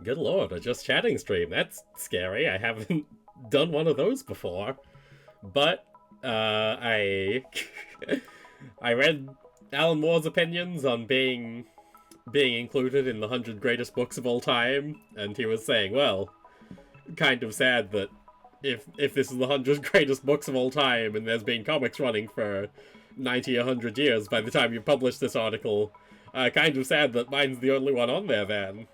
good lord, a just chatting stream. That's scary. I haven't done one of those before. But, I read Alan Moore's opinions on being included in the 100 greatest books of all time, and he was saying, well, kind of sad that if this is the 100 greatest books of all time and there's been comics running for 90, 100 years by the time you publish this article, kind of sad that mine's the only one on there then.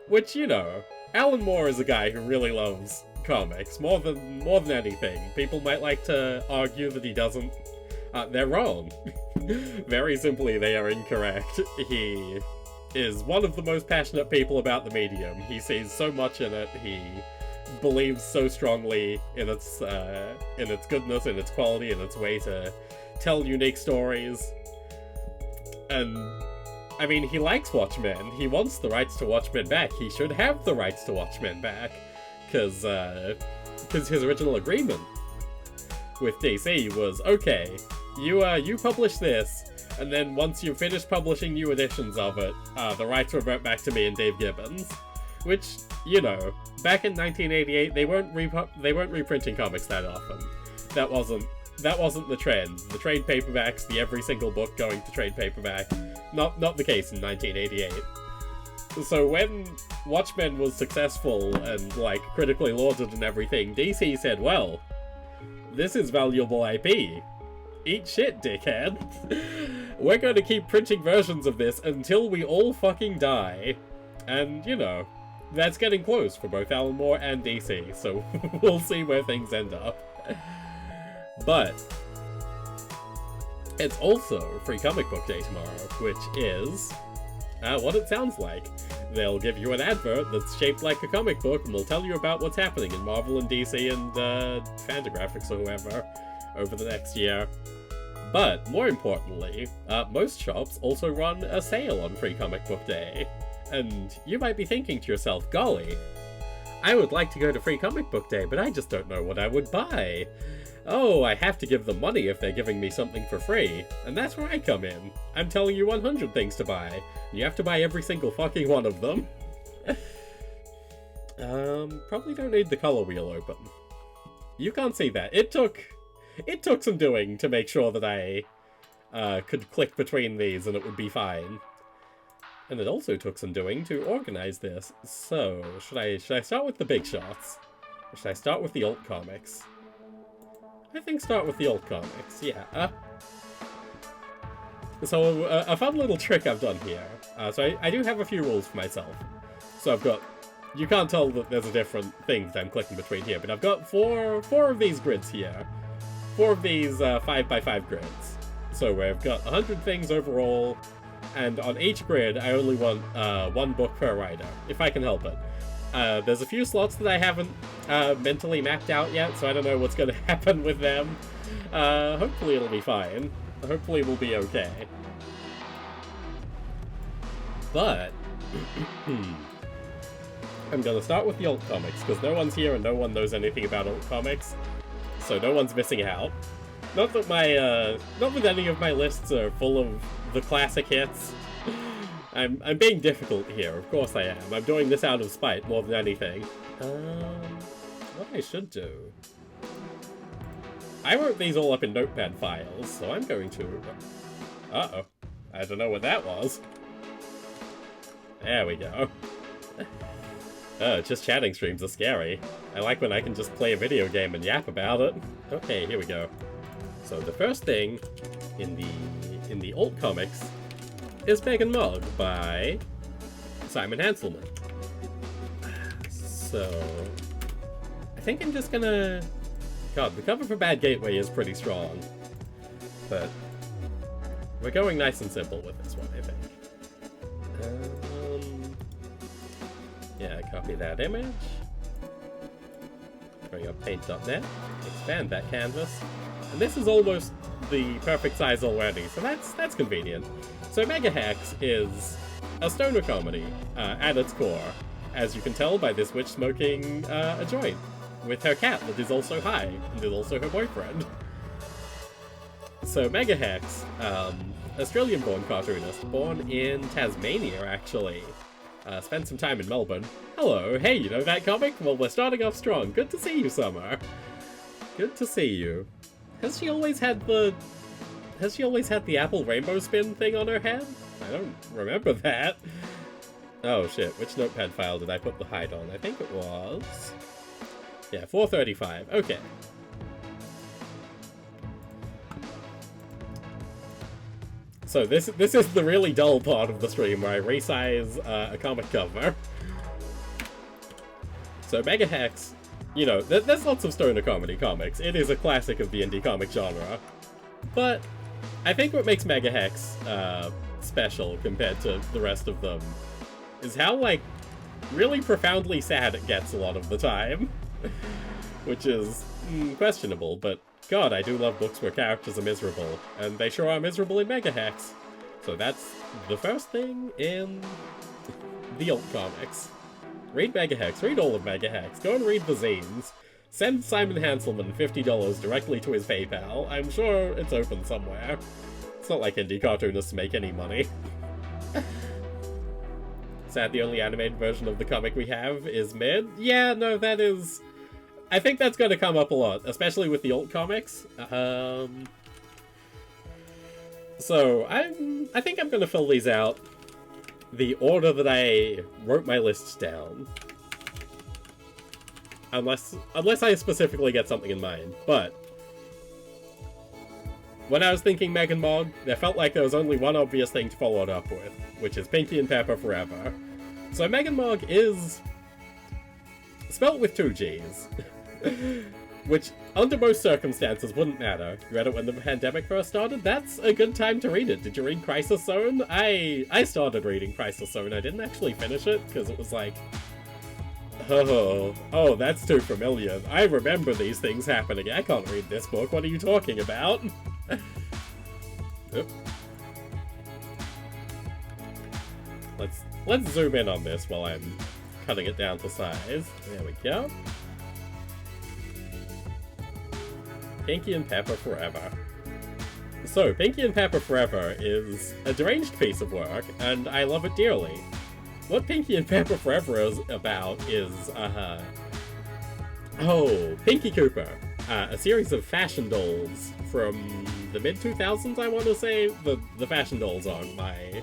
Which, you know, Alan Moore is a guy who really loves comics, more than anything. People might like to argue that he doesn't. They're wrong. Very simply, they are incorrect. He is one of the most passionate people about the medium. He sees so much in it, he believes so strongly in its goodness, in its quality, in its way to tell unique stories. And I mean, he likes Watchmen. He wants the rights to Watchmen back. He should have the rights to Watchmen back, because his original agreement with DC was, okay, you publish this, and then once you finish publishing new editions of it, the rights revert back to me and Dave Gibbons. Which, you know, back in 1988, they weren't reprinting comics that often. That wasn't the trend. The trade paperbacks, the every single book going to trade paperback, not the case in 1988. So when Watchmen was successful and, like, critically lauded and everything, DC said, well, this is valuable IP. Eat shit, dickhead. We're going to keep printing versions of this until we all fucking die. And, you know, that's getting close for both Alan Moore and DC, so we'll see where things end up. But it's also Free Comic Book Day tomorrow, which is what it sounds like. They'll give you an advert that's shaped like a comic book and will tell you about what's happening in Marvel and DC and Fantagraphics or whoever over the next year. But, more importantly, most shops also run a sale on Free Comic Book Day. And you might be thinking to yourself, golly, I would like to go to Free Comic Book Day, but I just don't know what I would buy. Oh, I have to give them money if they're giving me something for free. And that's where I come in. I'm telling you 100 things to buy. And you have to buy every single fucking one of them. Probably don't need the color wheel open. You can't see that. It took some doing to make sure that I could click between these and it would be fine. And it also took some doing to organize this. So, should I start with the big shots? Or should I start with the alt comics? I think start with the alt comics, yeah. So, a fun little trick I've done here. So I do have a few rules for myself. So I've got... You can't tell that there's a different thing that I'm clicking between here, but I've got four of these grids here. 4 of these 5x5 grids. So I've got 100 things overall, and on each grid I only want 1 book per writer, if I can help it. There's a few slots that I haven't mentally mapped out yet, so I don't know what's going to happen with them. Hopefully it'll be fine. Hopefully we'll be okay. But I'm going to start with the alt comics, because no one's here and no one knows anything about alt comics, so no one's missing out. Not that any of my lists are full of the classic hits. I'm being difficult here, of course I am. I'm doing this out of spite more than anything. What I should do... I wrote these all up in notepad files, so I'm going to... Uh-oh. I don't know what that was. There we go. Just chatting streams are scary. I like when I can just play a video game and yap about it. Okay, here we go. So the first thing in the alt comics is Megan Mug by Simon Hanselman. So I think I'm just gonna... God, the cover for Bad Gateway is pretty strong. But we're going nice and simple with this one, I think. Yeah, copy that image. Bring up paint.net. Expand that canvas. And this is almost the perfect size already, so that's convenient. So Mega Hex is a stoner comedy at its core, as you can tell by this witch smoking a joint with her cat that is also high and is also her boyfriend. So Mega Hex, Australian-born cartoonist, born in Tasmania actually, Spent some time in Melbourne. Hello, hey, you know that comic? Well, we're starting off strong. Good to see you, Summer. Good to see you. Has she always had the apple rainbow spin thing on her head? I don't remember that. Oh shit, which notepad file did I put the hide on? I think it was... yeah, 435. Okay. So this is the really dull part of the stream where I resize a comic cover. So Mega Hex, you know, there's lots of stoner comedy comics. It is a classic of the indie comic genre. But I think what makes Mega Hex special compared to the rest of them is how, like, really profoundly sad it gets a lot of the time. Which is questionable, but God, I do love books where characters are miserable, and they sure are miserable in Mega Hex. So that's the first thing in the old comics. Read Mega Hex, read all of Mega Hex, go and read the zines. Send Simon Hanselman $50 directly to his PayPal. I'm sure it's open somewhere. It's not like indie cartoonists make any money. Sad the only animated version of the comic we have is mid? Yeah, no, that is... I think that's going to come up a lot, especially with the alt comics. So, I think I'm going to fill these out the order that I wrote my lists down. Unless I specifically get something in mind. But when I was thinking Meg and Mog, there felt like there was only one obvious thing to follow it up with, which is Pinky and Pepper Forever. So Meg and Mog is spelt with 2 G's. Which, under most circumstances, wouldn't matter. You read it when the pandemic first started? That's a good time to read it. Did you read Crisis Zone? I started reading Crisis Zone. I didn't actually finish it, because it was like... oh, that's too familiar. I remember these things happening. I can't read this book. What are you talking about? Oop. Let's zoom in on this while I'm cutting it down to size. There we go. Pinky and Pepper Forever. So, Pinky and Pepper Forever is a deranged piece of work, and I love it dearly. What Pinky and Pepper Forever is about is, Pinky Cooper. A series of fashion dolls from the mid-2000s, I want to say. The fashion dolls aren't my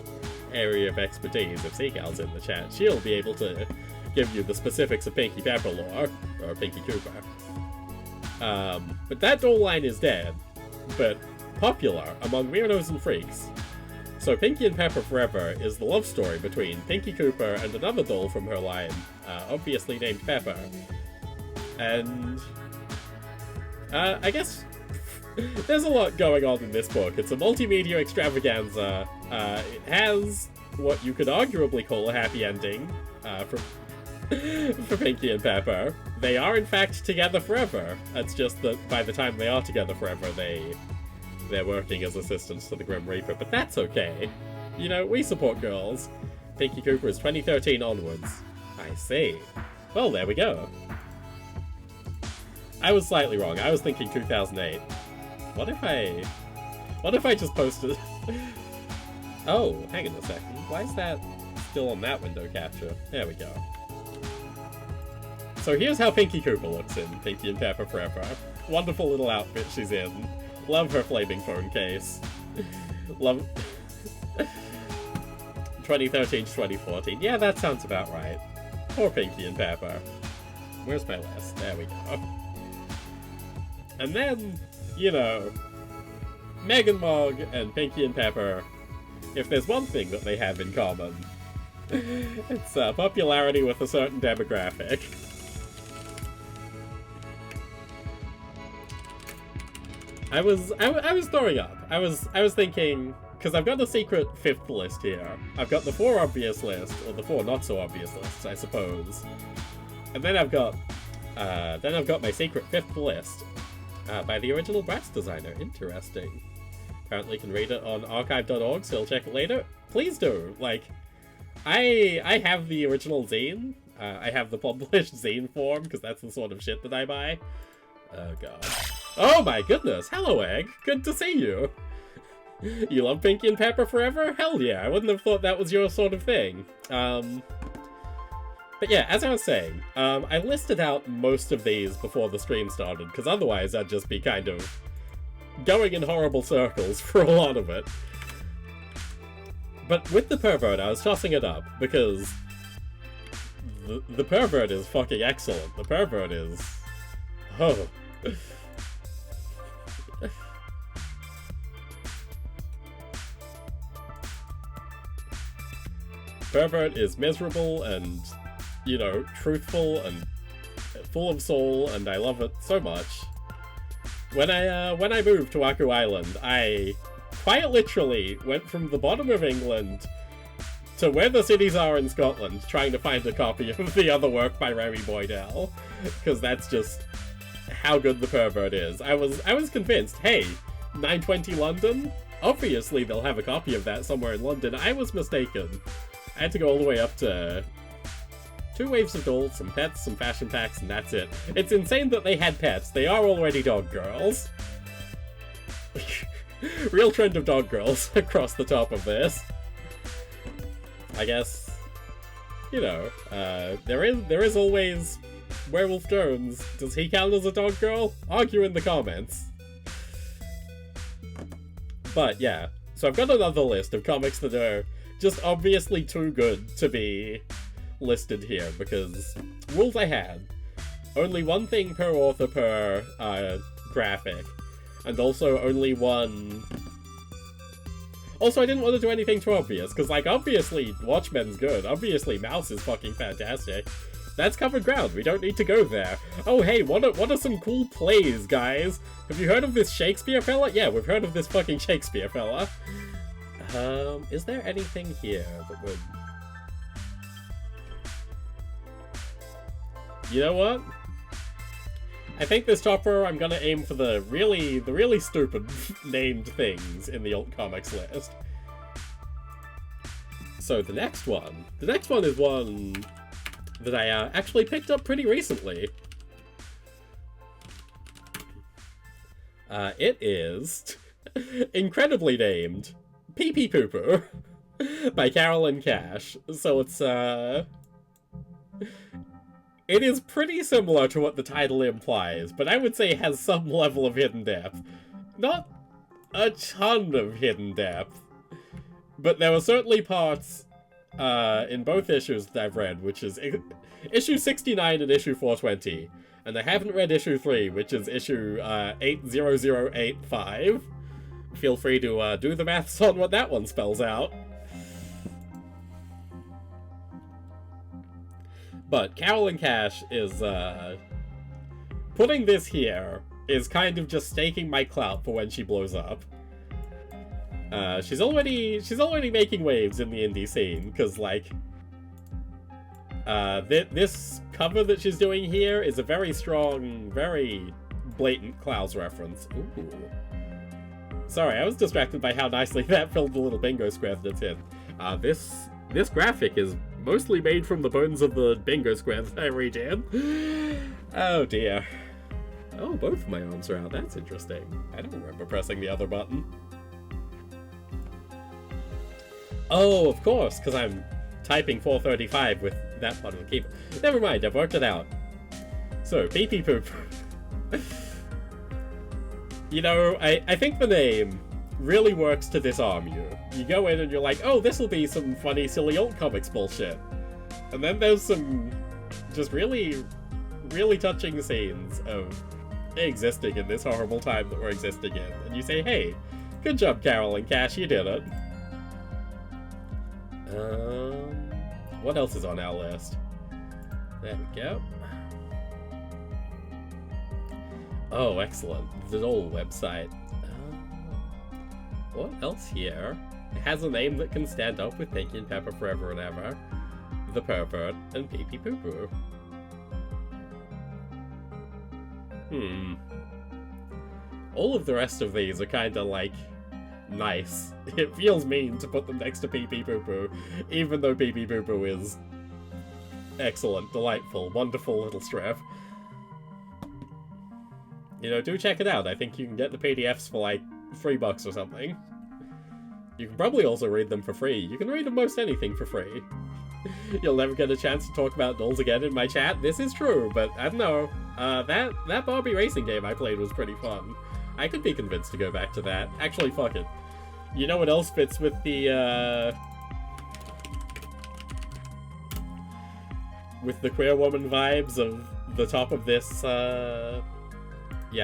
area of expertise. If Seagal's in the chat, she'll be able to give you the specifics of Pinky Pepper lore, or Pinky Cooper. But that doll line is dead, but popular among weirdos and freaks. So Pinky and Pepper Forever is the love story between Pinky Cooper and another doll from her line, obviously named Pepper. And I guess there's a lot going on in this book. It's a multimedia extravaganza. It has what you could arguably call a happy ending for Pinky and Pepper. They are in fact together forever. It's just that by the time they are together forever, they're working as assistants to the Grim Reaper, but that's okay. You know, we support girls. Pinky Cooper is 2013 onwards. I see. Well, there we go. I was slightly wrong. I was thinking 2008. What if I just posted... Oh, hang on a second. Why is that still on that window capture? There we go. So here's how Pinky Cooper looks in Pinky and Pepper Forever. Wonderful little outfit she's in. Love her flaming phone case. Love... 2013 to 2014. Yeah, that sounds about right. Poor Pinky and Pepper. Where's my list? There we go. And then, you know, Meg and Mog and Pinky and Pepper, if there's one thing that they have in common, it's popularity with a certain demographic. I was throwing up. I was thinking, because I've got the secret 5th list here. I've got the 4 obvious list, or the 4 not so obvious lists, I suppose. And then I've got my secret 5th list by the original Bratz designer. Interesting. Apparently can read it on archive.org, so I'll check it later. Please do. Like, I have the original zine. I have the published zine form, because that's the sort of shit that I buy. Oh god. Oh my goodness! Hello, Egg! Good to see you! You love Pinky and Pepper Forever? Hell yeah, I wouldn't have thought that was your sort of thing. But yeah, as I was saying, I listed out most of these before the stream started, because otherwise I'd just be kind of going in horrible circles for a lot of it. But with the pervert, I was tossing it up, because the pervert is fucking excellent. The pervert is... oh... Pervert is miserable and, you know, truthful and full of soul, and I love it so much. When I moved to Aku Island, I quite literally went from the bottom of England to where the cities are in Scotland, trying to find a copy of the other work by Remy Boydell, because that's just how good the pervert is. I was convinced, hey, 920 London? Obviously they'll have a copy of that somewhere in London. I was mistaken. I had to go all the way up to 2 waves of dolls, some pets, some fashion packs, and that's it. It's insane that they had pets. They are already dog girls. Real trend of dog girls across the top of this. I guess, you know, there is always Werewolf Jones. Does he count as a dog girl? Argue in the comments. But yeah, so I've got another list of comics that are just obviously too good to be listed here, because rules I had. Only one thing per author per graphic, and also only one... Also, I didn't want to do anything too obvious, because, like, obviously Watchmen's good, obviously Mouse is fucking fantastic. That's covered ground, we don't need to go there. Oh hey, what are some cool plays, guys? Have you heard of this Shakespeare fella? Yeah, we've heard of this fucking Shakespeare fella. Is there anything here that would... You know what? I think this top row I'm gonna aim for the really stupid named things in the alt comics list. So the next one is one that I actually picked up pretty recently. It is incredibly named Pee Pee Poo Poo by Carolyn Cash. So it's it is pretty similar to what the title implies, but I would say it has some level of hidden depth. Not a ton of hidden depth, but there were certainly parts in both issues that I've read, which is issue 69 and issue 420, and I haven't read issue 3, which is issue 80085. Feel free to do the maths on what that one spells out. But Carolyn Cash is, putting this here is kind of just staking my clout for when she blows up. She's already making waves in the indie scene, because, like, this cover that she's doing here is a very strong, very blatant Klaus reference. Ooh. Sorry, I was distracted by how nicely that filled the little bingo square that it's in. This graphic is mostly made from the bones of the bingo square that I redid. Oh dear. Oh, both of my arms are out. That's interesting. I don't remember pressing the other button. Oh, of course, because I'm typing 435 with that part of the keyboard. Never mind, I've worked it out. So, Pee Pee Poop. You know, I think the name really works to disarm you. You go in and you're like, oh, this'll be some funny, silly old comics bullshit. And then there's some just really, really touching scenes of existing in this horrible time that we're existing in. And you say, hey, good job, Carolyn Cash, you did it. What else is on our list? There we go. Oh, excellent. The Dole website. What else here? It has a name that can stand up with Pinky and Pepper forever and ever. The Pervert and Pee Pee Poo Poo. All of the rest of these are kinda like nice. It feels mean to put them next to Pee Pee Poo Poo, even though Pee Pee Poo Poo is excellent, delightful, wonderful little strip. You know, do check it out. I think you can get the PDFs for like $3 or something. You can probably also read them for free. You can read most anything for free. You'll never get a chance to talk about dolls again in my chat. This is true, but I don't know. That Barbie racing game I played was pretty fun. I could be convinced to go back to that. Actually, fuck it. You know what else fits with the queer woman vibes of the top of this, yeah,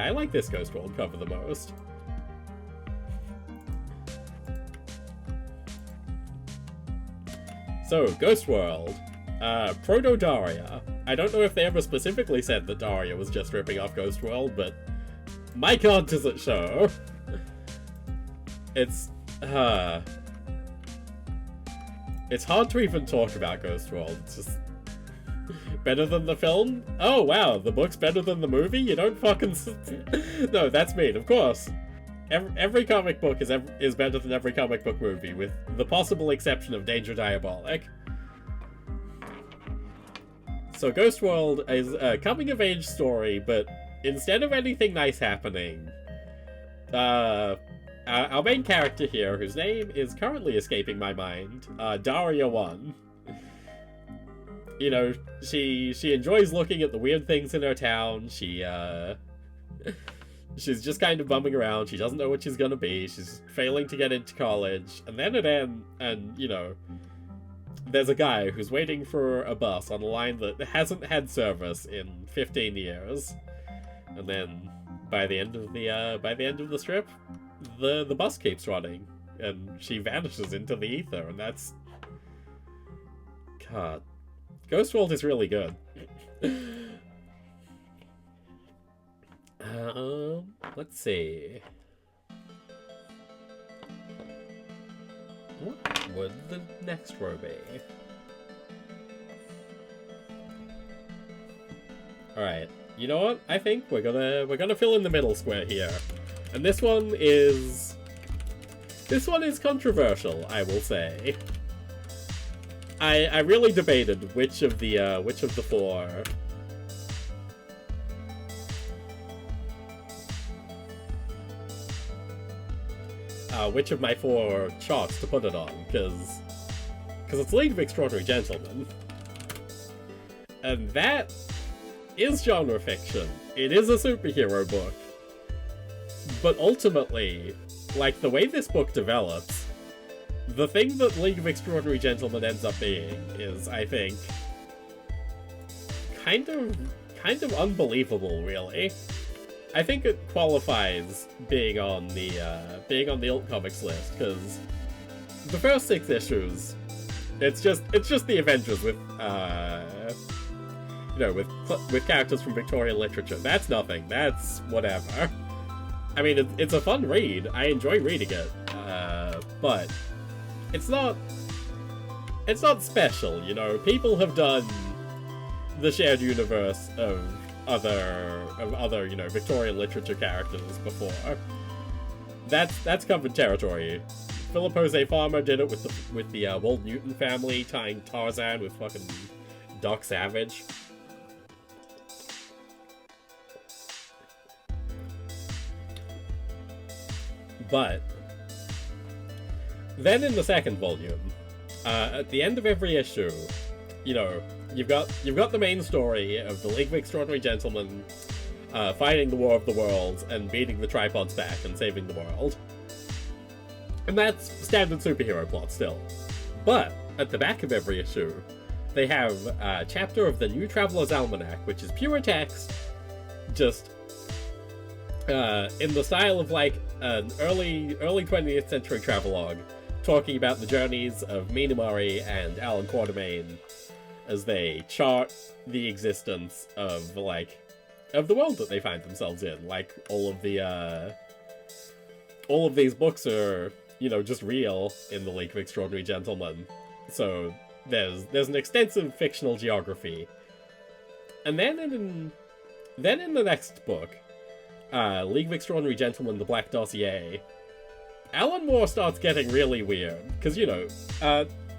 I like this Ghost World cover the most. So, Ghost World. Proto-Daria. I don't know if they ever specifically said that Daria was just ripping off Ghost World, but my god does it show. It's hard to even talk about Ghost World. It's just better than the film? Oh wow, the book's better than the movie? You don't fucking... No, that's mean, of course. Every comic book is better than every comic book movie, with the possible exception of Danger Diabolic. So Ghost World is a coming-of-age story, but instead of anything nice happening, our main character here, whose name is currently escaping my mind, Daria 1, you know, she enjoys looking at the weird things in her town. She's just kind of bumming around. She doesn't know what she's gonna be. She's failing to get into college. And then you know, there's a guy who's waiting for a bus on a line that hasn't had service in 15 years. And then by the end of the strip, the bus keeps running, and she vanishes into the ether, and that's... God. Ghost World is really good. Let's see. What would the next row be? Alright, you know what? I think we're gonna fill in the middle square here. And this one is controversial, I will say. I really debated which of the four which of my four charts to put it on, because it's League of Extraordinary Gentlemen, and that is genre fiction. It is a superhero book, but ultimately, like, the way this book develops, the thing that League of Extraordinary Gentlemen ends up being is, I think, kind of unbelievable, really. I think it qualifies being on the Alt Comics list, because the first 6 issues, it's just the Avengers with you know, with characters from Victorian literature. That's nothing. That's whatever. I mean, it's a fun read. I enjoy reading it, but it's not special, you know. People have done the shared universe of other, you know, Victorian literature characters before. That's covered territory. Philip Jose Farmer did it with the Wold Newton family, tying Tarzan with fucking Doc Savage. But then in the second volume, at the end of every issue, you know, you've got the main story of the League of Extraordinary Gentlemen fighting the War of the Worlds and beating the Tripods back and saving the world. And that's standard superhero plot still. But at the back of every issue, they have a chapter of the New Traveler's Almanac, which is pure text, just in the style of like an early 20th century travelogue, talking about the journeys of Mina Murray and Alan Quatermain as they chart the existence of the world that they find themselves in. Like, all of these books are, you know, just real in the League of Extraordinary Gentlemen. So there's an extensive fictional geography. And then in the next book, League of Extraordinary Gentlemen, The Black Dossier, Alan Moore starts getting really weird, because, you know,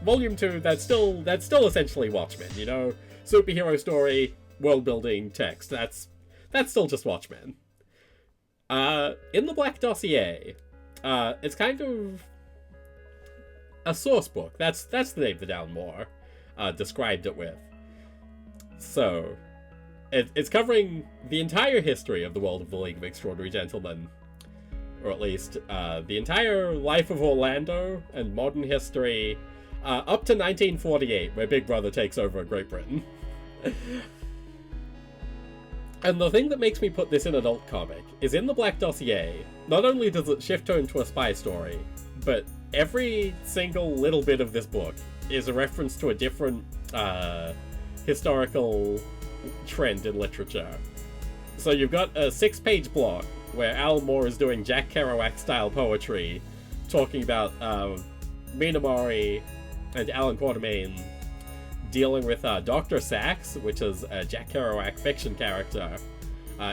Volume 2, that's still essentially Watchmen, you know? Superhero story, world-building, text, that's still just Watchmen. In The Black Dossier, it's kind of a source book. That's the name of Alan Moore. described it with. So, it's covering the entire history of the world of the League of Extraordinary Gentlemen. Or at least, the entire life of Orlando and modern history, up to 1948, where Big Brother takes over Great Britain. And the thing that makes me put this in adult comic is in the Black Dossier, not only does it shift tone to a spy story, but every single little bit of this book is a reference to a different historical trend in literature. So you've got a 6-page block where Alan Moore is doing Jack Kerouac-style poetry, talking about Mina Mori and Alan Quatermain dealing with Dr. Sax, which is a Jack Kerouac fiction character,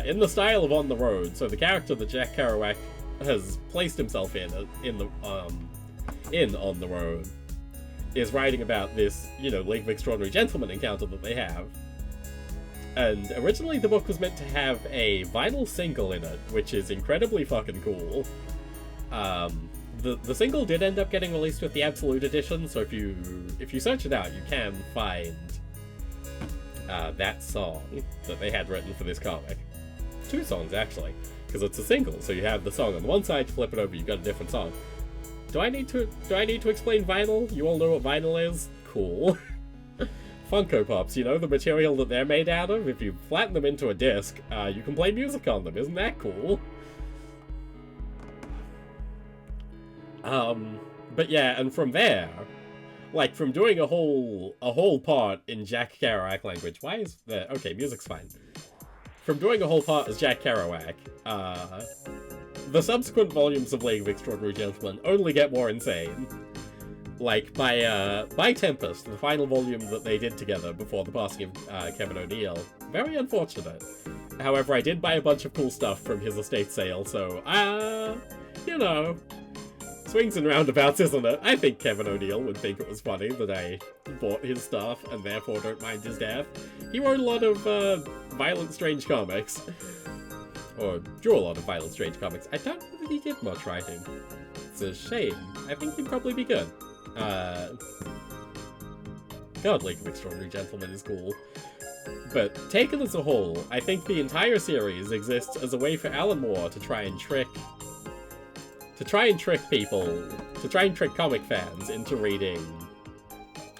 in the style of On the Road. So the character that Jack Kerouac has placed himself in On the Road is writing about this, League of Extraordinary Gentlemen encounter that they have. And originally the book was meant to have a vinyl single in it, which is incredibly fucking cool. The single did end up getting released with the Absolute Edition, so if you search it out, you can find that song that they had written for this comic. 2 songs, actually, because it's a single, so you have the song on the one side, you flip it over, you've got a different song. Do I need to explain vinyl? You all know what vinyl is? Cool. Funko Pops, the material that they're made out of? If you flatten them into a disc, you can play music on them. Isn't that cool? But yeah, and from there, like, from doing a whole part in Jack Kerouac language, why is that? Okay, music's fine. From doing a whole part as Jack Kerouac, the subsequent volumes of League of Extraordinary Gentlemen only get more insane. Like, by Tempest, the final volume that they did together before the passing of Kevin O'Neill, very unfortunate. However, I did buy a bunch of cool stuff from his estate sale, so, swings and roundabouts, isn't it? I think Kevin O'Neill would think it was funny that I bought his stuff and therefore don't mind his death. He wrote a lot of violent, strange comics. Or drew a lot of violent, strange comics. I don't know that he did much writing. It's a shame. I think he'd probably be good. God, League of Extraordinary Gentlemen is cool. But taken as a whole, I think the entire series exists as a way for Alan Moore to try and trick comic fans into reading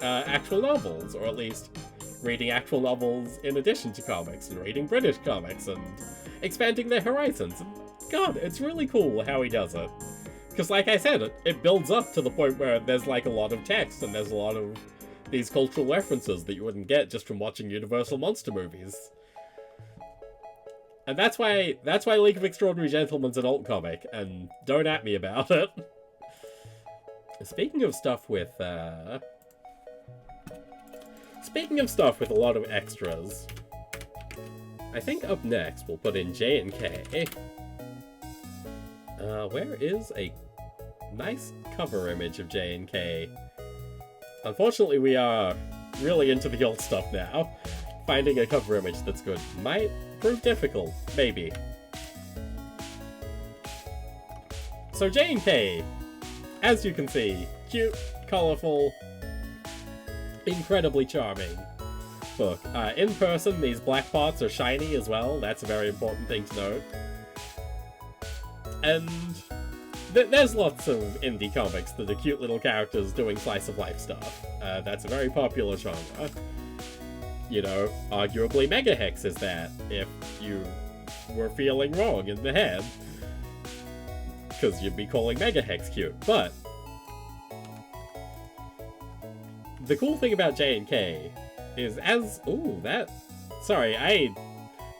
actual novels, or at least reading actual novels in addition to comics, and reading British comics, and expanding their horizons. And God, it's really cool how he does it. Because like I said, it builds up to the point where there's like a lot of text, and there's a lot of these cultural references that you wouldn't get just from watching Universal monster movies. And that's why League of Extraordinary Gentlemen's an alt comic, and don't at me about it. Speaking of stuff with a lot of extras, I think up next we'll put in J&K. Where is a nice cover image of J&K? Unfortunately, we are really into the old stuff now. Finding a cover image that's good might prove difficult, maybe. So J&K, as you can see, cute, colourful, incredibly charming book. In person, these black parts are shiny as well. That's a very important thing to note. And there's lots of indie comics that are cute little characters doing slice-of-life stuff. That's a very popular genre. Arguably Mega Hex is that, if you were feeling wrong in the head. Because you'd be calling Mega Hex cute. But the cool thing about J&K is sorry, I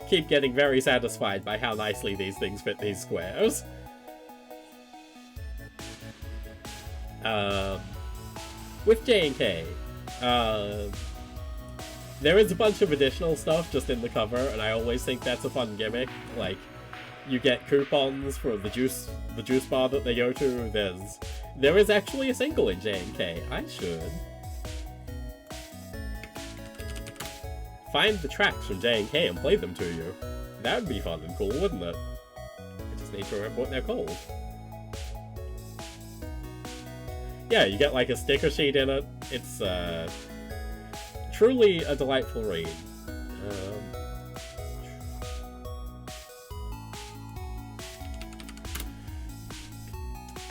keep getting very satisfied by how nicely these things fit these squares. With J&K, there is a bunch of additional stuff just in the cover, and I always think that's a fun gimmick. Like, you get coupons for the juice bar that they go to. There is actually a single in J&K. I should find the tracks from J&K and play them to you. That would be fun and cool, wouldn't it? I just need to remember what they're called. Yeah, you get like a sticker sheet in it. It's truly a delightful read.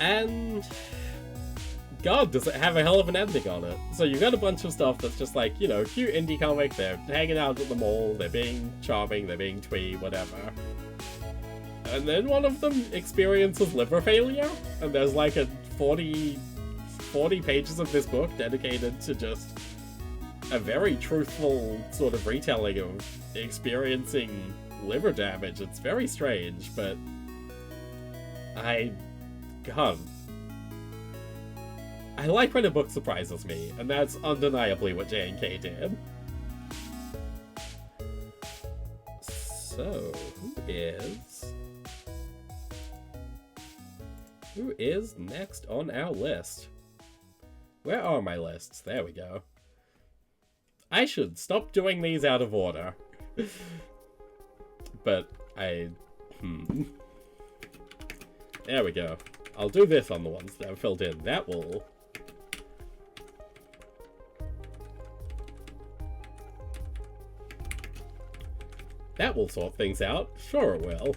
And God, does it have a hell of an ending on it. So you got a bunch of stuff that's just like, you know, cute indie comic, they're hanging out at the mall, they're being charming, they're being twee, whatever. And then one of them experiences liver failure, and there's like a 40 pages of this book dedicated to just a very truthful sort of retelling of experiencing liver damage. It's very strange, but God, I like when a book surprises me, and that's undeniably what J&K did. So, who is next on our list? Where are my lists? There we go. I should stop doing these out of order. But there we go. I'll do this on the ones that I've filled in. That will sort things out. Sure it will.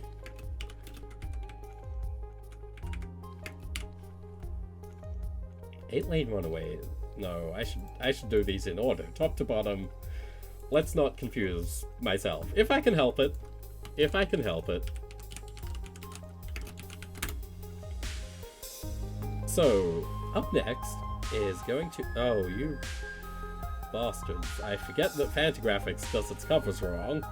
Eight-lane runaway. No, I should do these in order, top to bottom. Let's not confuse myself. If I can help it. If I can help it. So, up next is going to... Oh, you bastards. I forget that Fantagraphics does its covers wrong.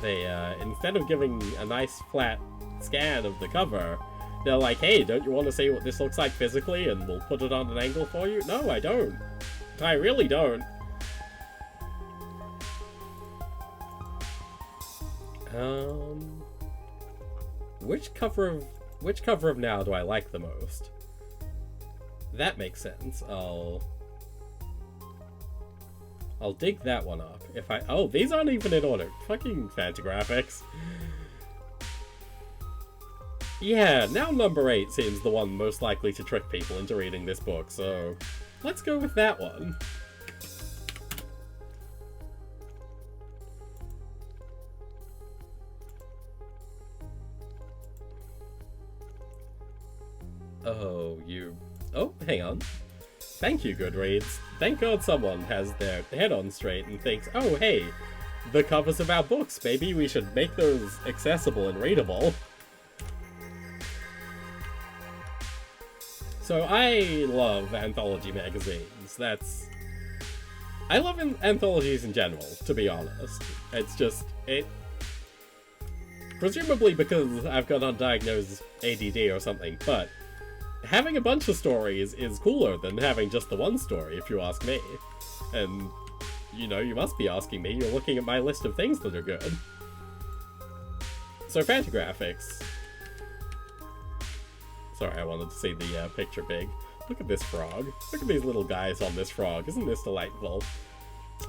They, instead of giving a nice flat scan of the cover, they're like, hey, don't you want to see what this looks like physically, and we'll put it on an angle for you? No, I don't. I really don't. Which cover of Now do I like the most? That makes sense. I'll dig that one up. Oh, these aren't even in order. Fucking Fantagraphics. Yeah, Now number 8 seems the one most likely to trick people into reading this book, so let's go with that one. Oh, hang on. Thank you, Goodreads. Thank God someone has their head on straight and thinks, oh, hey, the covers of our books, maybe we should make those accessible and readable. So I love anthology magazines. I love anthologies in general, to be honest. It's just, presumably because I've got undiagnosed ADD or something, but having a bunch of stories is cooler than having just the one story, if you ask me. And, you know, you must be asking me, you're looking at my list of things that are good. So Fantagraphics. Sorry, I wanted to see the picture big. Look at this frog. Look at these little guys on this frog. Isn't this delightful?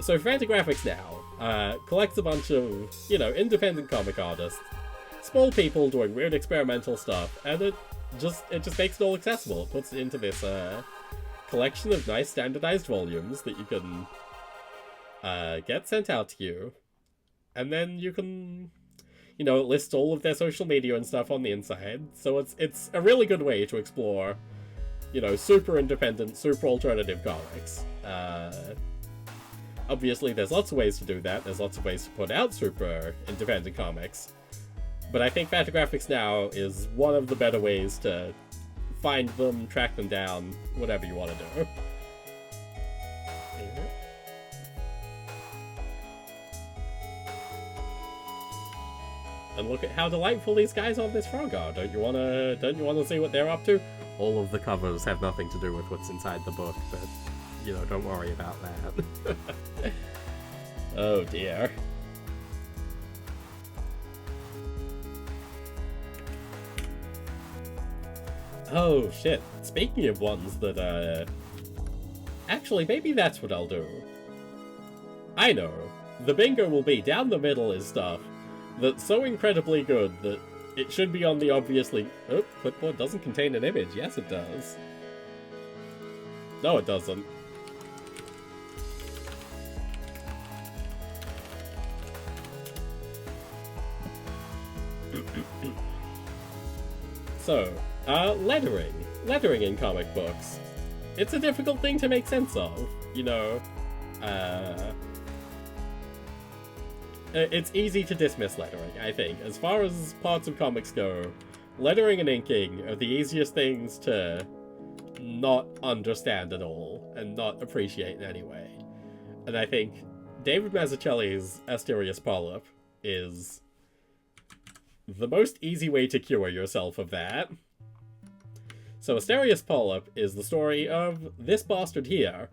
So Fantagraphics Now collects a bunch of, you know, independent comic artists, small people doing weird experimental stuff, and it just makes it all accessible. It puts it into this collection of nice standardized volumes that you can get sent out to you, and then you can, you know, it lists all of their social media and stuff on the inside. So it's a really good way to explore, you know, super independent, super alternative comics. Obviously, there's lots of ways to do that. There's lots of ways to put out super independent comics. But I think Fantagraphics Now is one of the better ways to find them, track them down, whatever you want to do. And look at how delightful these guys on this frog are. Don't you wanna see what they're up to? All of the covers have nothing to do with what's inside the book, but you know, don't worry about that. Oh dear. Oh shit. Speaking of ones that actually maybe that's what I'll do. I know. The bingo will be down the middle is stuff that's so incredibly good that it should be on the obviously... Oh, clipboard doesn't contain an image. Yes, it does. No, it doesn't. So, lettering. Lettering in comic books. It's a difficult thing to make sense of, you know. It's easy to dismiss lettering, I think. As far as parts of comics go, lettering and inking are the easiest things to not understand at all, and not appreciate in any way. And I think David Mazzucchelli's Asterius Polyp is the most easy way to cure yourself of that. So Asterius Polyp is the story of this bastard here,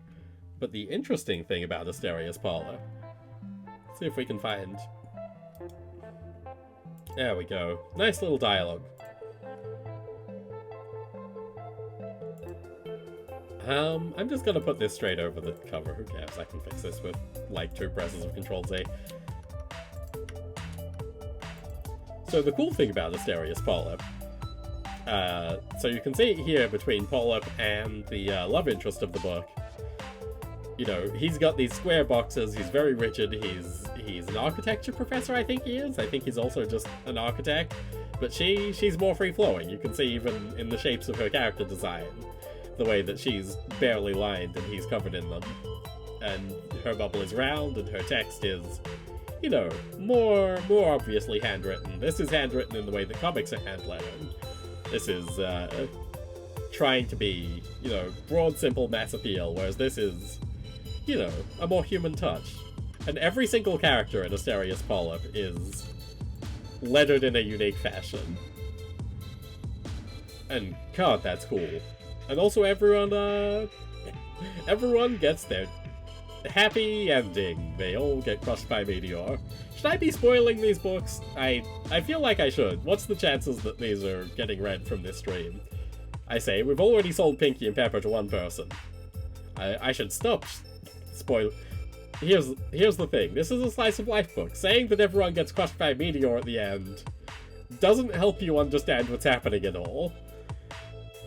but the interesting thing about Asterius Polyp... Let's see if we can find... There we go. Nice little dialogue. I'm just gonna put this straight over the cover. Who cares? I can fix this with, like, 2 presses of Ctrl-Z. So the cool thing about Asterius Polyp... so you can see here between Polyp and the love interest of the book, you know, he's got these square boxes, he's very rigid, he's an architecture professor, I think he is. I think he's also just an architect. But she's more free-flowing. You can see even in the shapes of her character design, the way that she's barely lined and he's covered in them. And her bubble is round and her text is, you know, more obviously handwritten. This is handwritten in the way that comics are hand-lettered. This is trying to be, you know, broad, simple mass appeal, whereas this is, you know, a more human touch. And every single character in Asterius Polyp is lettered in a unique fashion. And God, that's cool. And also everyone gets their happy ending. They all get crushed by a meteor. Should I be spoiling these books? I feel like I should. What's the chances that these are getting read from this stream? I say, we've already sold Pinky and Pepper to one person. I should stop spoil... Here's the thing. This is a slice of life book. Saying that everyone gets crushed by a meteor at the end doesn't help you understand what's happening at all.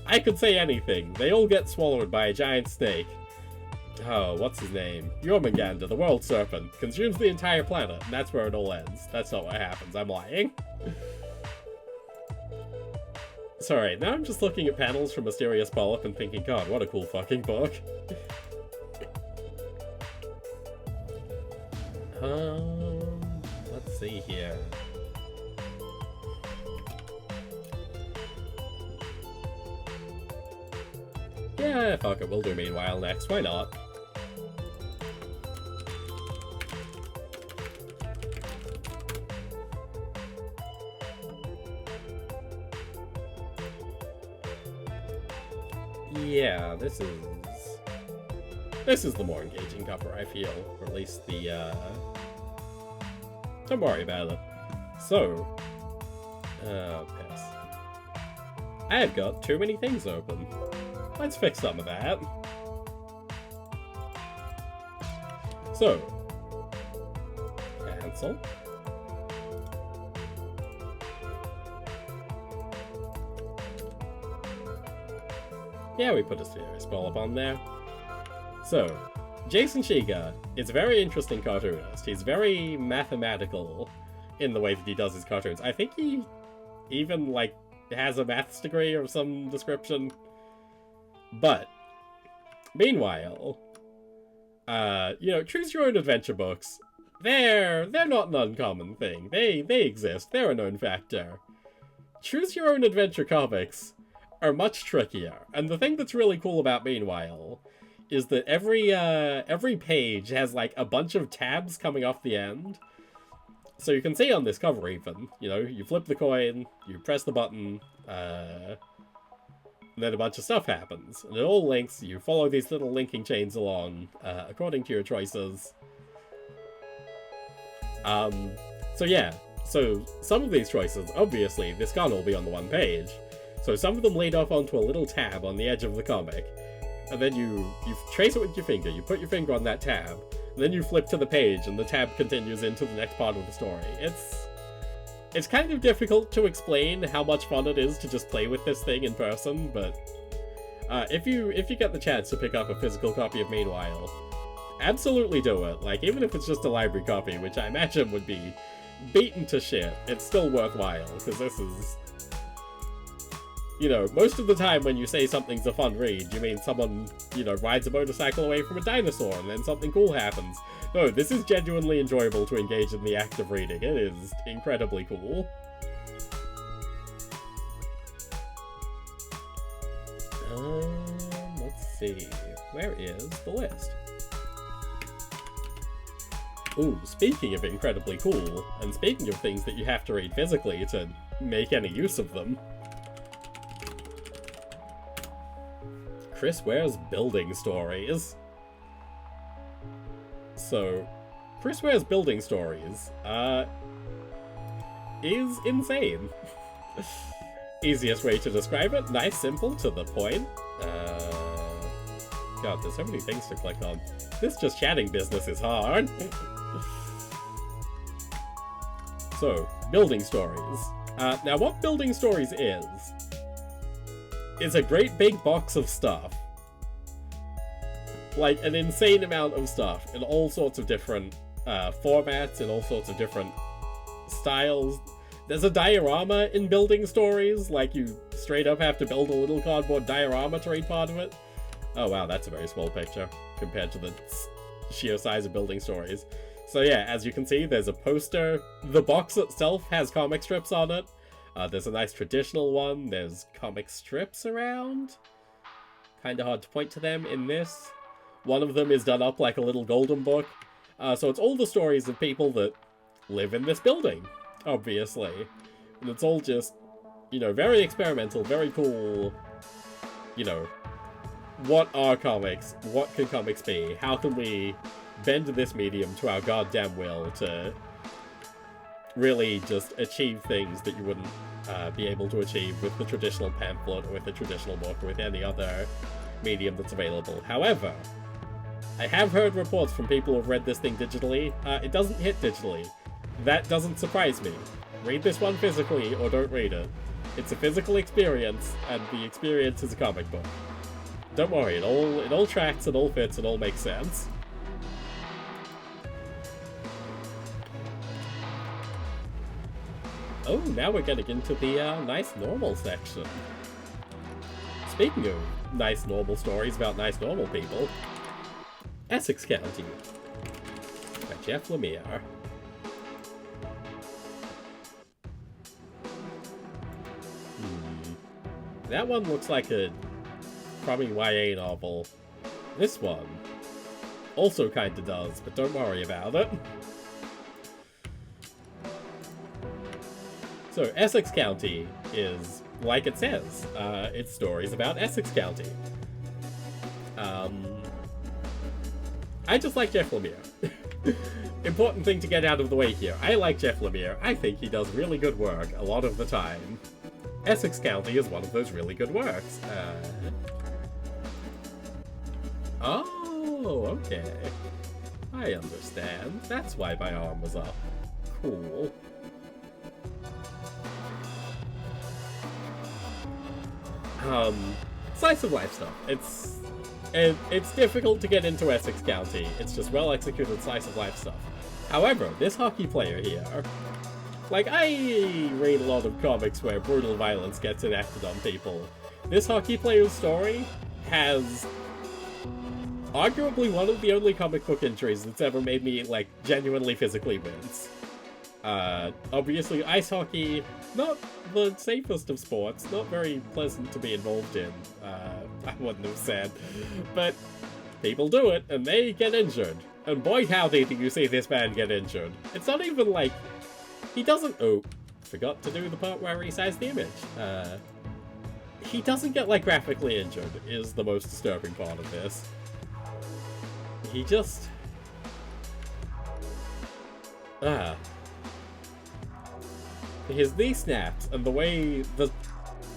I could say anything. They all get swallowed by a giant snake. Oh, what's his name? Jormungandr, the world serpent, consumes the entire planet, and that's where it all ends. That's not what happens. I'm lying. Sorry, now I'm just looking at panels from Asterius Polyp and thinking, God, what a cool fucking book. Let's see here. Yeah, fuck it, we'll do Meanwhile next, why not? Yeah, this is the more engaging cover, I feel. Or at least the, don't worry about it. So, piss. I've got too many things open. Let's fix some of that. So, cancel. Yeah, we put a serious Polyp on there. So, Jason Shiga is a very interesting cartoonist. He's very mathematical in the way that he does his cartoons. I think he even, like, has a maths degree or some description. But, meanwhile, you know, choose your own adventure books. They're not an uncommon thing. They exist. They're a known factor. Choose your own adventure comics are much trickier. And the thing that's really cool about Meanwhile is that every page has, like, a bunch of tabs coming off the end. So you can see on this cover even, you know, you flip the coin, you press the button, and then a bunch of stuff happens. And it all links, you follow these little linking chains along, according to your choices. So yeah, so some of these choices, obviously, this can't all be on the one page. So some of them lead off onto a little tab on the edge of the comic. And then you trace it with your finger, you put your finger on that tab, and then you flip to the page and the tab continues into the next part of the story. It's kind of difficult to explain how much fun it is to just play with this thing in person, but if you get the chance to pick up a physical copy of Meanwhile, absolutely do it. Like, even if it's just a library copy, which I imagine would be beaten to shit, it's still worthwhile, because You know, most of the time when you say something's a fun read, you mean someone, you know, rides a motorcycle away from a dinosaur and then something cool happens. No, this is genuinely enjoyable to engage in the act of reading. It is incredibly cool. Let's see. Where is the list? Ooh, speaking of incredibly cool, and speaking of things that you have to read physically to make any use of them, Chris Ware's Building Stories. So, Chris Ware's Building Stories, is insane. Easiest way to describe it, nice, simple, to the point. God, there's so many things to click on. This just chatting business is hard. So, Building Stories. Now what Building Stories is a great big box of stuff. Like, an insane amount of stuff in all sorts of different formats, in all sorts of different styles. There's a diorama in Building Stories, like you straight up have to build a little cardboard diorama to read part of it. Oh wow, that's a very small picture compared to the sheer size of Building Stories. So yeah, as you can see, there's a poster. The box itself has comic strips on it. There's a nice traditional one. There's comic strips around. Kinda hard to point to them in this. One of them is done up like a little golden book. So it's all the stories of people that live in this building, obviously. And it's all just, you know, very experimental, very cool. You know, what are comics? What can comics be? How can we bend this medium to our goddamn will to really just achieve things that you wouldn't be able to achieve with the traditional pamphlet or with the traditional book or with any other medium that's available. However, I have heard reports from people who've read this thing digitally. It doesn't hit digitally. That doesn't surprise me. Read this one physically or don't read it. It's a physical experience, and the experience is a comic book. Don't worry, it all tracks, it all fits, it all makes sense. Oh, now we're getting into the nice normal section. Speaking of nice normal stories about nice normal people, Essex County by Jeff Lemire. That one looks like a crummy YA novel. This one also kinda does, but don't worry about it. So, Essex County is, like it says, it's stories about Essex County. I just like Jeff Lemire. Important thing to get out of the way here. I like Jeff Lemire. I think he does really good work a lot of the time. Essex County is one of those really good works. Oh, okay. I understand. That's why my arm was up. Cool. Slice of life stuff. It's difficult to get into Essex County. It's just well-executed slice of life stuff. However, this hockey player here, like, I read a lot of comics where brutal violence gets enacted on people. This hockey player's story has arguably one of the only comic book entries that's ever made me, like, genuinely physically wince. Obviously, ice hockey, not the safest of sports, not very pleasant to be involved in, I wouldn't have said, but people do it, and they get injured. And boy howdy do you see this man get injured. It's not even like, he doesn't, oh, forgot to do the part where I resized the image. He doesn't get, like, graphically injured, is the most disturbing part of this. He just... his knee snaps, and the way the...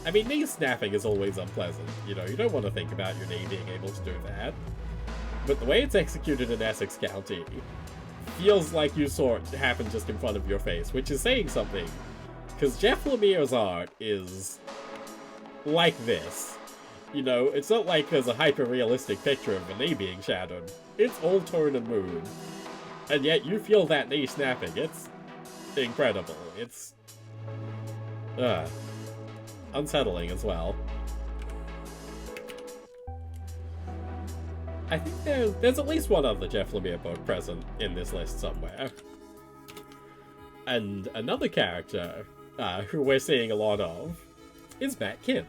I mean, knee snapping is always unpleasant, you know, you don't want to think about your knee being able to do that. But the way it's executed in Essex County feels like you saw it happen just in front of your face, which is saying something. Because Jeff Lemire's art is like this. You know, it's not like there's a hyper-realistic picture of a knee being shattered. It's all tone and mood. And yet you feel that knee snapping. It's incredible. It's... unsettling as well. I think there's at least one other Jeff Lemire book present in this list somewhere. And another character who we're seeing a lot of is Matt Kindt.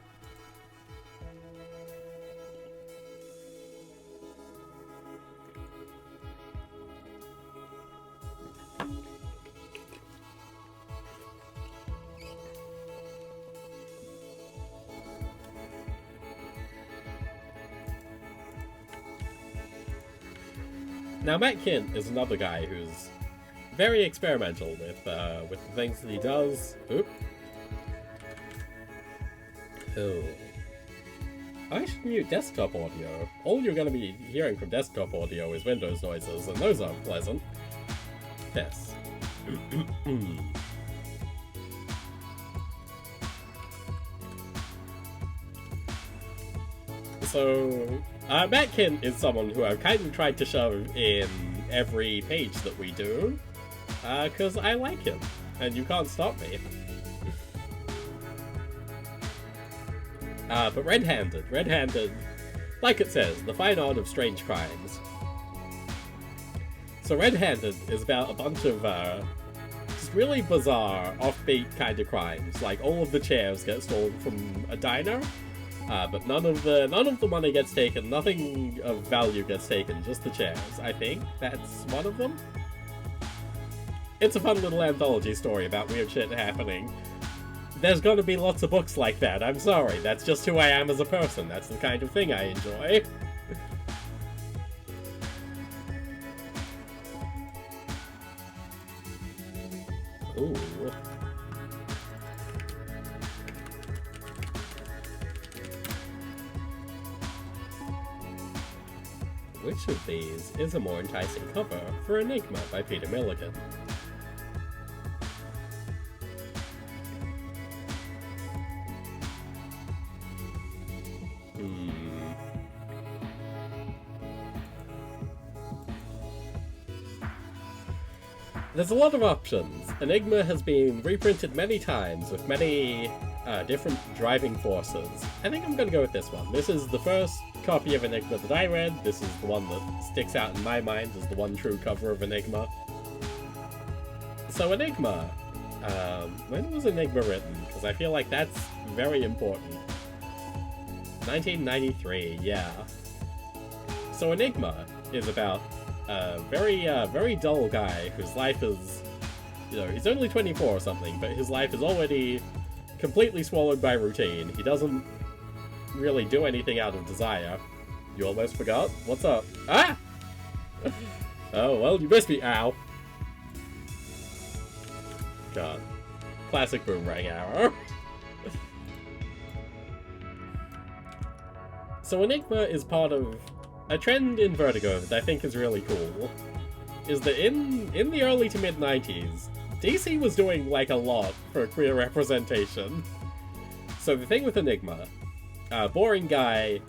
Now, Matt Kindt is another guy who's very experimental with the things that he does. Oop. Oh. I should mute desktop audio. All you're going to be hearing from desktop audio is Windows noises, and those aren't pleasant. Yes. So, Matt Kindt is someone who I've kind of tried to shove in every page that we do, because I like him, and you can't stop me. But Red-Handed, like it says, the fine art of strange crimes. So Red-Handed is about a bunch of just really bizarre, offbeat kind of crimes, like all of the chairs get stolen from a diner. But none of the money gets taken, nothing of value gets taken, just the chairs. I think that's one of them. It's a fun little anthology story about weird shit happening. There's gonna be lots of books like that, I'm sorry, that's just who I am as a person, that's the kind of thing I enjoy. Ooh. Which of these is a more enticing cover for Enigma by Peter Milligan? There's a lot of options. Enigma has been reprinted many times with many different driving forces. I think I'm gonna go with this one. This is the first copy of Enigma that I read. This is the one that sticks out in my mind as the one true cover of Enigma. So Enigma, when was Enigma written? Because I feel like that's very important. 1993, yeah. So Enigma is about a very dull guy whose life is, he's only 24 or something, but his life is already completely swallowed by routine. He doesn't really do anything out of desire. You almost forgot? What's up? Ah! Oh, well, you missed me. Ow. God. Classic boomerang arrow. So Enigma is part of a trend in Vertigo that I think is really cool. Is that in the early to mid-90s, DC was doing like a lot for queer representation. So the thing with Enigma, boring guy,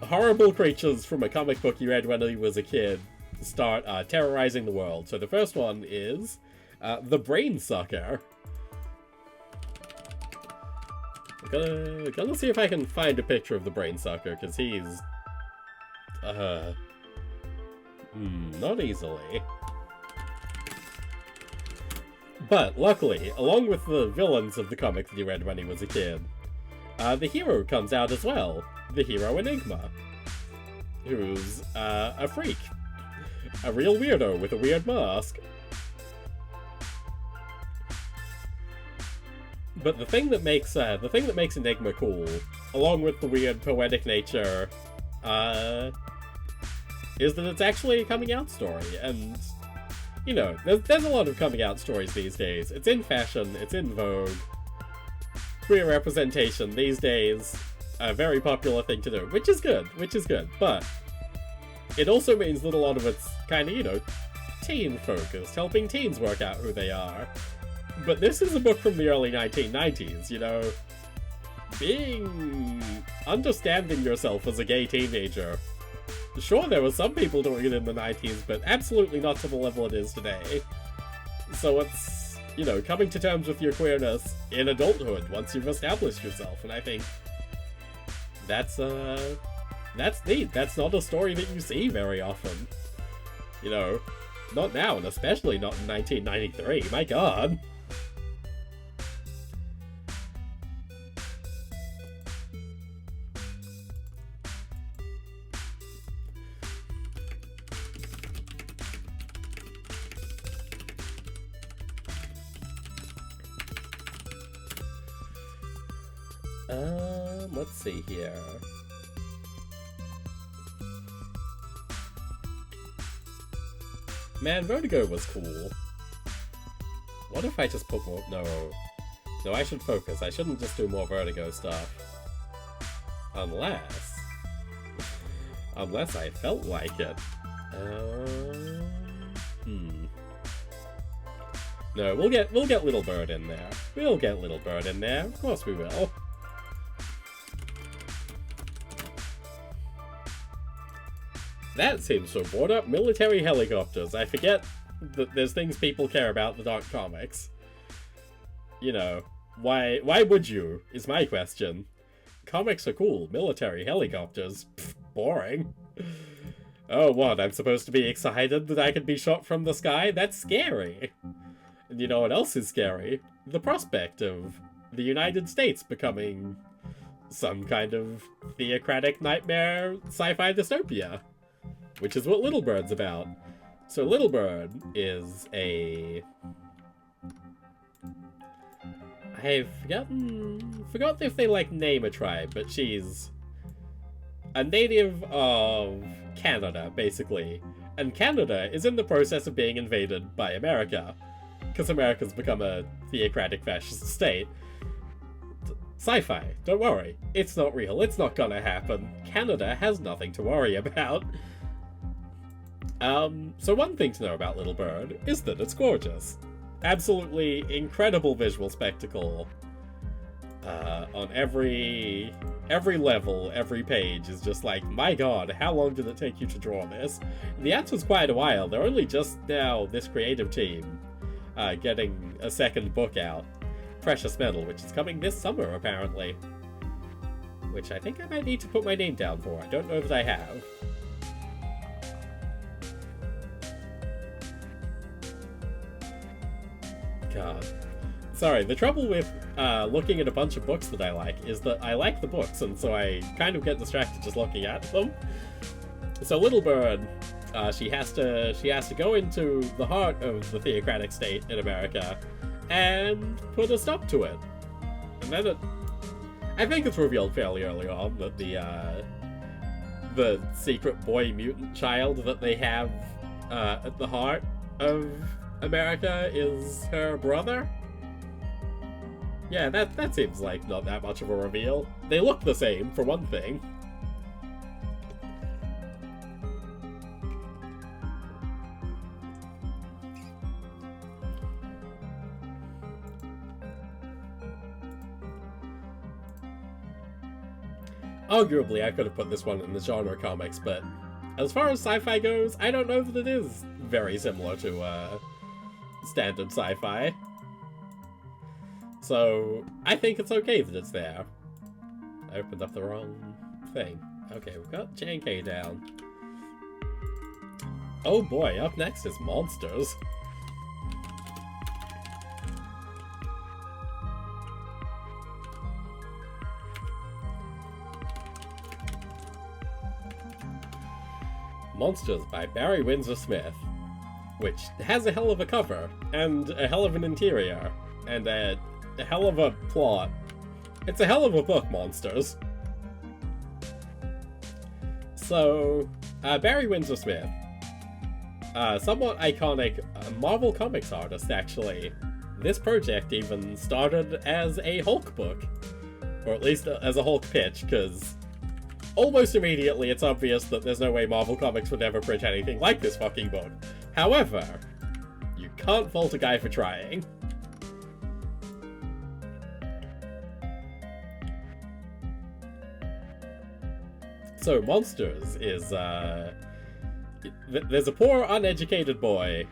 horrible creatures from a comic book you read when he was a kid start terrorizing the world. So the first one is the Brain Sucker. I'm gonna see if I can find a picture of the Brain Sucker, because he's not easily. But luckily, along with the villains of the comic that he read when he was a kid, the hero comes out as well. The hero Enigma, who's a freak, a real weirdo with a weird mask. But the thing that makes Enigma cool, along with the weird poetic nature, is that it's actually a coming out story. And there's a lot of coming out stories these days. It's in fashion, it's in vogue. Queer representation these days, a very popular thing to do, which is good. But it also means that a lot of it's kind of, teen focused, helping teens work out who they are. But this is a book from the early 1990s, understanding yourself as a gay teenager. Sure, there were some people doing it in the 90s, but absolutely not to the level it is today. So you know, coming to terms with your queerness in adulthood once you've established yourself, and I think that's neat. That's not a story that you see very often. You know, not now, and especially not in 1993. My god. Let's see here. Man, Vertigo was cool. What if I just put more... No, I should focus. I shouldn't just do more Vertigo stuff. Unless I felt like it. No, we'll get Little Bird in there. We'll get Little Bird in there. Of course we will. That seems to have brought up military helicopters. I forget that there's things people care about that aren't comics. You know, why would you, is my question. Comics are cool. Military helicopters. Pfft, boring. Oh, what? I'm supposed to be excited that I could be shot from the sky? That's scary. And you know what else is scary? The prospect of the United States becoming some kind of theocratic nightmare sci-fi dystopia. Which is what Little Bird's about. So Little Bird is a... I've forgotten if they, like, name a tribe, but she's a native of Canada, basically. And Canada is in the process of being invaded by America. Because America's become a theocratic fascist state. Sci-fi, don't worry. It's not real, it's not gonna happen. Canada has nothing to worry about. So one thing to know about Little Bird is that it's gorgeous. Absolutely incredible visual spectacle. On every level, every page is just like, my god, how long did it take you to draw this? And the answer's quite a while. They're only just now, this creative team, getting a second book out. Precious Metal, which is coming this summer, apparently. Which I think I might need to put my name down for. I don't know that I have. God. Sorry, the trouble with looking at a bunch of books that I like is that I like the books, and so I kind of get distracted just looking at them. So Little Bird, she has to go into the heart of the theocratic state in America and put a stop to it. And then I think it's revealed fairly early on that the secret boy mutant child that they have at the heart of America is her brother? Yeah, that seems like not that much of a reveal. They look the same, for one thing. Arguably, I could have put this one in the genre comics, but as far as sci-fi goes, I don't know that it is very similar to, standard sci-fi. So, I think it's okay that it's there. I opened up the wrong thing. Okay, we've got J&K down. Oh boy, up next is Monsters. Monsters by Barry Windsor Smith, which has a hell of a cover, and a hell of an interior, and a hell of a plot. It's a hell of a book, Monsters. So, Barry Windsor Smith, somewhat iconic Marvel Comics artist, actually. This project even started as a Hulk book, or at least as a Hulk pitch, because almost immediately it's obvious that there's no way Marvel Comics would ever print anything like this fucking book. However, you can't fault a guy for trying. So, Monsters is, there's a poor, uneducated boy.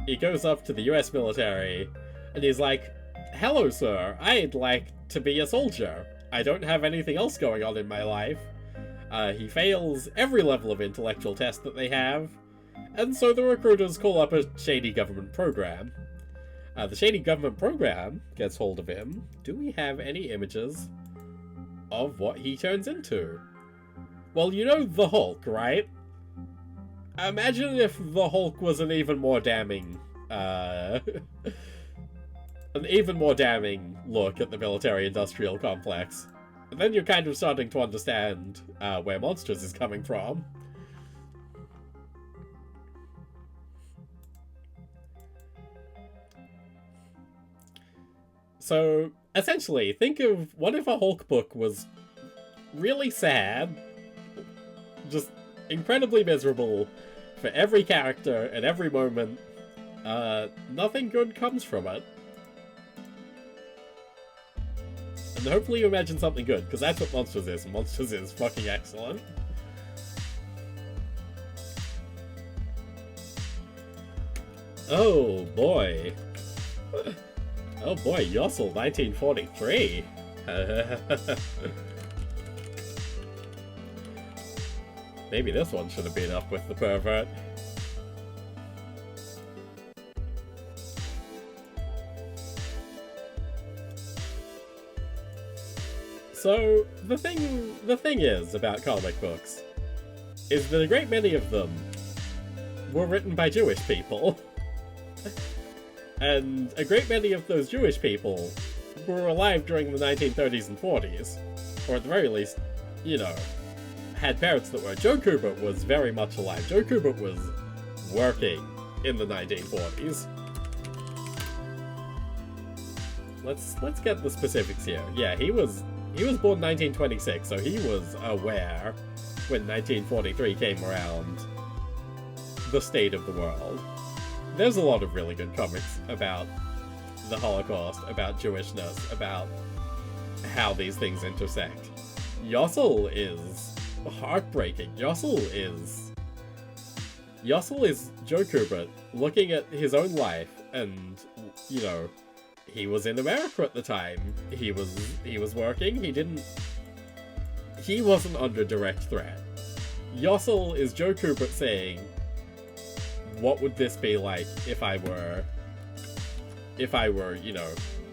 He goes up to the US military And he's like, "Hello, sir. I'd like to be a soldier. I don't have anything else going on in my life." He fails every level of intellectual test that they have, and so the recruiters call up a shady government program. The shady government program gets hold of him. Do we have any images of what he turns into? Well, you know the Hulk, right? Imagine if the Hulk was an even more damning, look at the military-industrial complex. And then you're kind of starting to understand where Monsters is coming from. So, essentially, think of what if a Hulk book was really sad, just incredibly miserable for every character at every moment. Nothing good comes from it. And hopefully you imagine something good, because that's what Monsters is, and Monsters is fucking excellent. Oh boy. Oh boy, Yossel, 1943. Maybe this one should have been up with the pervert. So, the thing is about comic books is that a great many of them were written by Jewish people. And a great many of those Jewish people were alive during the 1930s and 40s. Or at the very least, you know, had parents that were. Joe Kubert was very much alive. Joe Kubert was working in the 1940s. Let's get the specifics here. Yeah, he was born 1926, so he was aware when 1943 came around the state of the world. There's a lot of really good comics about the Holocaust, about Jewishness, about how these things intersect. Yossel is heartbreaking. Yossel is Joe Kubert looking at his own life, and, you know, he was in America at the time. He was working. He wasn't under direct threat. Yossel is Joe Kubert saying, what would this be like if I were, you know,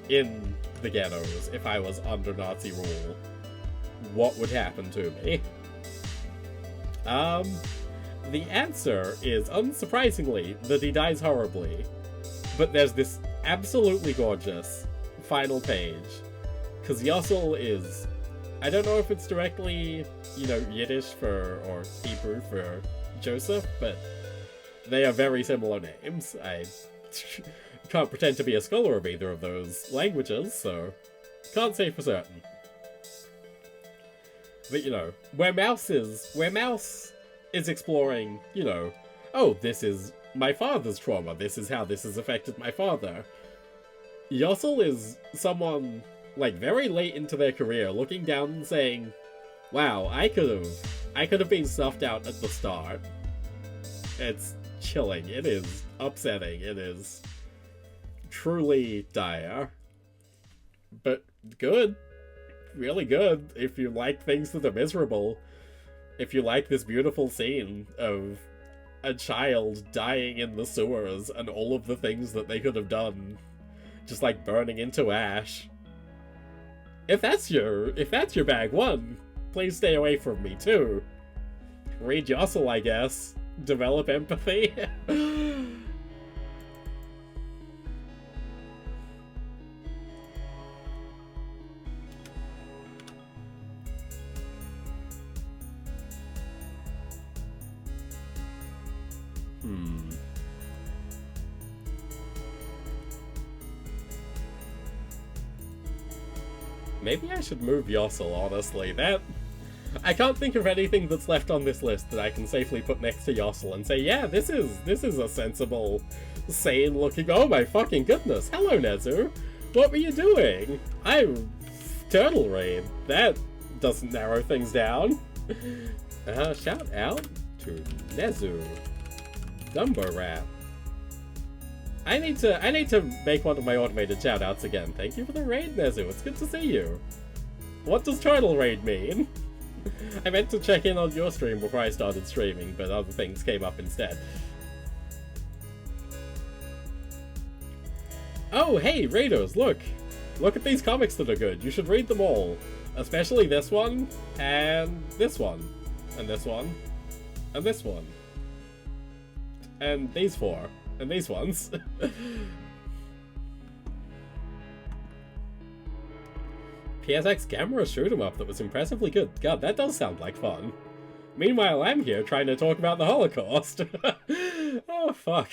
in the ghettos, if I was under Nazi rule? What would happen to me? The answer is, unsurprisingly, that he dies horribly. But there's this absolutely gorgeous final page. Because Yossel is, I don't know if it's directly, you know, Yiddish or Hebrew for Joseph, but they are very similar names. I can't pretend to be a scholar of either of those languages, so can't say for certain. But, you know, where Mouse is exploring, you know, oh, this is my father's trauma, this is how this has affected my father. Yossel is someone, like, very late into their career, looking down and saying, wow, I could have been snuffed out at the start. It's chilling, it is upsetting, it is truly dire. But good. Really good if you like things that are miserable. If you like this beautiful scene of a child dying in the sewers and all of the things that they could have done, just like burning into ash. If that's your bag one, please stay away from me too. Read Yossel, I guess. Develop empathy. Maybe I should move Yossel, honestly. I can't think of anything that's left on this list that I can safely put next to Yossel and say, yeah, this is a sensible, sane looking. Oh my fucking goodness! Hello, Nezu. What were you doing? I'm Turtle Raid. That doesn't narrow things down. Shout out to Nezu. Dumbo Rap. I need to make one of my automated shoutouts again. Thank you for the raid, Nezu. It's good to see you. What does turtle raid mean? I meant to check in on your stream before I started streaming, but other things came up instead. Oh, hey, raiders, look! Look at these comics that are good. You should read them all. Especially this one, and this one, and this one, and this one. And these four, and these ones. PSX Gamera shoot 'em up that was impressively good. God, that does sound like fun. Meanwhile, I'm here trying to talk about the Holocaust. Oh, fuck.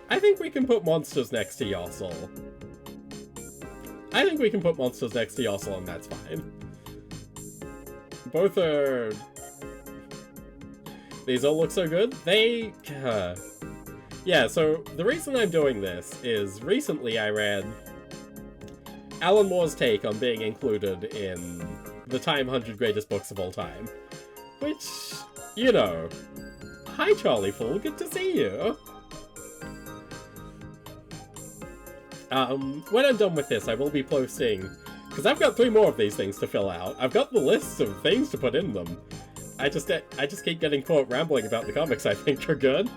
I think we can put monsters next to Yossel. I think we can put monsters next to Yossel, and that's fine. Both are... These all look so good. They... Yeah, so the reason I'm doing this is recently I read Alan Moore's take on being included in the Time 100 Greatest Books of All Time. Which, you know... Hi, Charlie Fool, good to see you! When I'm done with this, I will be posting... Because I've got 3 more of these things to fill out. I've got the lists of things to put in them. I just keep getting caught rambling about the comics I think are good.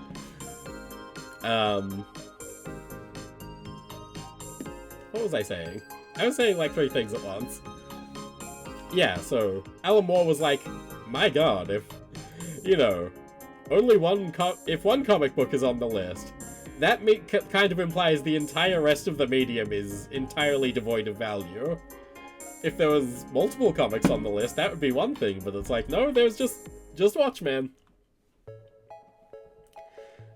What was I saying? I was saying like 3 things at once. Yeah, so Alan Moore was like, my god, if, you know, only if one comic book is on the list, that kind of implies the entire rest of the medium is entirely devoid of value. If there was multiple comics on the list, that would be one thing, but it's like, no, there's just Watchmen.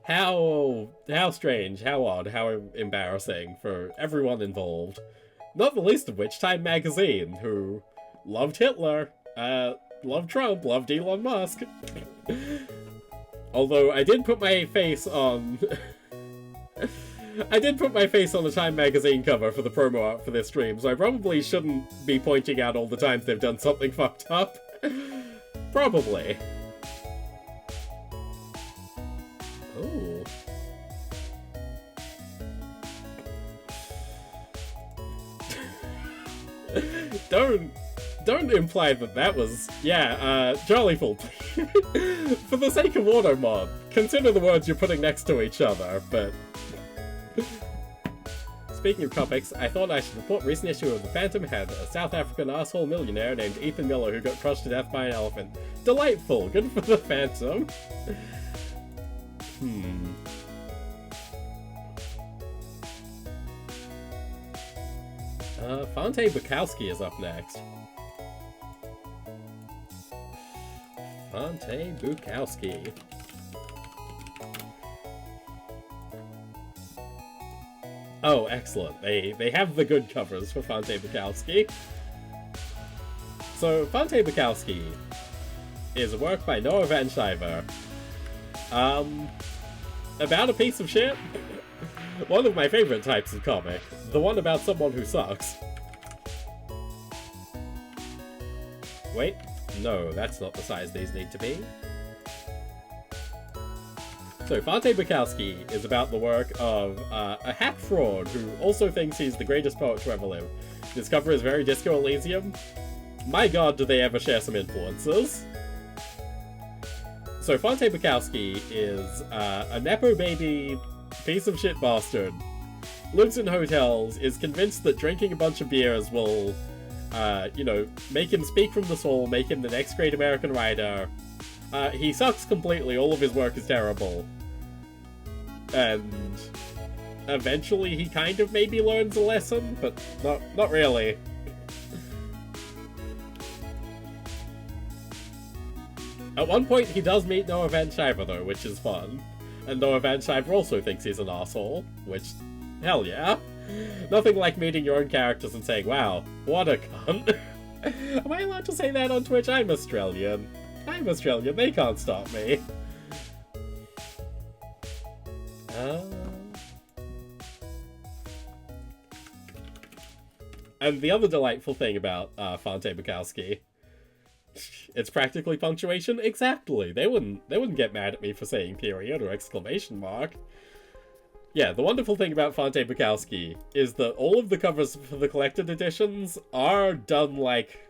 How strange, how odd, how embarrassing for everyone involved. Not the least of which Time Magazine, who loved Hitler, loved Trump, loved Elon Musk. Although I did put my face on... I did put my face on the Time Magazine cover for the promo art for this stream, so I probably shouldn't be pointing out all the times they've done something fucked up. Probably. Ooh. Don't imply that was... Yeah, Jolly Fool. For the sake of automod, consider the words you're putting next to each other, but... Speaking of comics, I thought I should report recent issue of The Phantom had a South African asshole millionaire named Ethan Miller who got crushed to death by an elephant. Delightful! Good for the Phantom! Fonte Bukowski is up next. Fonte Bukowski. Oh, excellent. They have the good covers for Fonte Bukowski. So, Fonte Bukowski is a work by Noah Van Schijver. About a piece of shit. One of my favorite types of comic. The one about someone who sucks. Wait, no, that's not the size these need to be. So, Fonte Bukowski is about the work of a hack fraud who also thinks he's the greatest poet to ever live. This cover is very Disco Elysium. My god, do they ever share some influences. So, Fonte Bukowski is a Nepo baby piece of shit bastard. Lives in hotels, is convinced that drinking a bunch of beers will, you know, make him speak from the soul, make him the next great American writer. He sucks completely, all of his work is terrible. And eventually he kind of maybe learns a lesson, but not really. At one point he does meet Noah Van Schijver though, which is fun. And Noah Van Schijver also thinks he's an asshole, which, hell yeah. Nothing like meeting your own characters and saying, wow, what a cunt. Am I allowed to say that on Twitch? I'm Australian. I'm Australian, they can't stop me. And the other delightful thing about Fonte Bukowski It's practically punctuation? Exactly. They wouldn't get mad at me for saying period or exclamation mark. Yeah, the wonderful thing about Fonte Bukowski is that all of the covers for the collected editions are done like...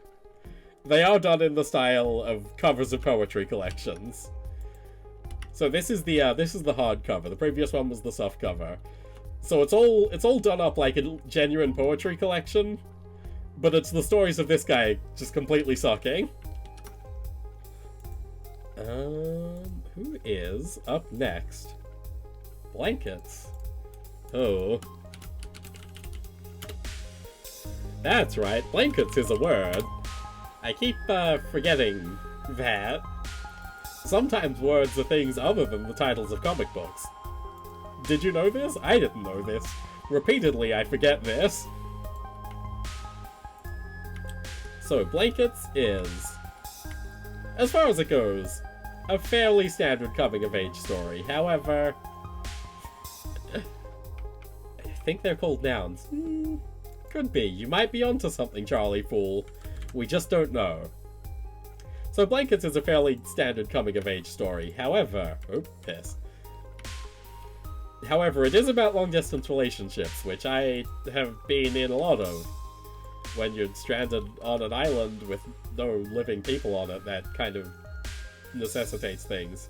They are done in the style of covers of poetry collections. So this is the hardcover. The previous one was the soft cover. So it's all done up like a genuine poetry collection, but it's the stories of this guy just completely sucking. Who is up next? Blankets. Oh. That's right, blankets is a word. I keep forgetting that. Sometimes words are things other than the titles of comic books. Did you know this? I didn't know this. Repeatedly, I forget this. So, Blankets is, as far as it goes, a fairly standard coming-of-age story. However, I think they're called nouns. Could be. You might be onto something, Charlie Fool. We just don't know. So Blankets is a fairly standard coming-of-age story. However... Oh, piss. However, it is about long-distance relationships, which I have been in a lot of. When you're stranded on an island with no living people on it, that kind of necessitates things.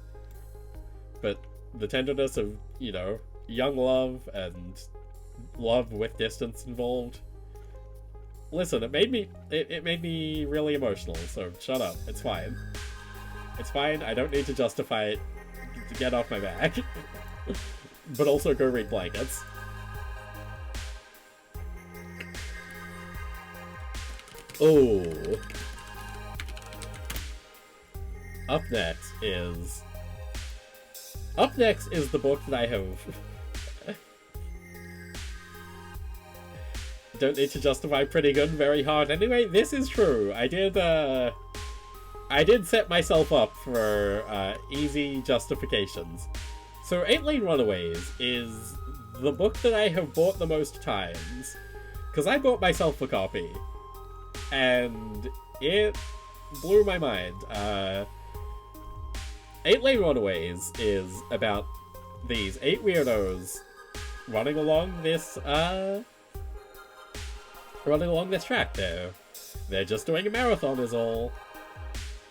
But the tenderness of, you know, young love and love with distance involved. Listen, it made me really emotional, so shut up. It's fine. It's fine, I don't need to justify it. Get off my back. But also go read Blankets. Oh. Up next is the book that I have... Don't need to justify pretty good very hard. Anyway, this is true. I did set myself up for easy justifications. So 8 Lane Runaways is the book that I have bought the most times. Because I bought myself a copy. And it blew my mind. 8 Lane Runaways is about these 8 weirdos running along this track there. They're just doing a marathon is all.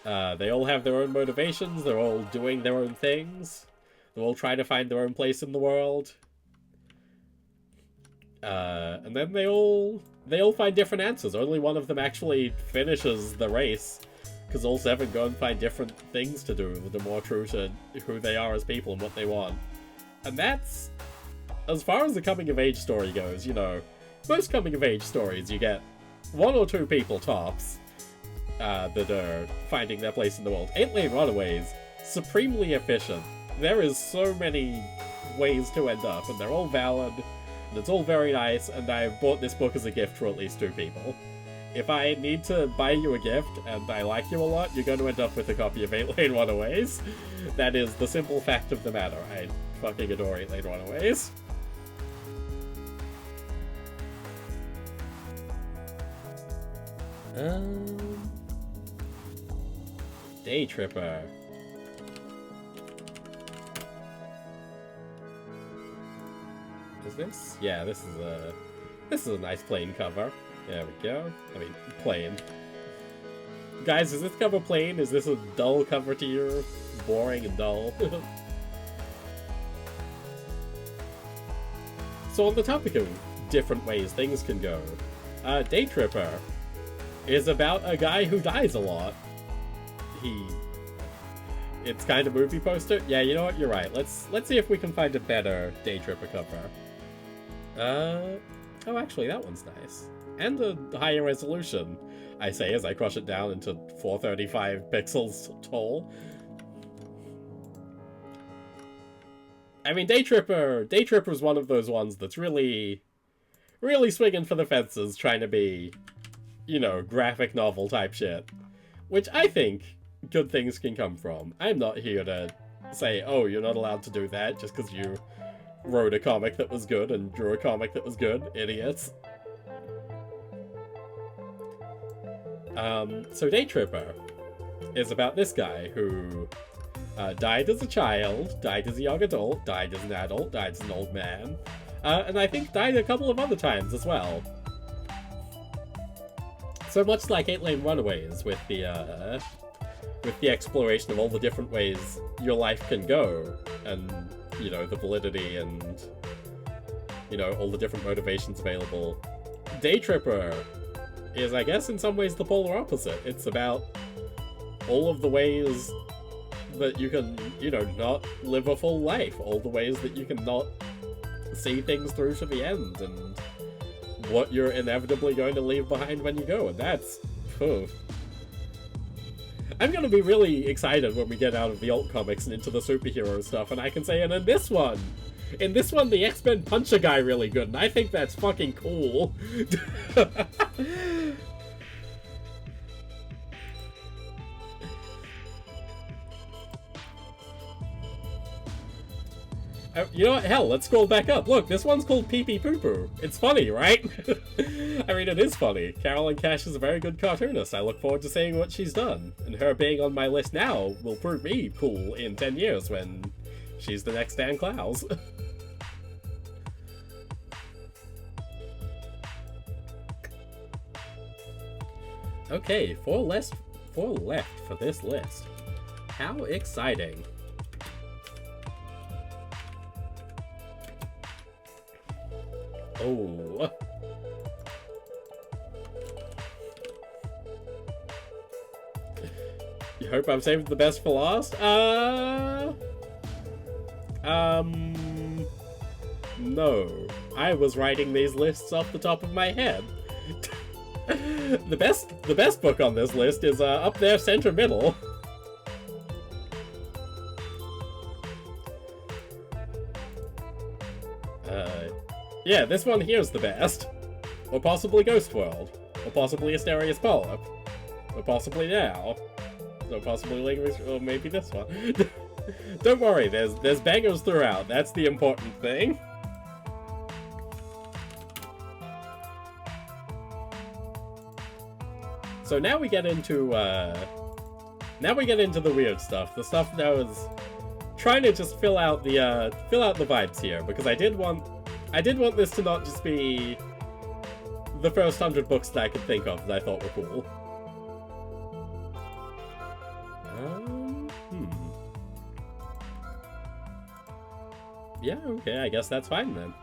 They all have their own motivations, they're all doing their own things. They're all trying to find their own place in the world. And then they all find different answers. Only one of them actually finishes the race, because all 7 go and find different things to do that are more true to who they are as people and what they want. And that's, as far as the coming-of-age story goes, you know, most coming-of-age stories, you get 1 or 2 people tops that are finding their place in the world. 8 Lane Runaways, supremely efficient. There is so many ways to end up, and they're all valid, and it's all very nice, and I've bought this book as a gift for at least 2 people. If I need to buy you a gift, and I like you a lot, you're going to end up with a copy of 8 Lane Runaways. That is the simple fact of the matter. I fucking adore 8 Lane Runaways. Day Tripper. Is this? Yeah, this is a nice plain cover. There we go. I mean, plain. Guys, is this cover plain? Is this a dull cover to you? Boring and dull? So on the topic of different ways things can go, Day Tripper is about a guy who dies a lot. It's kind of movie poster. Yeah, you know what? You're right. Let's see if we can find a better Day Tripper cover. Oh, actually, that one's nice. And a higher resolution, I say, as I crush it down into 435 pixels tall. I mean, Day Tripper's one of those ones that's really swinging for the fences, trying to be, you know, graphic novel type shit. Which I think good things can come from. I'm not here to say, oh, you're not allowed to do that just because you wrote a comic that was good and drew a comic that was good, idiots. So Day Tripper is about this guy who died as a child, died as a young adult, died as an adult, died as an old man, and I think died a couple of other times as well. So much like 8 Lane Runaways, with the exploration of all the different ways your life can go, and, you know, the validity and, you know, all the different motivations available. Day Tripper is, I guess, in some ways the polar opposite. It's about all of the ways that you can, you know, not live a full life, all the ways that you can not see things through to the end, and what you're inevitably going to leave behind when you go, and that's... Phew. I'm gonna be really excited when we get out of the alt comics and into the superhero stuff, and I can say, and in this one, the X-Men punch a guy really good, and I think that's fucking cool. You know what? Hell, let's scroll back up. Look, this one's called Pee Pee Poo Poo. It's funny, right? I mean, it is funny. Carolyn Cash is a very good cartoonist. I look forward to seeing what she's done. And her being on my list now will prove me cool in 10 years when she's the next Dan Clowes. Okay, 4 left for this list. How exciting. Oh. You hope I'm saving the best for last? No. I was writing these lists off the top of my head. The best book on this list is up there center middle. Yeah, this one here's the best. Or possibly Ghost World. Or possibly Asterius Polyp. Or possibly Now. Or possibly Lingering... Or maybe this one. Don't worry, there's bangers throughout. That's the important thing. So now we get into the weird stuff. The stuff that I was trying to just fill out the vibes here, because I did want this to not just be the first 100 books that I could think of that I thought were cool. Yeah, okay, I guess that's fine then.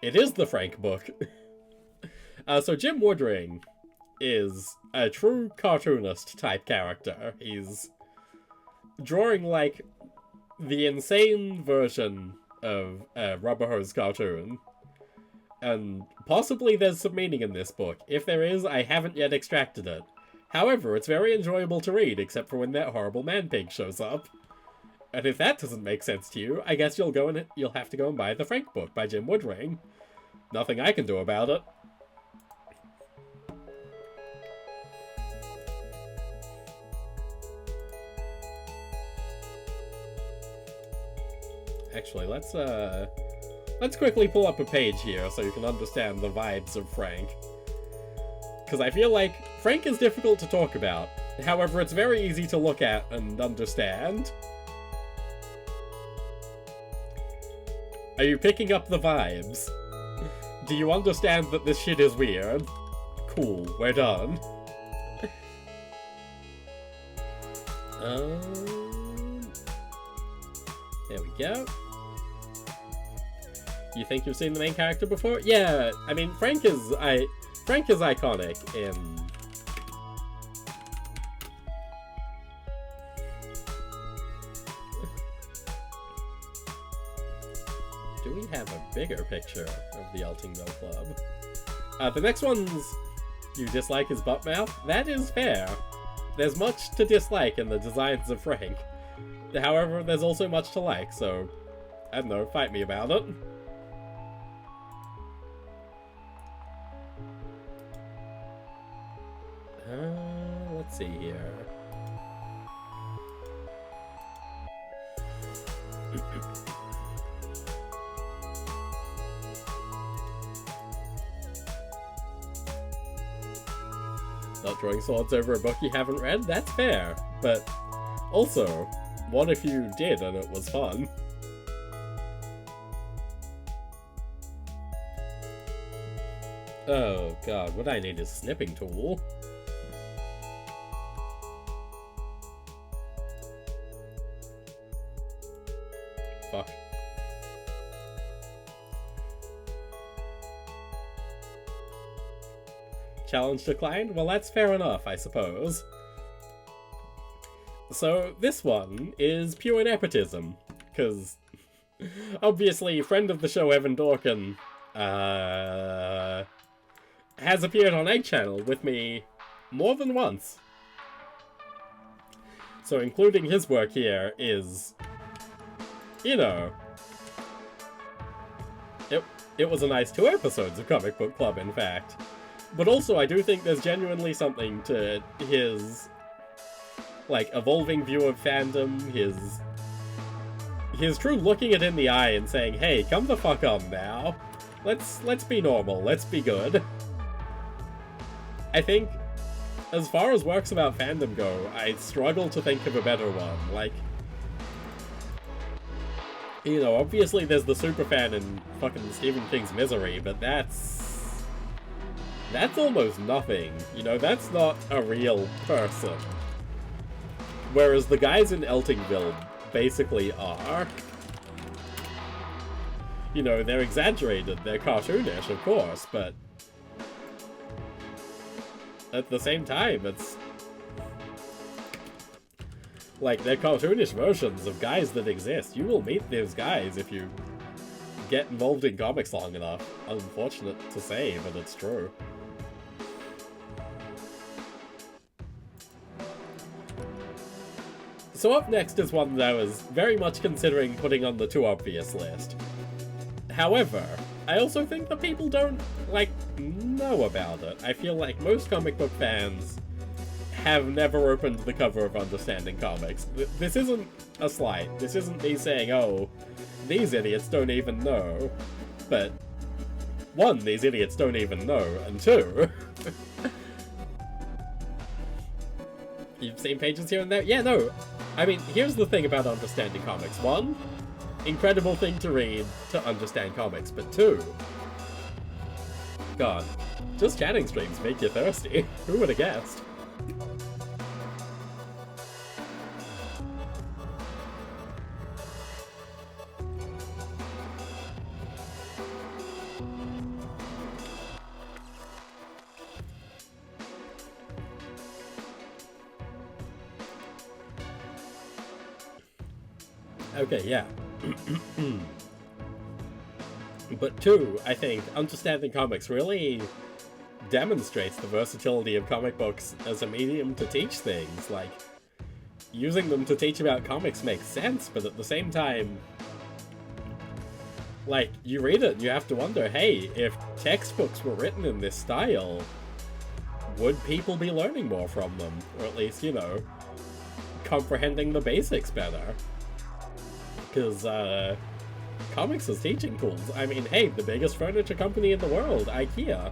It is the Frank book. So Jim Woodring is a true cartoonist type character. He's drawing like the insane version of a Rubber Hose cartoon. And possibly there's some meaning in this book. If there is, I haven't yet extracted it. However, it's very enjoyable to read, except for when that horrible man-pig shows up. And if that doesn't make sense to you, I guess you'll have to go and buy the Frank book by Jim Woodring. Nothing I can do about it. Actually, let's quickly pull up a page here so you can understand the vibes of Frank. Because I feel like Frank is difficult to talk about. However, it's very easy to look at and understand. Are you picking up the vibes? Do you understand that this shit is weird? Cool, we're done. There we go. You think you've seen the main character before? Yeah, I mean, Frank is iconic in... Do we have a bigger picture of the Altingo Club? The next one's you dislike his butt mouth? That is fair. There's much to dislike in the designs of Frank. However, there's also much to like, so... I don't know, fight me about it. Let's see here. start drawing swords over a book you haven't read, that's fair. But also, what if you did and it was fun? Oh god, what I need is a snipping tool. Fuck. Challenge declined? Well, that's fair enough, I suppose. So, this one is pure nepotism, because obviously, friend of the show Evan Dorkin has appeared on Egg Channel with me more than once. So including his work here is, you know, it was a nice 2 episodes of Comic Book Club, in fact. But also, I do think there's genuinely something to his, like, evolving view of fandom, his true looking it in the eye and saying, hey, come the fuck on now. Let's be normal, let's be good. I think, as far as works about fandom go, I struggle to think of a better one. Like, you know, obviously there's the superfan in fucking Stephen King's Misery, but that's almost nothing. You know, that's not a real person. Whereas the guys in Eltingville basically are. You know, they're exaggerated, they're cartoonish, of course, but at the same time, it's like, they're cartoonish versions of guys that exist. You will meet those guys if you get involved in comics long enough. Unfortunate to say, but it's true. So up next is one that I was very much considering putting on the too obvious list. However, I also think that people don't, like, know about it. I feel like most comic book fans have never opened the cover of Understanding Comics. This isn't a slight. This isn't me saying, oh, these idiots don't even know. But, 1, these idiots don't even know, and 2... You've seen pages here and there? Yeah, no. I mean, here's the thing about Understanding Comics. 1, incredible thing to read to understand comics, but 2, God, just chatting streams make you thirsty. Who would have guessed? Okay, yeah. But 2, I think, Understanding Comics really demonstrates the versatility of comic books as a medium to teach things. Like, using them to teach about comics makes sense, but at the same time, like, you read it and you have to wonder, hey, if textbooks were written in this style, would people be learning more from them? Or at least, you know, comprehending the basics better? Because, comics as teaching tools. I mean, hey, the biggest furniture company in the world, IKEA.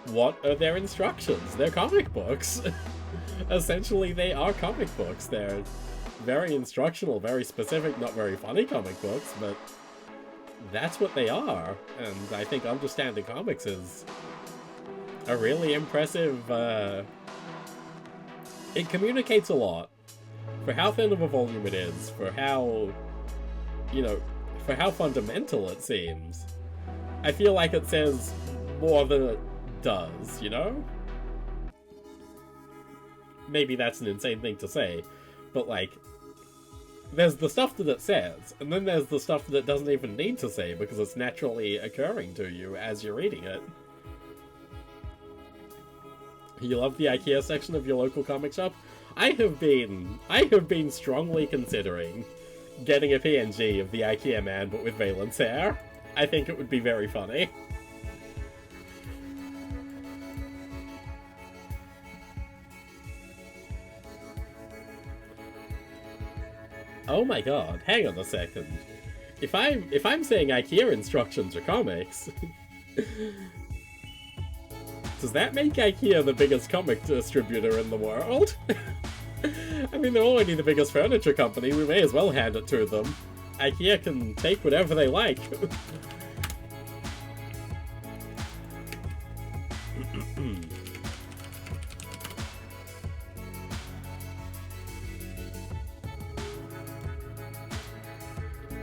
What are their instructions? They're comic books. Essentially, they are comic books. They're very instructional, very specific, not very funny comic books, but that's what they are. And I think Understanding Comics is a really impressive, it communicates a lot. For how thin of a volume it is, for how, you know, for how fundamental it seems, I feel like it says more than it does, you know? Maybe that's an insane thing to say, but like, there's the stuff that it says, and then there's the stuff that it doesn't even need to say because it's naturally occurring to you as you're reading it. You love the IKEA section of your local comic shop? I have been strongly considering getting a PNG of the IKEA man but with Valen's hair. I think it would be very funny. Oh my god, hang on a second. If I'm saying IKEA instructions are comics, Does that make IKEA the biggest comic distributor in the world? I mean, they're already the biggest furniture company, we may as well hand it to them. IKEA can take whatever they like.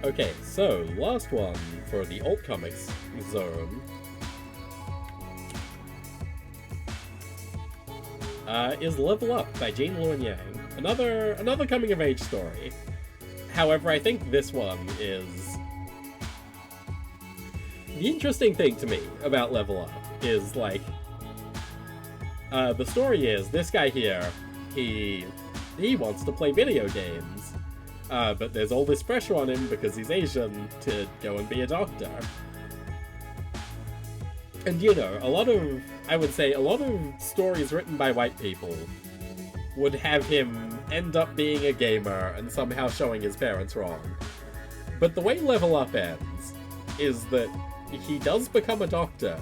Okay, so, last one for the alt comics zone. Is Level Up by Jane Luen Yang. Another coming-of-age story. However, I think this one is... The interesting thing to me about Level Up is, like... the story is, this guy here, he wants to play video games. But there's all this pressure on him because he's Asian to go and be a doctor. And you know, I would say a lot of stories written by white people would have him end up being a gamer and somehow showing his parents wrong. But the way Level Up ends is that he does become a doctor,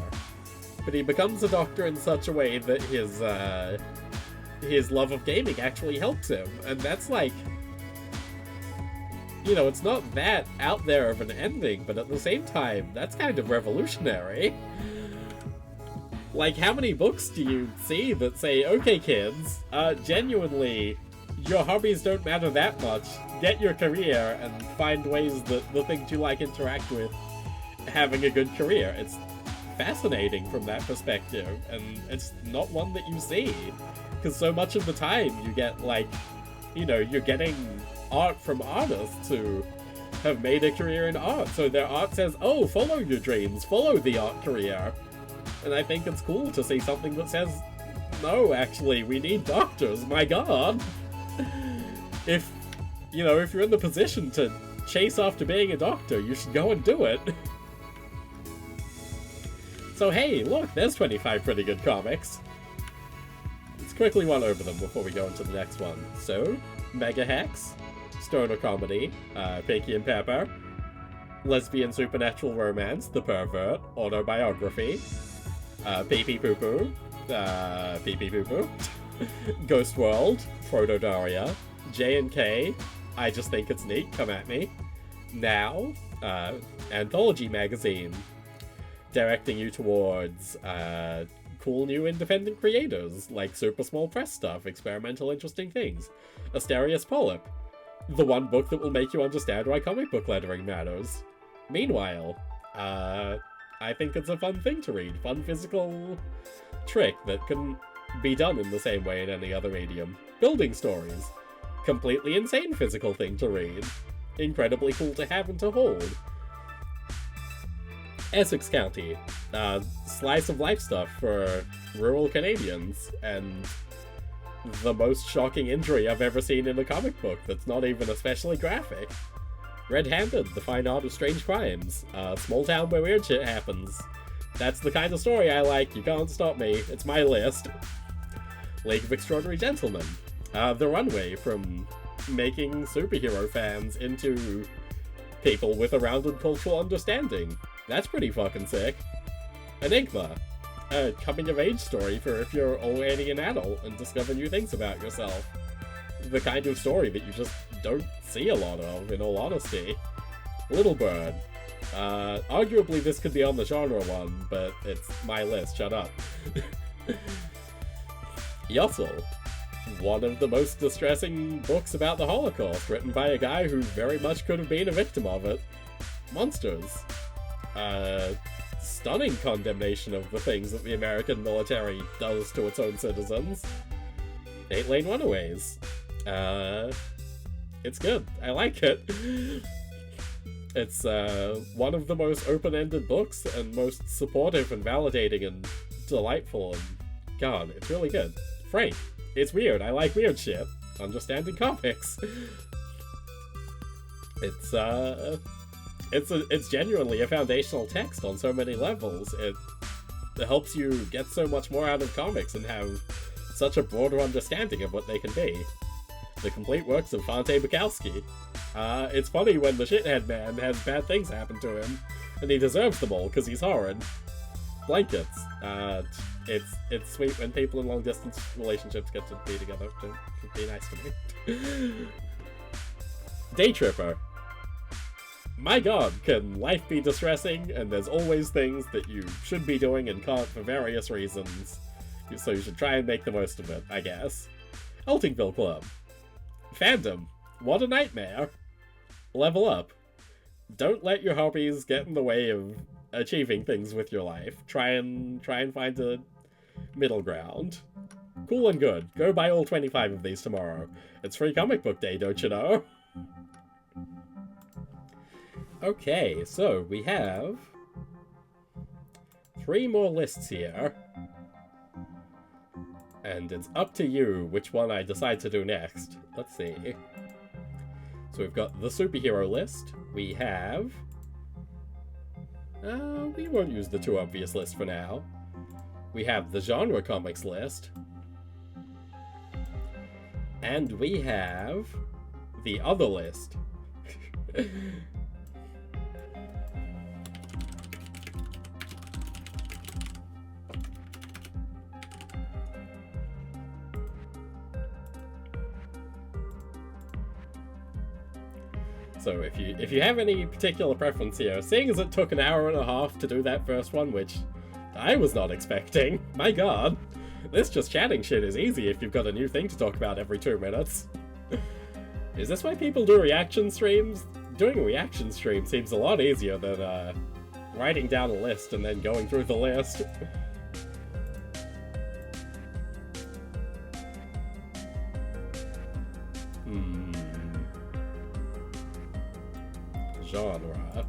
but he becomes a doctor in such a way that his love of gaming actually helps him, and that's like... You know, it's not that out there of an ending, but at the same time, that's kind of revolutionary. Like, how many books do you see that say, okay kids, genuinely, your hobbies don't matter that much, get your career and find ways that the things you like interact with having a good career. It's fascinating from that perspective, and it's not one that you see. Because so much of the time you get, like, you know, you're getting art from artists who have made a career in art, so their art says, oh, follow your dreams, follow the art career. And I think it's cool to see something that says, no, actually, we need doctors, my god. If, you know, if you're in the position to chase after being a doctor, you should go and do it. So hey, look, there's 25 pretty good comics. Let's quickly run over them before we go into the next one. So, Mega Hex, Stoner Comedy, Pinky and Pepper, Lesbian Supernatural Romance, The Pervert, Autobiography, Pee Pee Poo Poo, Pee Pee Poo Poo, Ghost World, Frodo Daria, J&K, I Just Think It's Neat, Come At Me, Now, Anthology Magazine, directing you towards cool new independent creators, like super small press stuff, experimental interesting things, Asterius Polyp, the one book that will make you understand why comic book lettering matters. Meanwhile, I think it's a fun thing to read, fun physical trick that couldn't be done in the same way in any other medium. Building Stories, completely insane physical thing to read, incredibly cool to have and to hold. Essex County, slice of life stuff for rural Canadians, and the most shocking injury I've ever seen in a comic book that's not even especially graphic. Red-Handed, the fine art of strange crimes, small town where weird shit happens. That's the kind of story I like, you can't stop me, it's my list. League of Extraordinary Gentlemen, The Runway, from making superhero fans into people with a rounded cultural understanding. That's pretty fucking sick. Enigma, a coming-of-age story for if you're already an adult and discover new things about yourself. The kind of story that you just don't see a lot of, in all honesty. Little Bird. Arguably this could be on the genre one, but it's my list, shut up. Yussel. One of the most distressing books about the Holocaust, written by a guy who very much could have been a victim of it. Monsters. Stunning condemnation of the things that the American military does to its own citizens. 8 Lane Runaways. It's good. I like it. It's one of the most open-ended books and most supportive and validating and delightful, and God, it's really good. Frank. It's weird. I like weird shit. Understanding comics. It's genuinely a foundational text on so many levels. It helps you get so much more out of comics and have such a broader understanding of what they can be. The complete works of Fante Bukowski. It's funny when the shithead man has bad things happen to him, and he deserves them all because he's horrid. Blankets. it's sweet when people in long distance relationships get to be together. To be nice to me. Day Tripper. My god, can life be distressing, and there's always things that you should be doing and can't for various reasons. So you should try and make the most of it, I guess. Altingville Club. Fandom. What a nightmare. Level up. Don't let your hobbies get in the way of achieving things with your life. Try and find a middle ground. Cool and good. Go buy all 25 of these tomorrow. It's free comic book day, don't you know? Okay, so we have 3 more lists here. And it's up to you which one I decide to do next. Let's see. So we've got the superhero list. We have... we won't use the too obvious list for now. We have the genre comics list. And we have the other list. So if you have any particular preference here, seeing as it took an hour and a half to do that first one, which I was not expecting, my god, this just chatting shit is easy if you've got a new thing to talk about every 2 minutes. Is this why people do reaction streams? Doing a reaction stream seems a lot easier than writing down a list and then going through the list. Genre.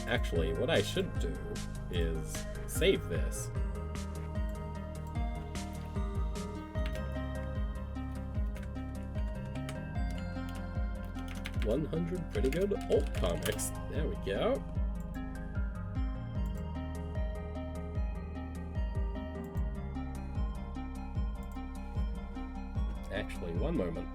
Actually, what I should do is save this. "100 pretty good alt comics." There we go. Actually, one moment.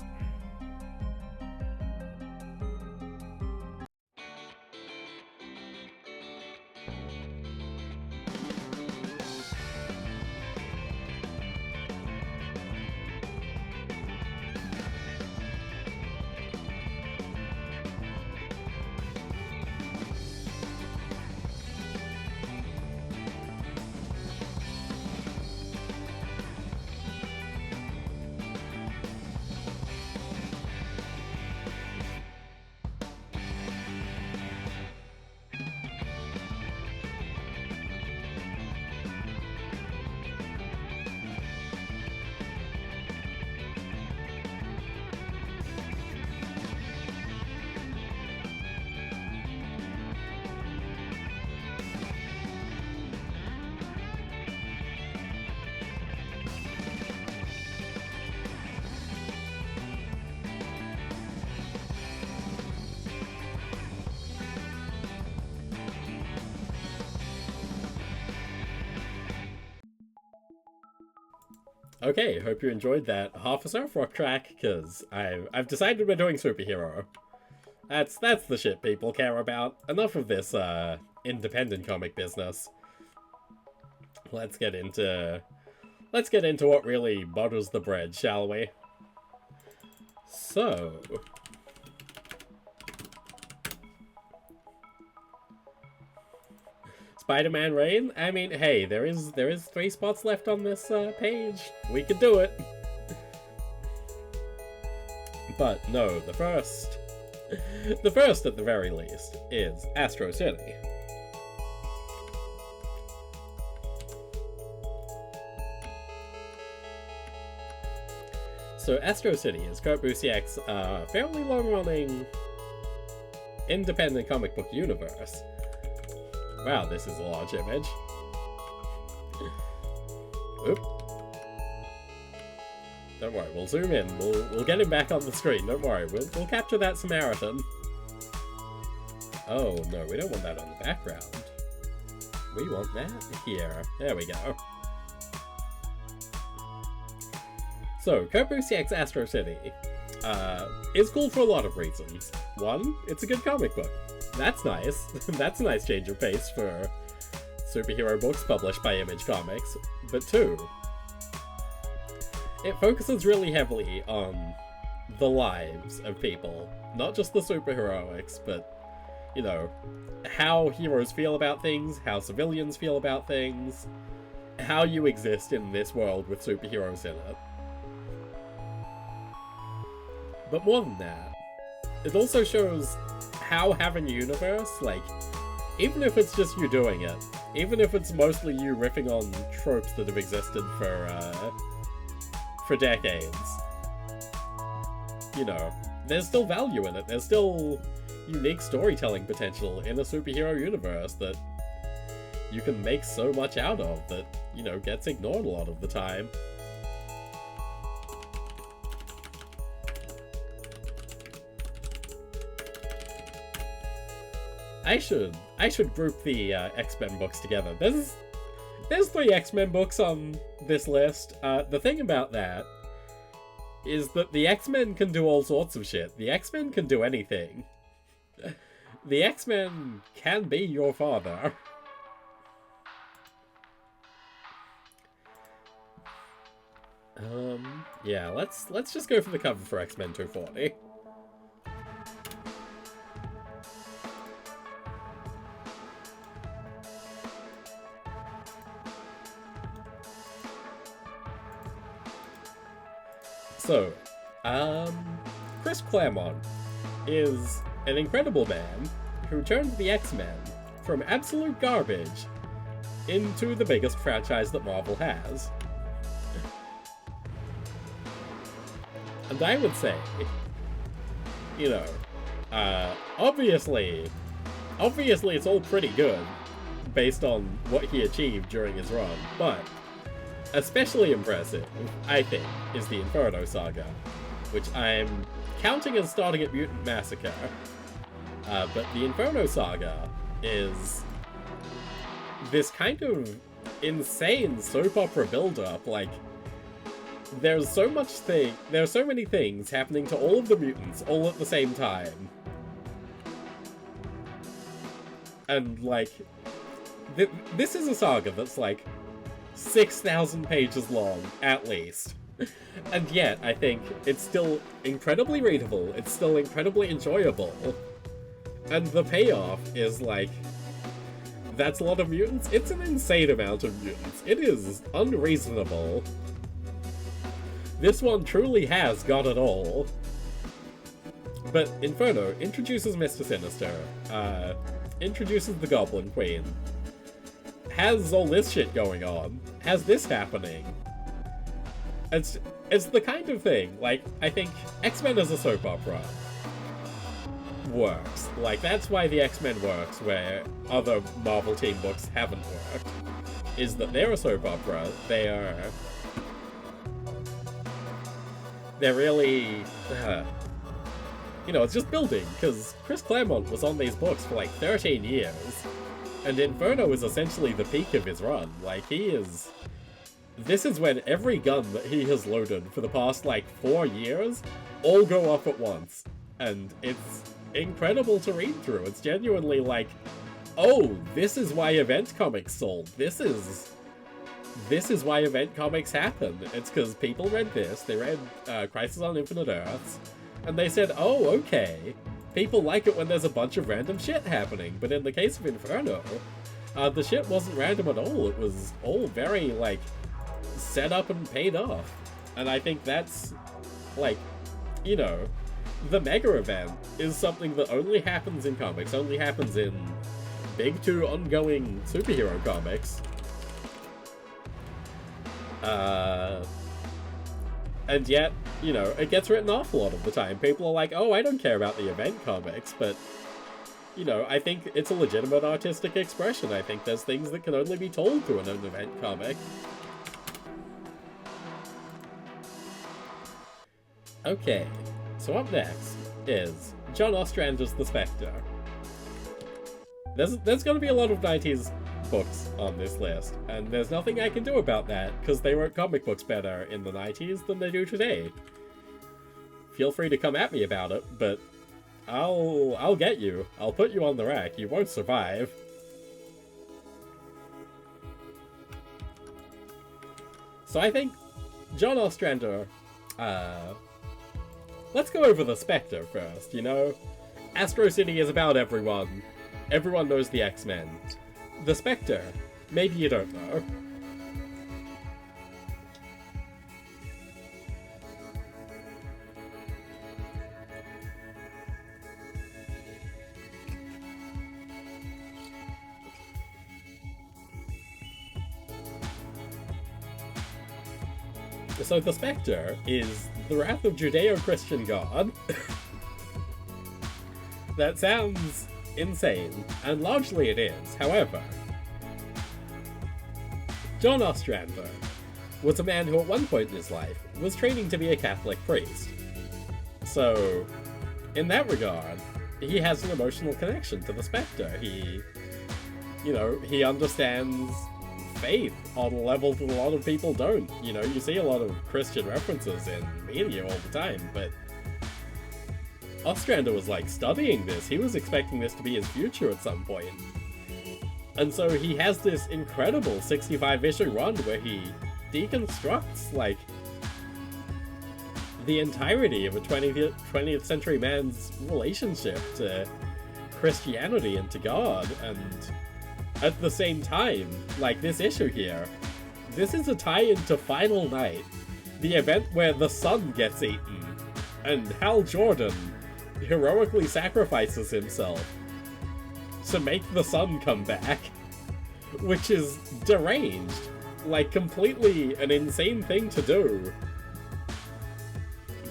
Okay, hope you enjoyed that half a surf rock track, because I've decided we're doing superhero. That's the shit people care about. Enough of this independent comic business. Let's get into what really butters the bread, shall we? So, Spider-Man Reign? I mean, hey, there is 3 spots left on this page. We could do it. But no, the first at the very least is Astro City. So Astro City is Kurt Busiek's fairly long-running independent comic book universe. Wow, this is a large image. Oop. Don't worry, we'll zoom in. We'll get him back on the screen. Don't worry, we'll capture that Samaritan. Oh no, we don't want that on the background. We want that here. There we go. So, Kurt Busiek's Astro City is cool for a lot of reasons. One, it's a good comic book. That's nice. That's a nice change of pace for superhero books published by Image Comics. But 2, it focuses really heavily on the lives of people. Not just the superheroics, but, you know, how heroes feel about things, how civilians feel about things, how you exist in this world with superheroes in it. But more than that, it also shows how having a universe, like, even if it's just you doing it, even if it's mostly you riffing on tropes that have existed for decades, you know, there's still value in it. There's still unique storytelling potential in a superhero universe that you can make so much out of that, you know, gets ignored a lot of the time. I should group the X-Men books together. There's 3 X-Men books on this list. The thing about that is that the X-Men can do all sorts of shit. The X-Men can do anything. The X-Men can be your father. Yeah, let's just go for the cover for X-Men 240. So, Chris Claremont is an incredible man who turned the X-Men from absolute garbage into the biggest franchise that Marvel has. And I would say, you know, obviously it's all pretty good based on what he achieved during his run, but especially impressive, I think, is the Inferno Saga, which I'm counting as starting at Mutant Massacre. But the Inferno Saga is this kind of insane soap opera build-up. Like, there's so many things happening to all of the mutants all at the same time. And, like, this is a saga that's, like, 6,000 pages long, at least. And yet, I think it's still incredibly readable, it's still incredibly enjoyable. And the payoff is, like, that's a lot of mutants? It's an insane amount of mutants. It is unreasonable. This one truly has got it all. But Inferno introduces Mr. Sinister, introduces the Goblin Queen, has all this shit going on, has this happening. It's the kind of thing, like, I think X-Men as a soap opera works. Like, that's why the X-Men works, where other Marvel team books haven't worked, is that they're a soap opera. They're really, you know, it's just building, because Chris Claremont was on these books for like 13 years, and Inferno is essentially the peak of his run. Like, this is when every gun that he has loaded for the past, like, 4 years all go off at once. And it's incredible to read through. It's genuinely like, oh, this is why event comics sold. This is why event comics happen. It's because people read this, they read Crisis on Infinite Earths, and they said, oh, okay, people like it when there's a bunch of random shit happening. But in the case of Inferno, the shit wasn't random at all. It was all very, like, set up and paid off. And I think that's, like, you know, the mega event is something that only happens in comics, only happens in big 2 ongoing superhero comics. And yet, you know, it gets written off a lot of the time. People are like, oh, I don't care about the event comics, but, you know, I think it's a legitimate artistic expression. I think there's things that can only be told through an event comic. Okay, so up next is John Ostrander's The Spectre. There's gonna be a lot of 90s books on this list, and there's nothing I can do about that, because they wrote comic books better in the 90s than they do today. Feel free to come at me about it, but I'll get you. I'll put you on the rack. You won't survive. So I think John Ostrander, let's go over the Spectre first, you know? Astro City is about everyone. Everyone knows the X-Men. The Spectre, maybe you don't know. So the Spectre is the wrath of Judeo-Christian God. That sounds insane, and largely it is. However, John Ostrander was a man who at one point in his life was training to be a Catholic priest. So, in that regard, he has an emotional connection to the Spectre. He understands faith on a level that a lot of people don't. You know, you see a lot of Christian references in media all the time, but Ostrander was like studying this. He was expecting this to be his future at some point. And so he has this incredible 65-issue run where he deconstructs, like, the entirety of a 20th century man's relationship to Christianity and to God, and at the same time, like this issue here, this is a tie-in to Final Night, the event where the sun gets eaten, and Hal Jordan heroically sacrifices himself to make the sun come back, which is deranged, like completely an insane thing to do.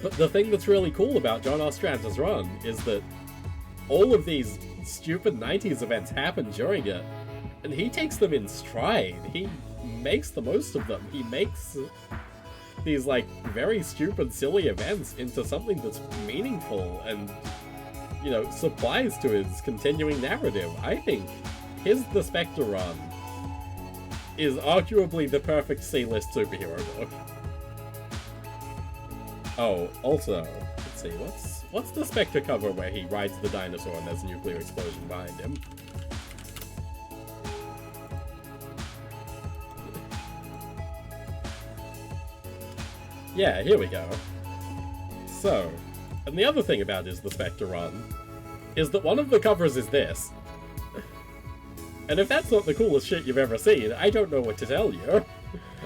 But the thing that's really cool about John Ostrander's run is that all of these stupid 90s events happen during it, and he takes them in stride. He makes the most of them. He makes these, like, very stupid, silly events into something that's meaningful and, you know, supplies to his continuing narrative. I think his The Spectre run is arguably the perfect C-list superhero book. Oh, also, let's see, what's the Spectre cover where he rides the dinosaur and there's a nuclear explosion behind him? Yeah, here we go. So, and the other thing about his The Spectre run is that one of the covers is this. And if that's not the coolest shit you've ever seen, I don't know what to tell you.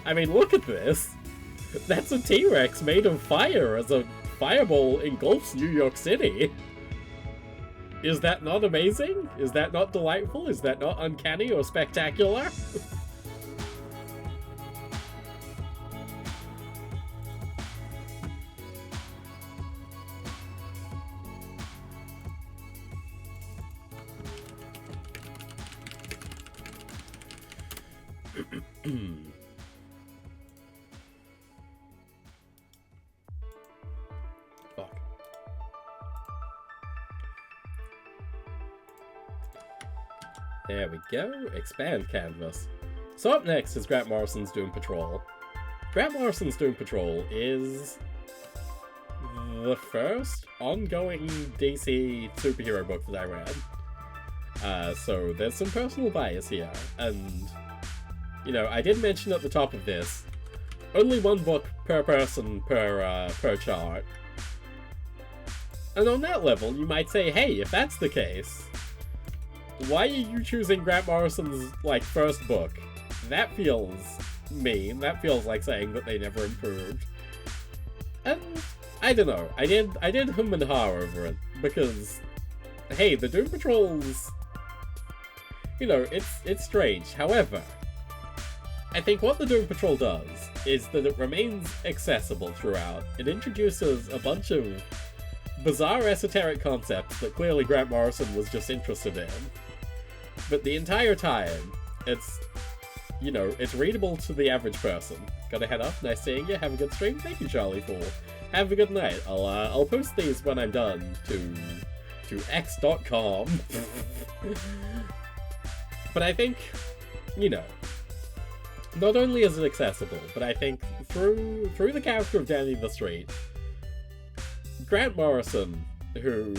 I mean, look at this. That's a T-Rex made of fire as a fireball engulfs New York City. Is that not amazing? Is that not delightful? Is that not uncanny or spectacular? Fuck. There we go. Expand canvas. So up next is Grant Morrison's Doom Patrol. Grant Morrison's Doom Patrol is the first ongoing DC superhero book that I read. So there's some personal bias here, and you know, I did mention at the top of this, only one book per person per chart. And on that level, you might say, hey, if that's the case, why are you choosing Grant Morrison's, like, first book? That feels mean. That feels like saying that they never improved. And I don't know. I did hum and ha over it because, hey, the Doom Patrol's, you know, it's strange. However, I think what the Doom Patrol does is that it remains accessible throughout. It introduces a bunch of bizarre esoteric concepts that clearly Grant Morrison was just interested in. But the entire time, it's, you know, it's readable to the average person. Gotta head off. Nice seeing you. Have a good stream. Thank you, Charlie Fool. Have a good night. I'll post these when I'm done to x.com. But I think, you know, not only is it accessible, but I think through the character of Danny the Street, Grant Morrison, who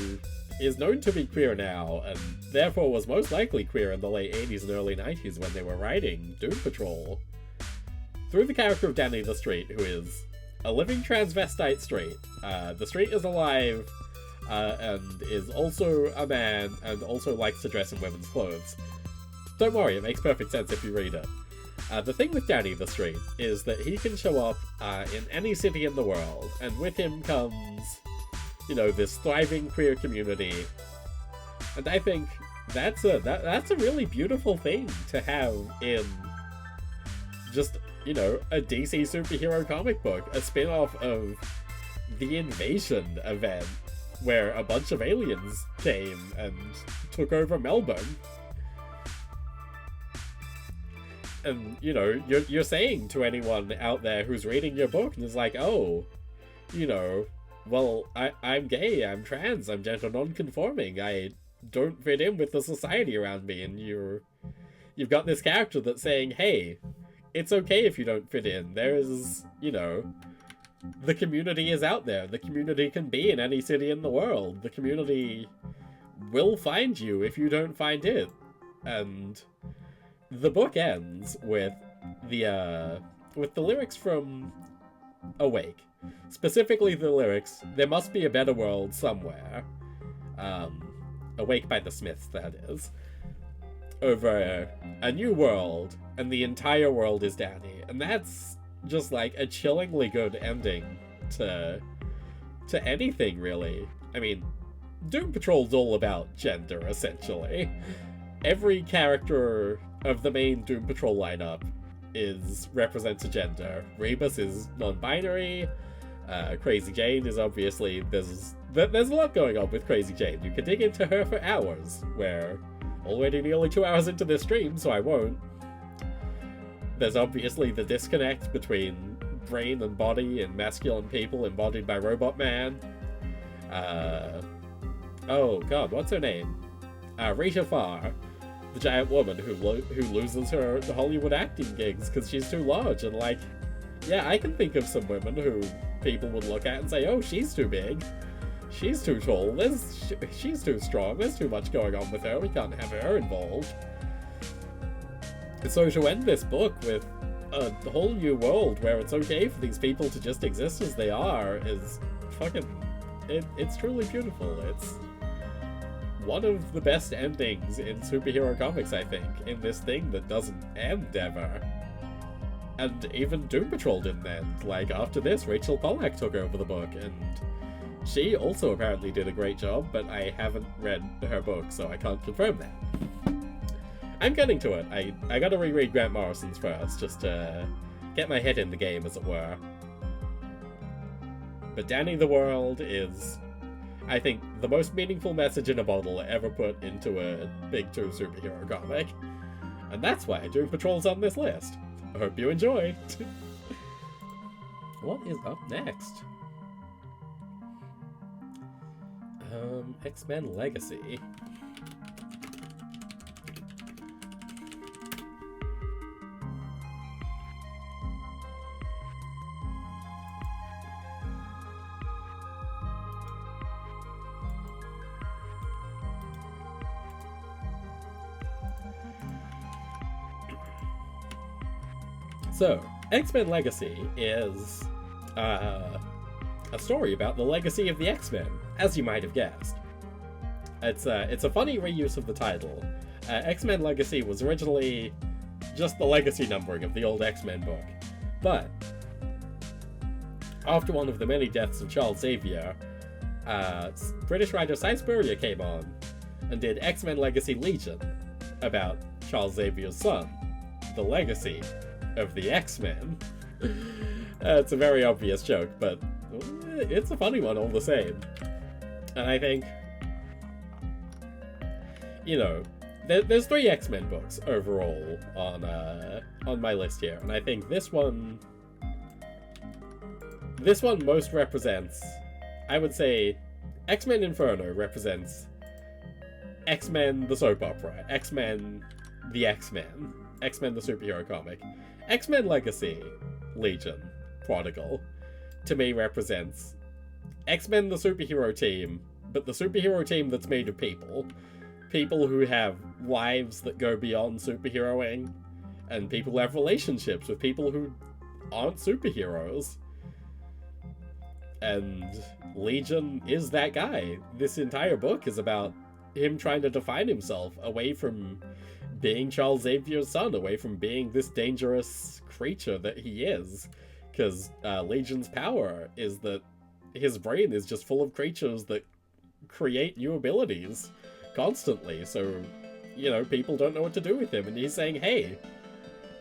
is known to be queer now, and therefore was most likely queer in the late 80s and early 90s when they were writing Doom Patrol, through the character of Danny the Street, who is a living transvestite street. The street is alive, and is also a man, and also likes to dress in women's clothes. Don't worry, it makes perfect sense if you read it. The thing with Danny the Street is that he can show up in any city in the world, and with him comes, you know, this thriving queer community. And I think that's a really beautiful thing to have in just, you know, a DC superhero comic book, a spin-off of the Invasion event, where a bunch of aliens came and took over Melbourne. And, you know, you're saying to anyone out there who's reading your book and is like, oh, you know, well, I'm gay, I'm trans, I'm gender non-conforming, I don't fit in with the society around me, and you've got this character that's saying, hey, it's okay if you don't fit in, there's, you know, the community is out there, the community can be in any city in the world, the community will find you if you don't find it. And the book ends with the lyrics from Awake. Specifically the lyrics, "There must be a better world somewhere." Awake by the Smiths, that is. Over a new world, and the entire world is Danny. And that's just like a chillingly good ending to anything, really. I mean, Doom Patrol's all about gender, essentially. Every character of the main Doom Patrol lineup represents a gender. Rebus is non-binary. Crazy Jane is obviously, there's a lot going on with Crazy Jane. You can dig into her for hours. We're already nearly 2 hours into this stream, so I won't. There's obviously the disconnect between brain and body and masculine people embodied by Robot Man. Oh god, what's her name? Risha Farr, the giant woman who loses her Hollywood acting gigs because she's too large, and like, yeah, I can think of some women who people would look at and say, oh, she's too big, she's too tall, she's too strong, there's too much going on with her, we can't have her involved. So to end this book with a whole new world where it's okay for these people to just exist as they are is fucking, it's truly beautiful. It's one of the best endings in superhero comics, I think, in this thing that doesn't end ever. And even Doom Patrol didn't end. Like, after this, Rachel Pollack took over the book, and she also apparently did a great job, but I haven't read her book, so I can't confirm that. I'm getting to it. I gotta reread Grant Morrison's first, just to get my head in the game, as it were. But Danny the World is, I think, the most meaningful message in a bottle ever put into a Big 2 superhero comic. And that's why Doom Patrol's on this list. I hope you enjoy. What is up next? X-Men Legacy. So, X-Men Legacy is a story about the legacy of the X-Men, as you might have guessed. It's a funny reuse of the title. X-Men Legacy was originally just the legacy numbering of the old X-Men book, but after one of the many deaths of Charles Xavier, British writer Cy Spurrier came on and did X-Men Legacy Legion about Charles Xavier's son, the legacy of the X-Men. It's a very obvious joke, but it's a funny one all the same. And I think, you know, there's 3 X-Men books overall on my list here, and I think this one most represents, I would say, X-Men Inferno represents X-Men the soap opera, X-Men the X-Men, X-Men the superhero comic. X-Men Legacy, Legion, Prodigal, to me represents X-Men the superhero team, but the superhero team that's made of people. People who have lives that go beyond superheroing, and people who have relationships with people who aren't superheroes. And Legion is that guy. This entire book is about him trying to define himself away from being Charles Xavier's son, away from being this dangerous creature that he is. Because Legion's power is that his brain is just full of creatures that create new abilities constantly. So, you know, people don't know what to do with him. And he's saying, hey,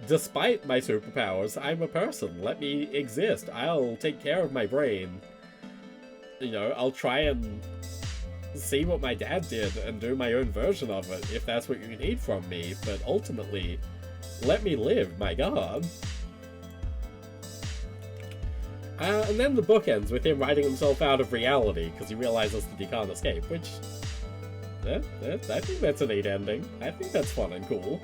despite my superpowers, I'm a person. Let me exist. I'll take care of my brain. You know, I'll try and see what my dad did and do my own version of it, if that's what you need from me. But ultimately, let me live, my god. And then the book ends with him writing himself out of reality, because he realizes that he can't escape, which... I think that's a neat ending. I think that's fun and cool.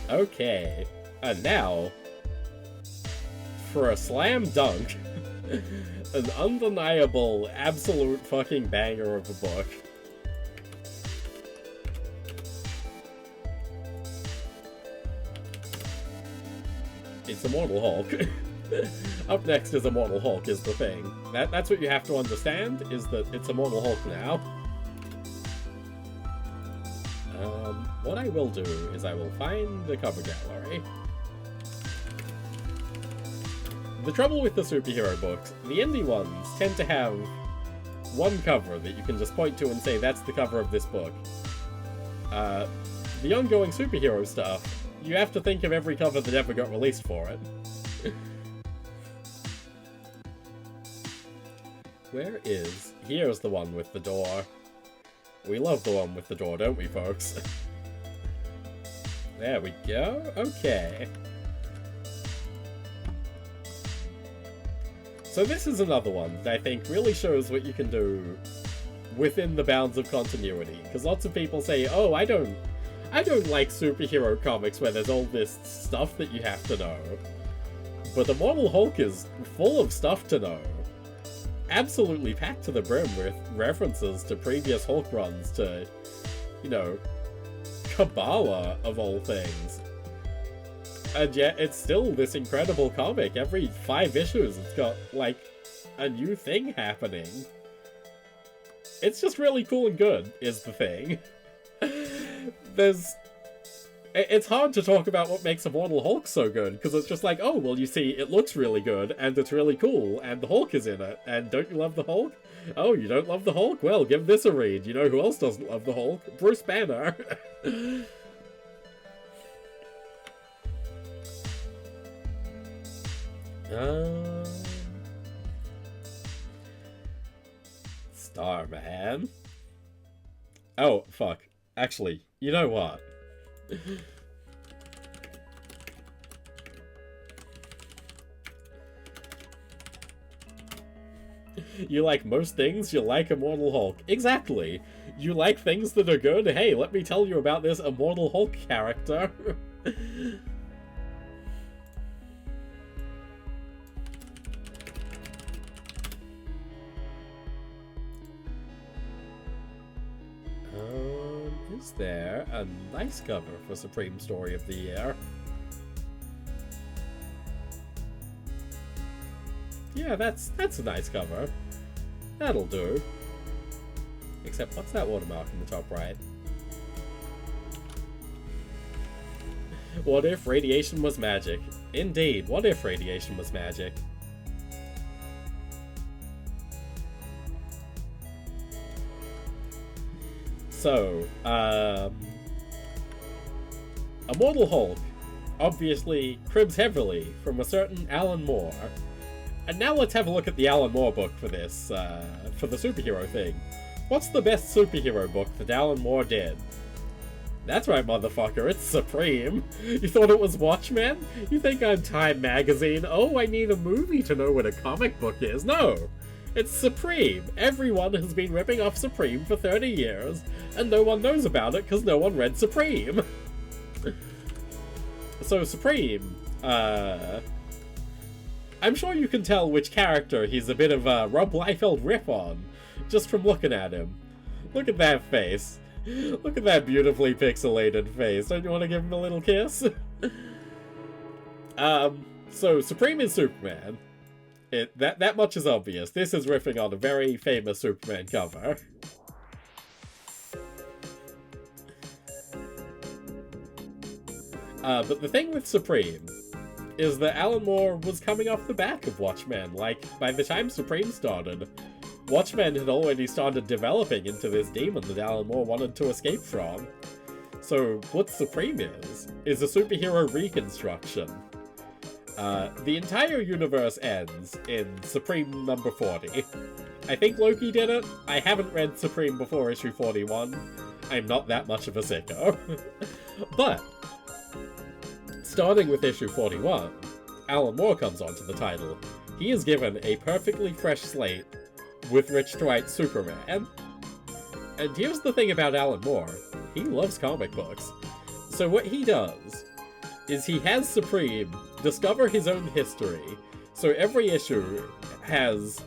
Okay, and now, for a slam dunk, an undeniable, absolute fucking banger of a book. It's Immortal Hulk. Up next is Immortal Hulk, is the thing. That's what you have to understand, is that it's Immortal Hulk now. What I will do is I will find the cover gallery. The trouble with the superhero books, the indie ones tend to have one cover that you can just point to and say, that's the cover of this book. The ongoing superhero stuff, you have to think of every cover that ever got released for it. Where is... Here's the one with the door. We love the one with the door, don't we, folks? There we go. Okay. So this is another one that I think really shows what you can do within the bounds of continuity. Because lots of people say, oh, I don't like superhero comics where there's all this stuff that you have to know. But Immortal Hulk is full of stuff to know. Absolutely packed to the brim with references to previous Hulk runs, to, you know, Kabbalah of all things. And yet it's still this incredible comic. Every 5 issues it's got, like, a new thing happening. It's just really cool and good, is the thing. It's hard to talk about what makes Immortal Hulk so good, because it's just like, oh, well, you see, it looks really good, and it's really cool, and the Hulk is in it, and don't you love the Hulk? Oh, you don't love the Hulk? Well, give this a read. You know who else doesn't love the Hulk? Bruce Banner. Starman. Oh, fuck. Actually, you know what? You like most things, you like Immortal Hulk. Exactly! You like things that are good? Hey, let me tell you about this Immortal Hulk character. Is there a nice cover for Supreme Story of the Year? Yeah, that's a nice cover. That'll do. Except, what's that watermark in the top right? What if radiation was magic? Indeed, what if radiation was magic? So, Immortal Hulk obviously cribs heavily from a certain Alan Moore. And now let's have a look at the Alan Moore book for this, for the superhero thing. What's the best superhero book that Alan Moore did? That's right, motherfucker, it's Supreme. You thought it was Watchmen? You think I'm Time Magazine? Oh, I need a movie to know what a comic book is. No! It's Supreme. Everyone has been ripping off Supreme for 30 years, and no one knows about it because no one read Supreme. So Supreme, I'm sure you can tell which character he's a bit of a Rob Liefeld rip on, just from looking at him. Look at that face. Look at that beautifully pixelated face. Don't you want to give him a little kiss? So Supreme is Superman. That much is obvious. This is riffing on a very famous Superman cover. But the thing with Supreme is that Alan Moore was coming off the back of Watchmen. Like, by the time Supreme started, Watchmen had already started developing into this demon that Alan Moore wanted to escape from. So what Supreme is a superhero reconstruction. The entire universe ends in Supreme number 40. I think Loki did it. I haven't read Supreme before issue 41. I'm not that much of a sicko. But starting with issue 41, Alan Moore comes onto the title. He is given a perfectly fresh slate with Rich to write Superman. And here's the thing about Alan Moore. He loves comic books. So what he does is he has Supreme discover his own history. So every issue has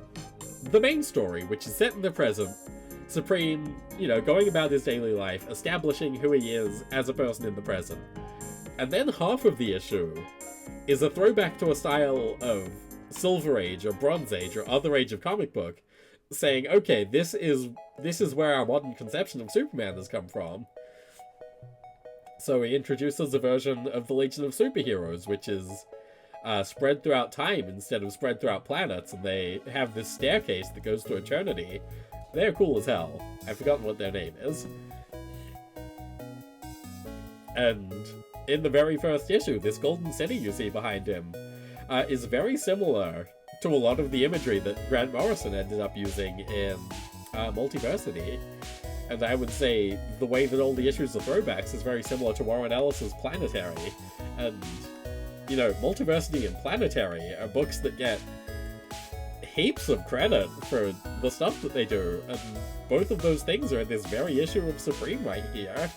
the main story, which is set in the present. Supreme, going about his daily life, establishing who he is as a person in the present. And then half of the issue is a throwback to a style of Silver Age or Bronze Age or other age of comic book, saying, okay, this is where our modern conception of Superman has come from. So he introduces a version of the Legion of Superheroes, which is spread throughout time instead of spread throughout planets, and they have this staircase that goes to eternity. They're cool as hell. I've forgotten what their name is. And in the very first issue, this golden city you see behind him is very similar to a lot of the imagery that Grant Morrison ended up using in Multiversity. And I would say the way that all the issues are throwbacks is very similar to Warren Ellis's Planetary. And, Multiversity and Planetary are books that get heaps of credit for the stuff that they do, and both of those things are in this very issue of Supreme right here.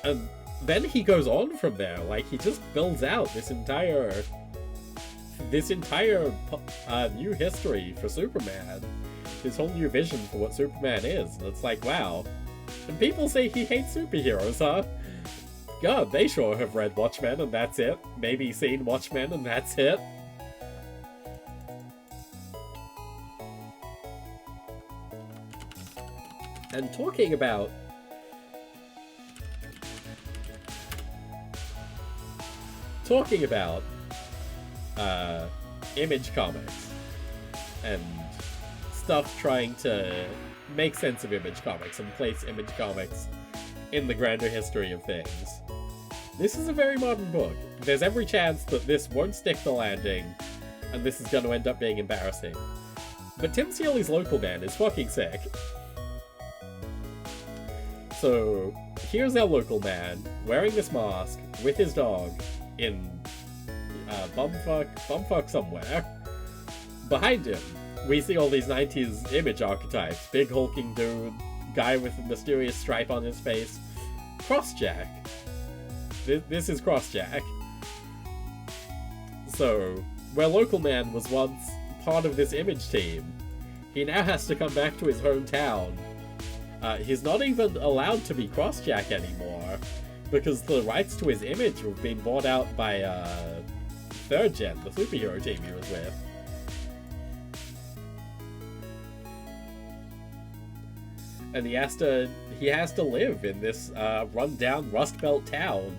And then he goes on from there, like, he just builds out this entire new history for Superman. His whole new vision for what Superman is, and it's like, wow. And people say he hates superheroes, huh? God, they sure have read Watchmen, and that's it. Maybe seen Watchmen, and that's it. And talking about Image Comics and stuff trying to make sense of Image Comics and place Image Comics in the grander history of things. This is a very modern book. There's every chance that this won't stick the landing, and this is going to end up being embarrassing. But Tim Seeley's Local Man is fucking sick. So, here's our local man, wearing this mask, with his dog, in bumfuck somewhere. Behind him, we see all these 90s image archetypes. Big hulking dude, guy with a mysterious stripe on his face. Crossjack. This is Crossjack. So, where Local Man was once part of this image team, he now has to come back to his hometown. He's not even allowed to be Crossjack anymore, because the rights to his image have been bought out by Third Gen, the superhero team he was with. And he has to live in this run-down Rust Belt town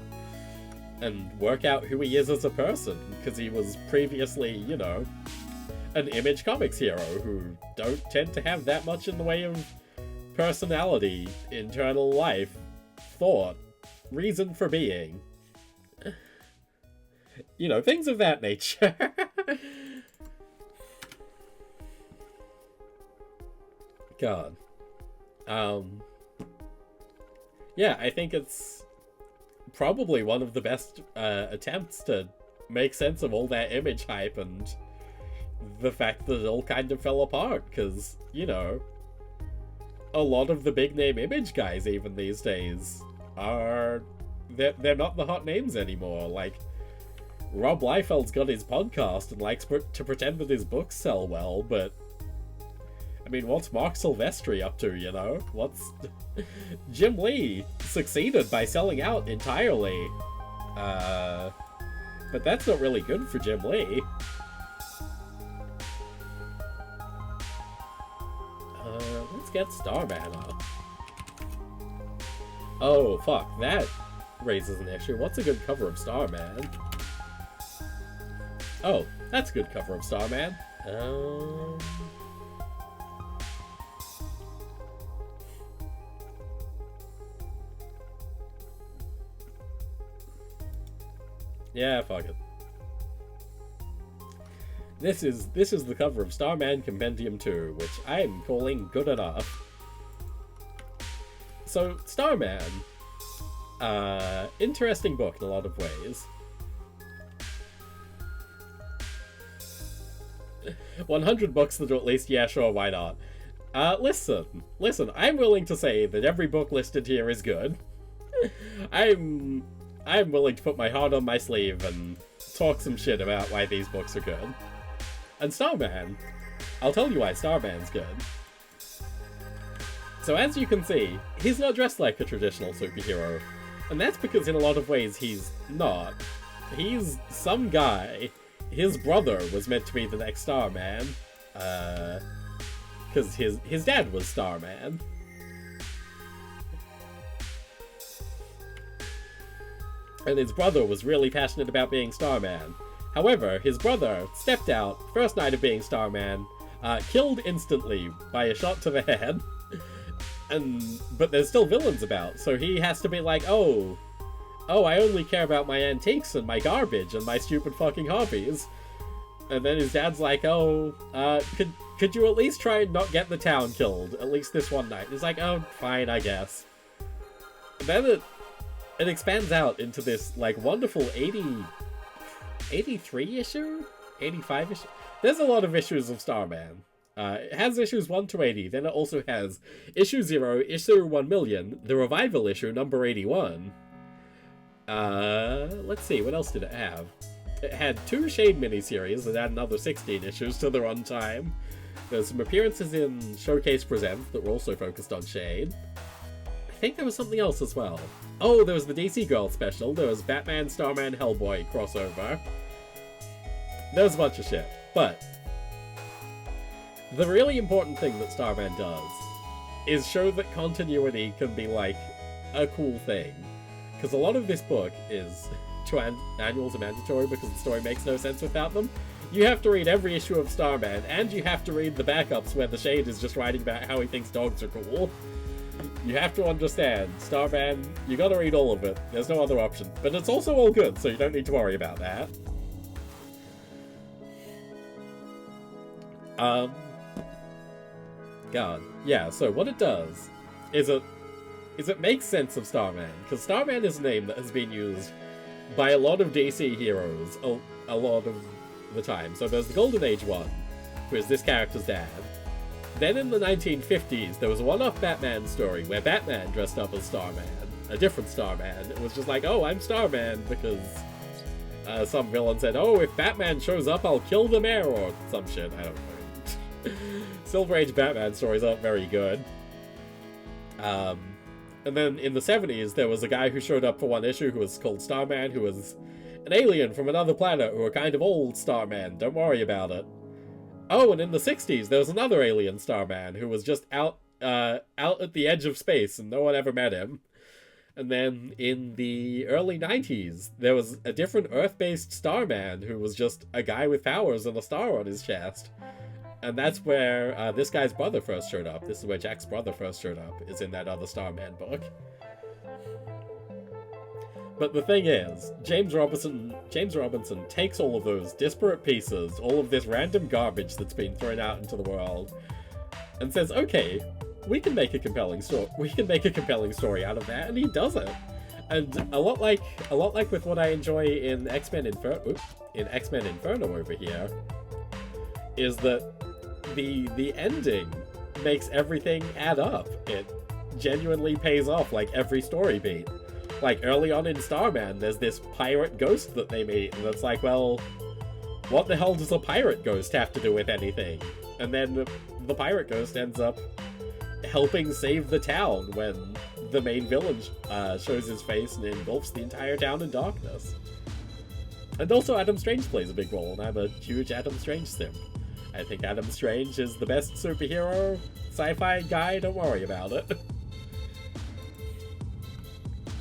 and work out who he is as a person, because he was previously, an Image Comics hero who don't tend to have that much in the way of personality, internal life, thought, reason for being. Things of that nature. God. Yeah, I think it's probably one of the best attempts to make sense of all that image hype and the fact that it all kind of fell apart, because, you know, a lot of the big name Image guys even these days are... They're not the hot names anymore. Like, Rob Liefeld's got his podcast and likes to pretend that his books sell well, but... I mean, what's Mark Silvestri up to, you know? What's... Jim Lee succeeded by selling out entirely. But that's not really good for Jim Lee. Let's get Starman up. Oh, fuck, that raises an issue. What's a good cover of Starman? Oh, that's a good cover of Starman. Yeah, fuck it. This is the cover of Starman Compendium 2, which I'm calling good enough. So, Starman, interesting book in a lot of ways. 100 books that are at least, yeah, sure, why not? Listen, I'm willing to say that every book listed here is good. I'm willing to put my heart on my sleeve and talk some shit about why these books are good. And Starman, I'll tell you why Starman's good. So as you can see, he's not dressed like a traditional superhero, and that's because in a lot of ways he's not. He's some guy. His brother was meant to be the next Starman, because his dad was Starman. And his brother was really passionate about being Starman. However, his brother stepped out, first night of being Starman, killed instantly by a shot to the head, but there's still villains about, so he has to be like, oh, I only care about my antiques and my garbage and my stupid fucking hobbies. And then his dad's like, oh, could you at least try and not get the town killed, at least this one night? He's like, oh, fine, I guess. And then it expands out into this, like, wonderful 83 issue? 85 issue? There's a lot of issues of Starman. It has issues 1 to 80, then it also has issue 0, issue 1 million, the revival issue, number 81. Let's see, what else did it have? It had 2 Shade miniseries that add another 16 issues to the runtime. There's some appearances in Showcase Presents that were also focused on Shade. I think there was something else as well. Oh, there was the DC Girl special, there was Batman, Starman, Hellboy crossover. There was a bunch of shit, but the really important thing that Starman does is show that continuity can be, like, a cool thing. Because a lot of this book is... annuals are mandatory because the story makes no sense without them. You have to read every issue of Starman, and you have to read the backups where the Shade is just writing about how he thinks dogs are cool. You have to understand, Starman, you gotta read all of it. There's no other option. But it's also all good, so you don't need to worry about that. God. Yeah, so what it does is it makes sense of Starman, because Starman is a name that has been used by a lot of DC heroes a lot of the time. So there's the Golden Age one, who is this character's dad. Then in the 1950s, there was a one-off Batman story where Batman dressed up as Starman, a different Starman. It was just like, oh, I'm Starman, because some villain said, oh, if Batman shows up, I'll kill the mayor, or some shit, I don't know. Silver Age Batman stories aren't very good. And then in the 70s, there was a guy who showed up for one issue who was called Starman, who was an alien from another planet who were kind of old Starman. Don't worry about it. Oh, and in the 60s, there was another alien Starman who was just out at the edge of space and no one ever met him. And then in the early 90s, there was a different Earth-based Starman who was just a guy with powers and a star on his chest. And that's where this guy's brother first showed up. This is where Jack's brother first showed up, is in that other Starman book. But the thing is, James Robinson takes all of those disparate pieces, all of this random garbage that's been thrown out into the world, and says, okay, we can make a compelling story. We can make a compelling story out of that, and he does it. And a lot like with what I enjoy in X-Men Inferno over here, is that the ending makes everything add up. It genuinely pays off, like, every story beat. Like, early on in Starman, there's this pirate ghost that they meet, and it's like, well, what the hell does a pirate ghost have to do with anything? And then the pirate ghost ends up helping save the town when the main villain shows his face and engulfs the entire town in darkness. And also Adam Strange plays a big role, and I'm a huge Adam Strange simp. I think Adam Strange is the best superhero sci-fi guy, don't worry about it.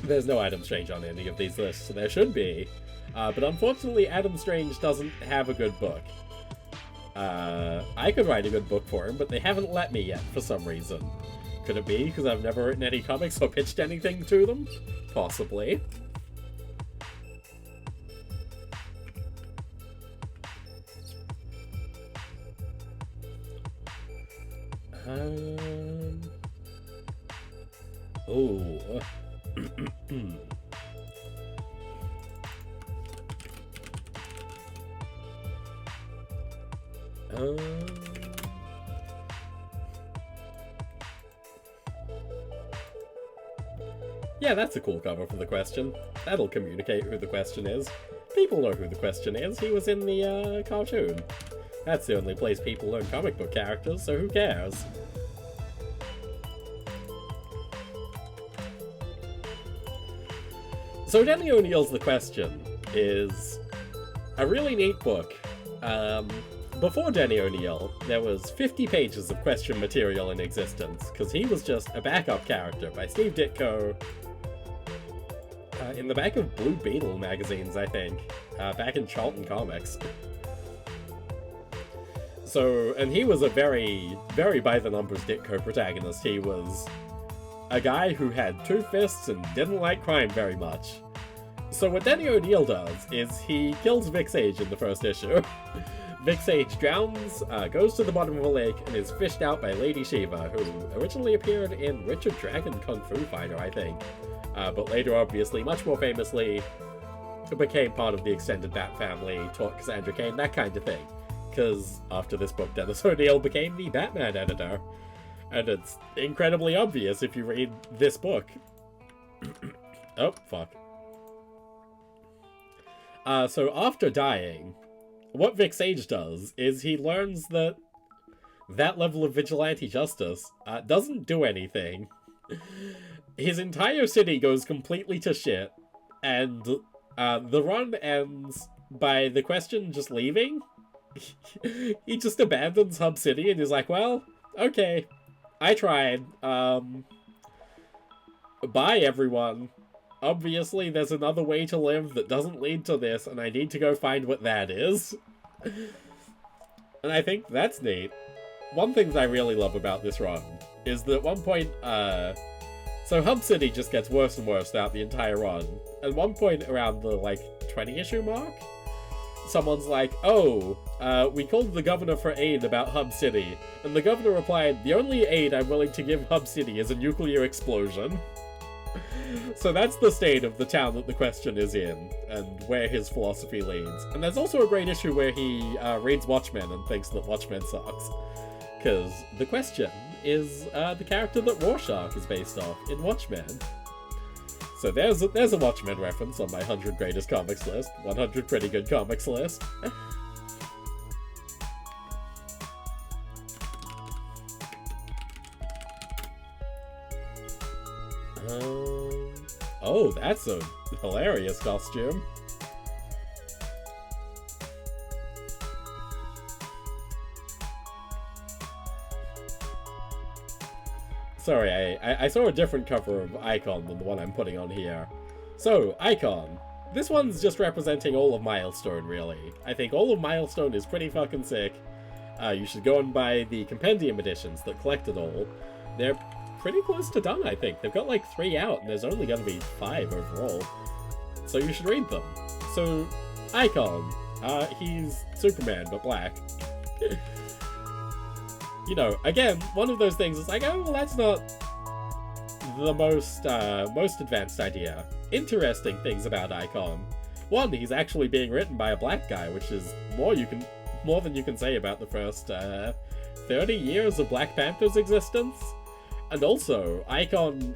There's no Adam Strange on any of these lists, so there should be. But unfortunately, Adam Strange doesn't have a good book. I could write a good book for him, but they haven't let me yet for some reason. Could it be because I've never written any comics or pitched anything to them? Possibly. Oh. Yeah, that's a cool cover for the question. That'll communicate who the question is. People know who the question is. He was in the cartoon. That's the only place people learn comic book characters, so who cares? So Denny O'Neil's The Question is a really neat book. Before Denny O'Neil, there was 50 pages of question material in existence, because he was just a backup character by Steve Ditko in the back of Blue Beetle magazines, I think, back in Charlton Comics. So, and he was a very, very by-the-numbers Ditko protagonist. He was a guy who had two fists and didn't like crime very much. So what Denny O'Neil does is he kills Vic Sage in the first issue. Vic Sage drowns, goes to the bottom of a lake, and is fished out by Lady Shiva, who originally appeared in Richard Dragon Kung Fu Fighter, I think. But later, obviously, much more famously, became part of the extended Bat family, taught Cassandra Cain, that kind of thing. Because after this book, Dennis O'Neil became the Batman editor. And it's incredibly obvious if you read this book. Oh, fuck. So after dying, what Vic Sage does is he learns that that level of vigilante justice doesn't do anything. His entire city goes completely to shit, and the run ends by the Question just leaving. He just abandons Hub City and is like, well, okay, I tried. Bye, everyone. Obviously, there's another way to live that doesn't lead to this, and I need to go find what that is. And I think that's neat. One thing that I really love about this run is that at one point, so Hub City just gets worse and worse throughout the entire run. At one point around the, 20-issue mark, someone's like, oh, we called the governor for aid about Hub City, and the governor replied, the only aid I'm willing to give Hub City is a nuclear explosion. So that's the state of the town that the Question is in, and where his philosophy leads. And there's also a great issue where he reads Watchmen and thinks that Watchmen sucks. Because the Question is the character that Rorschach is based off in Watchmen. So there's a Watchmen reference on my 100 greatest comics list, 100 pretty good comics list. Oh, that's a hilarious costume. Sorry, I saw a different cover of Icon than the one I'm putting on here. So, Icon. This one's just representing all of Milestone, really. I think all of Milestone is pretty fucking sick. You should go and buy the Compendium editions that collect it all. They're pretty close to done, I think. They've got 3 out, and there's only gonna be 5 overall. So you should read them. So, Icon. He's Superman, but black. You know, again, one of those things is like, oh, well, that's not the most advanced idea. Interesting things about Icon. One, he's actually being written by a black guy, which is more you can more than you can say about the first 30 years of Black Panther's existence. And also, Icon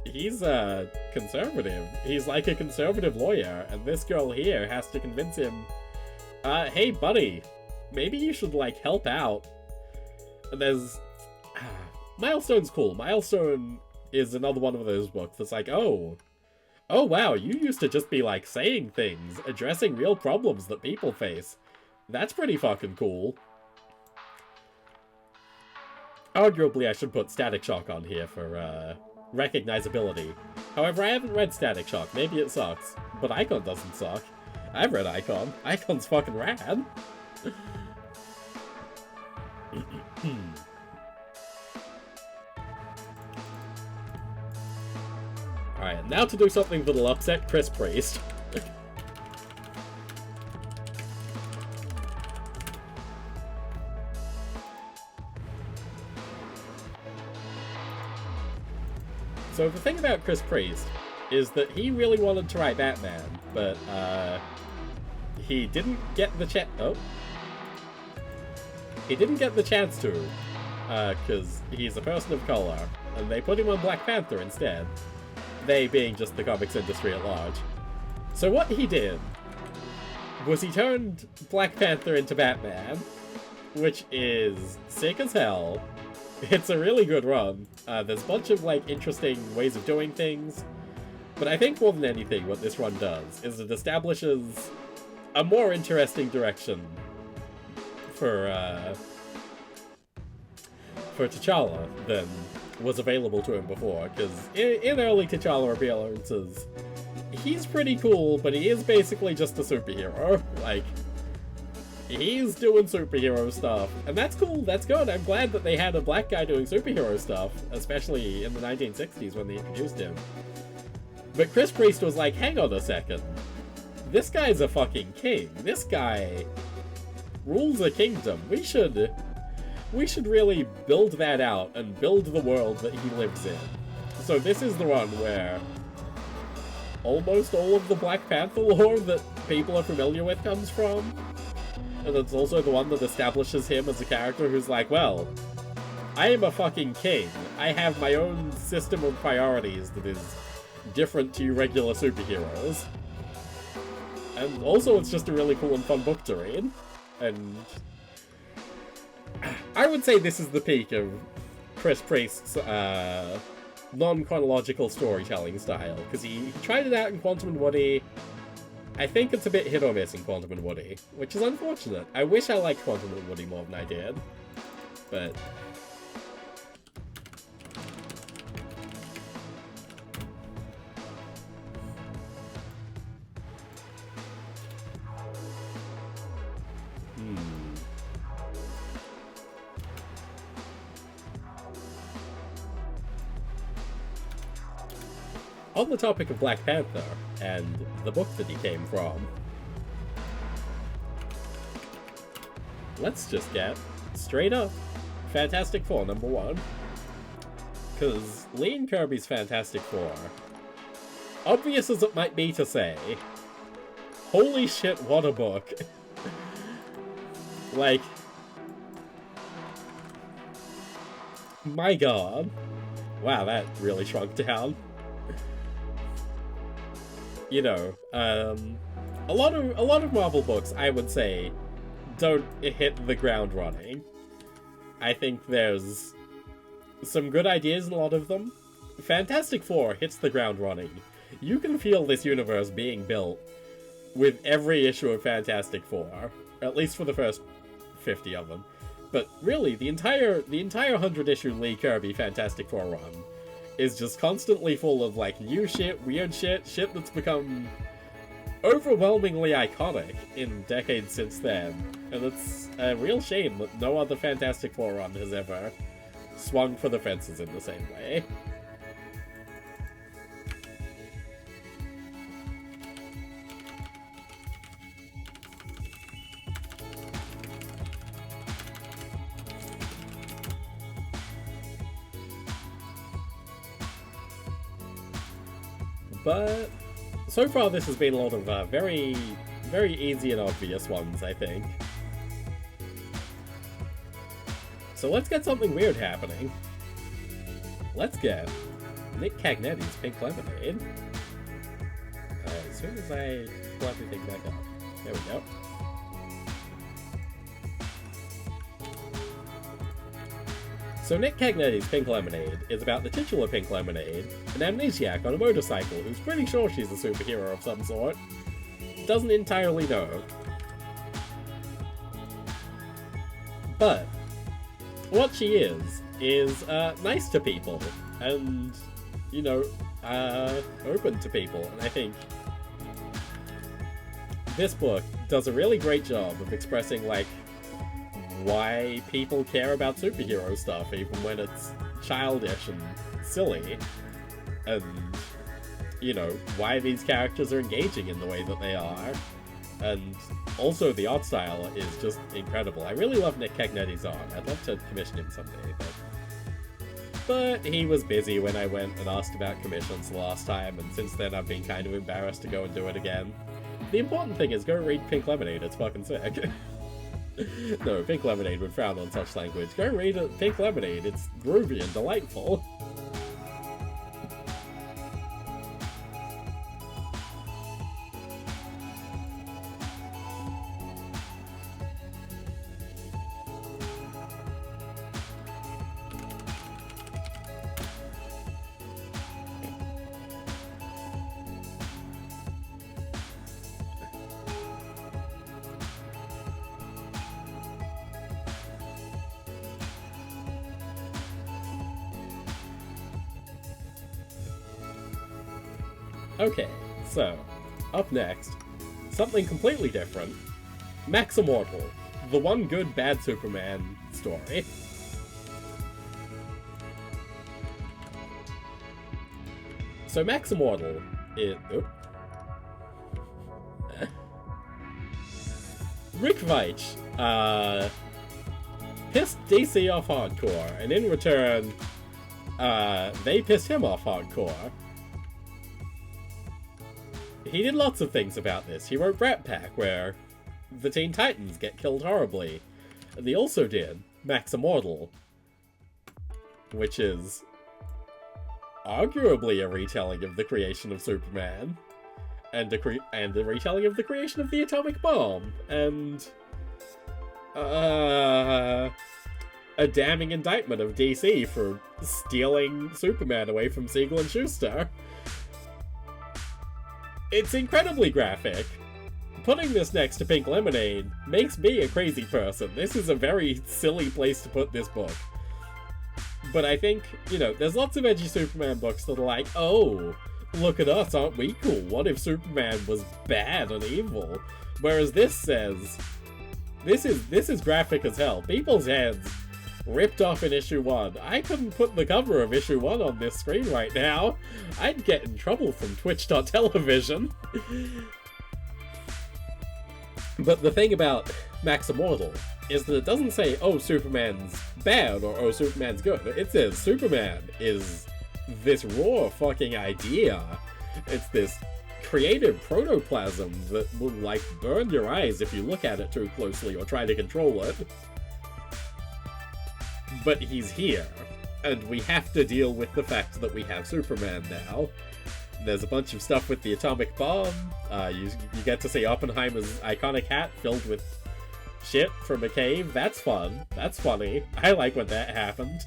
he's a conservative. He's like a conservative lawyer, and this girl here has to convince him, hey buddy, maybe you should, like, help out. And there's... Milestone's cool. Milestone is another one of those books that's like, oh wow, you used to just be, like, saying things, addressing real problems that people face. That's pretty fucking cool. Arguably, I should put Static Shock on here for, recognizability. However, I haven't read Static Shock. Maybe it sucks. But Icon doesn't suck. I've read Icon. Icon's fucking rad. Alright, now to do something that'll upset Chris Priest. So the thing about Chris Priest is that he really wanted to write Batman, but he didn't get the he didn't get the chance to, because he's a person of color, and they put him on Black Panther instead. They being just the comics industry at large. So what he did was he turned Black Panther into Batman, which is sick as hell. It's a really good run. There's a bunch of, like, interesting ways of doing things. But I think more than anything, what this run does is it establishes a more interesting direction for T'Challa than was available to him before. Because in early T'Challa appearances, he's pretty cool, but he is basically just a superhero. Like, he's doing superhero stuff, and that's cool, that's good. I'm glad that they had a black guy doing superhero stuff, especially in the 1960s when they introduced him. But Chris Priest was like, hang on a second. This guy's a fucking king. This guy rules a kingdom. We should really build that out and build the world that he lives in. So this is the one where almost all of the Black Panther lore that people are familiar with comes from. And it's also the one that establishes him as a character who's like, well, I am a fucking king. I have my own system of priorities that is different to you regular superheroes. And also it's just a really cool and fun book to read. And I would say this is the peak of Chris Priest's non-chronological storytelling style, because he tried it out in Quantum and Woody. I think it's a bit hit or miss in Quantum and Woody, which is unfortunate. I wish I liked Quantum and Woody more than I did, but... On the topic of Black Panther, and the book that he came from, let's just get straight up Fantastic Four #1. Because Lee and Kirby's Fantastic Four, obvious as it might be to say, holy shit, what a book. Like, my god. Wow, that really shrunk down. You know, a lot of Marvel books, I would say, don't hit the ground running. I think there's some good ideas in a lot of them. Fantastic Four hits the ground running. You can feel this universe being built with every issue of Fantastic Four, at least for the first 50 of them. But really, the entire 100-issue Lee Kirby Fantastic Four run is just constantly full of, like, new shit, weird shit that's become overwhelmingly iconic in decades since then. And it's a real shame that no other Fantastic Four run has ever swung for the fences in the same way. But so far this has been a lot of very very easy and obvious ones, I think. So let's get something weird happening. Let's get Nick Cagnetti's Pink Lemonade. As soon as I pull everything back up. There we go. So Nick Cagnetti's Pink Lemonade is about the titular Pink Lemonade, an amnesiac on a motorcycle who's pretty sure she's a superhero of some sort. Doesn't entirely know. But what she is nice to people, and, you know, open to people. And I think this book does a really great job of expressing, like, why people care about superhero stuff, even when it's childish and silly, and, you know, why these characters are engaging in the way that they are. And also the art style is just incredible. I really love Nick Cagnetti's art. I'd love to commission him someday, but he was busy when I went and asked about commissions the last time, and since then I've been kind of embarrassed to go and do it again. The important thing is go read Pink Lemonade, it's fucking sick. No, Pink Lemonade would frown on such language. Go read Pink Lemonade, it's groovy and delightful. Okay, so, up next, something completely different. Max Immortal, the one good bad Superman story. So Max Immortal is... Rick Veitch, pissed DC off hardcore, and in return, they pissed him off hardcore. He did lots of things about this. He wrote Brat Pack, where the Teen Titans get killed horribly. And he also did Max Immortal, which is arguably a retelling of the creation of Superman, and a retelling of the creation of the atomic bomb, and a damning indictment of DC for stealing Superman away from Siegel and Schuster. It's incredibly graphic. Putting this next to Pink Lemonade makes me a crazy person. This is a very silly place to put this book. But I think, you know, there's lots of edgy Superman books that are like, oh, look at us, aren't we cool? What if Superman was bad and evil? Whereas this says, this is graphic as hell. People's heads ripped off in issue 1. I couldn't put the cover of issue 1 on this screen right now. I'd get in trouble from Twitch.television. But the thing about Max Immortal is that it doesn't say, oh, Superman's bad, or oh, Superman's good. It says Superman is this raw fucking idea. It's this creative protoplasm that will, like, burn your eyes if you look at it too closely or try to control it. But he's here, and we have to deal with the fact that we have Superman now. There's a bunch of stuff with the atomic bomb. You get to see Oppenheimer's iconic hat filled with shit from a cave. That's fun. That's funny. I like when that happened.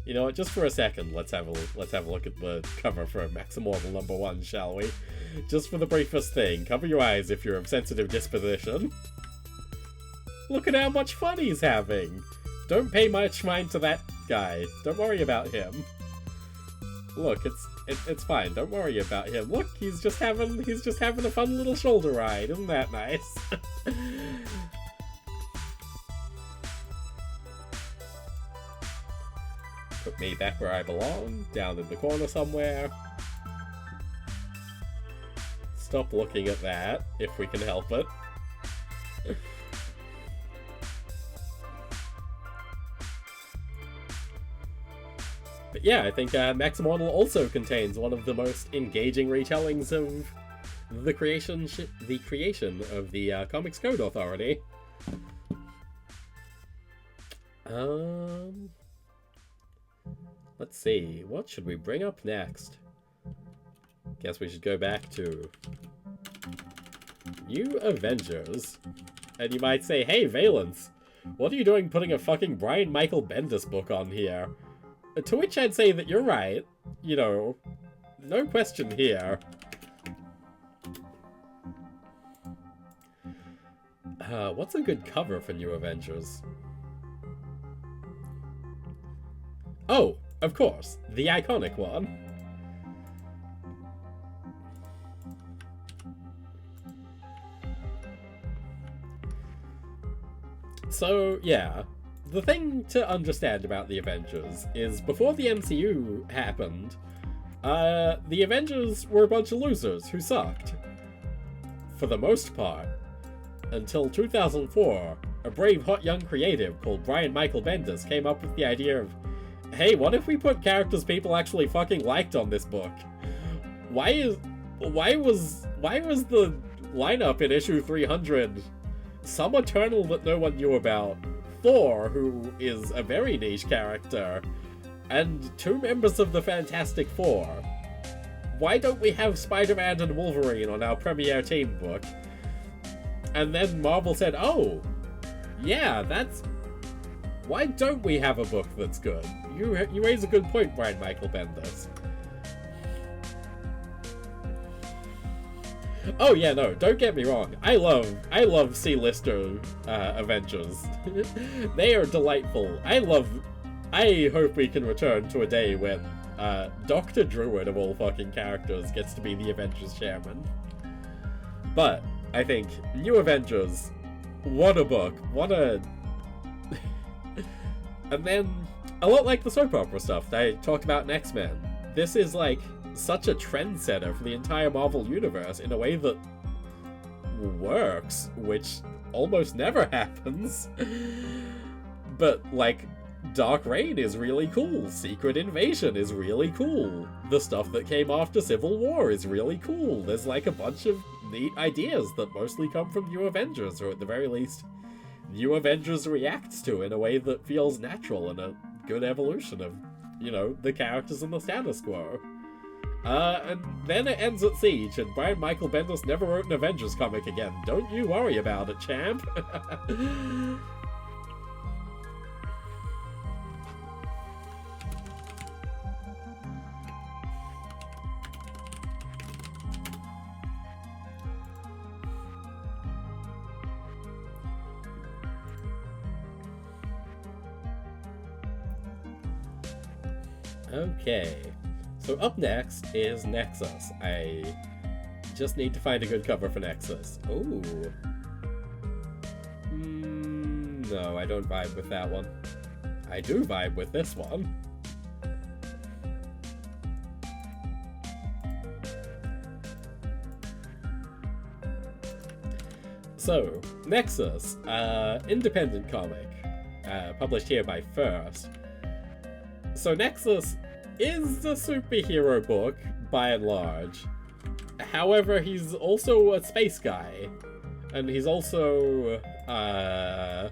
You know what? Just for a second, let's have a look at the cover for Max Immortal #1, shall we? Just for the briefest thing, cover your eyes if you're of sensitive disposition. Look at how much fun he's having. Don't pay much mind to that guy. Don't worry about him. Look, it's fine. Don't worry about him. Look, he's just having a fun little shoulder ride. Isn't that nice? Put me back where I belong, down in the corner somewhere. Stop looking at that, if we can help it. yeah, I think Max Immortal also contains one of the most engaging retellings of the creation of the Comics Code Authority. Let's see, what should we bring up next? Guess we should go back to New Avengers. And you might say, hey, Valence, what are you doing putting a fucking Brian Michael Bendis book on here? To which I'd say that you're right. You know, no question here. What's a good cover for New Avengers? Oh, of course, the iconic one. So, yeah, the thing to understand about the Avengers is before the MCU happened, the Avengers were a bunch of losers who sucked. For the most part. Until 2004, a brave, hot young creative called Brian Michael Bendis came up with the idea of, hey, what if we put characters people actually fucking liked on this book? Why was the lineup in issue 300 some Eternal that no one knew about, Thor, who is a very niche character, and 2 members of the Fantastic Four? Why don't we have Spider-Man and Wolverine on our premiere team book? And then Marvel said, oh, yeah, why don't we have a book that's good? You raise a good point, Brian Michael Bendis. Oh yeah, no, don't get me wrong. I love C-lister Avengers. They are delightful. I hope we can return to a day when Dr. Druid, of all fucking characters, gets to be the Avengers chairman. But I think New Avengers, what a book, what a... And then, a lot like the soap opera stuff that I talked about in X-Men, this is like such a trendsetter for the entire Marvel universe in a way that works, which almost never happens. But, like, Dark Reign is really cool, Secret Invasion is really cool, the stuff that came after Civil War is really cool, there's like a bunch of neat ideas that mostly come from New Avengers, or at the very least, New Avengers reacts to in a way that feels natural and a good evolution of, you know, the characters and the status quo. And then it ends at Siege, and Brian Michael Bendis never wrote an Avengers comic again. Don't you worry about it, champ. Okay, so up next is Nexus. I just need to find a good cover for Nexus. Ooh. No, I don't vibe with that one. I do vibe with this one. So, Nexus, independent comic, published here by First. So Nexus is a superhero book, by and large. However, he's also a space guy. And he's also, a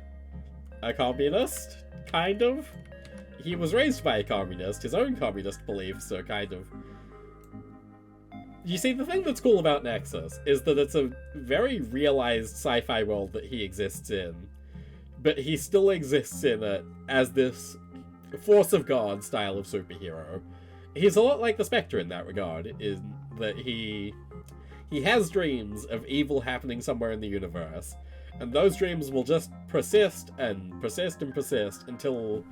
communist, kind of. He was raised by a communist, his own communist beliefs, so kind of. You see, the thing that's cool about Nexus is that it's a very realized sci-fi world that he exists in. But he still exists in it as this force of God style of superhero. He's a lot like the Spectre in that regard, in that he has dreams of evil happening somewhere in the universe, and those dreams will just persist and persist and persist until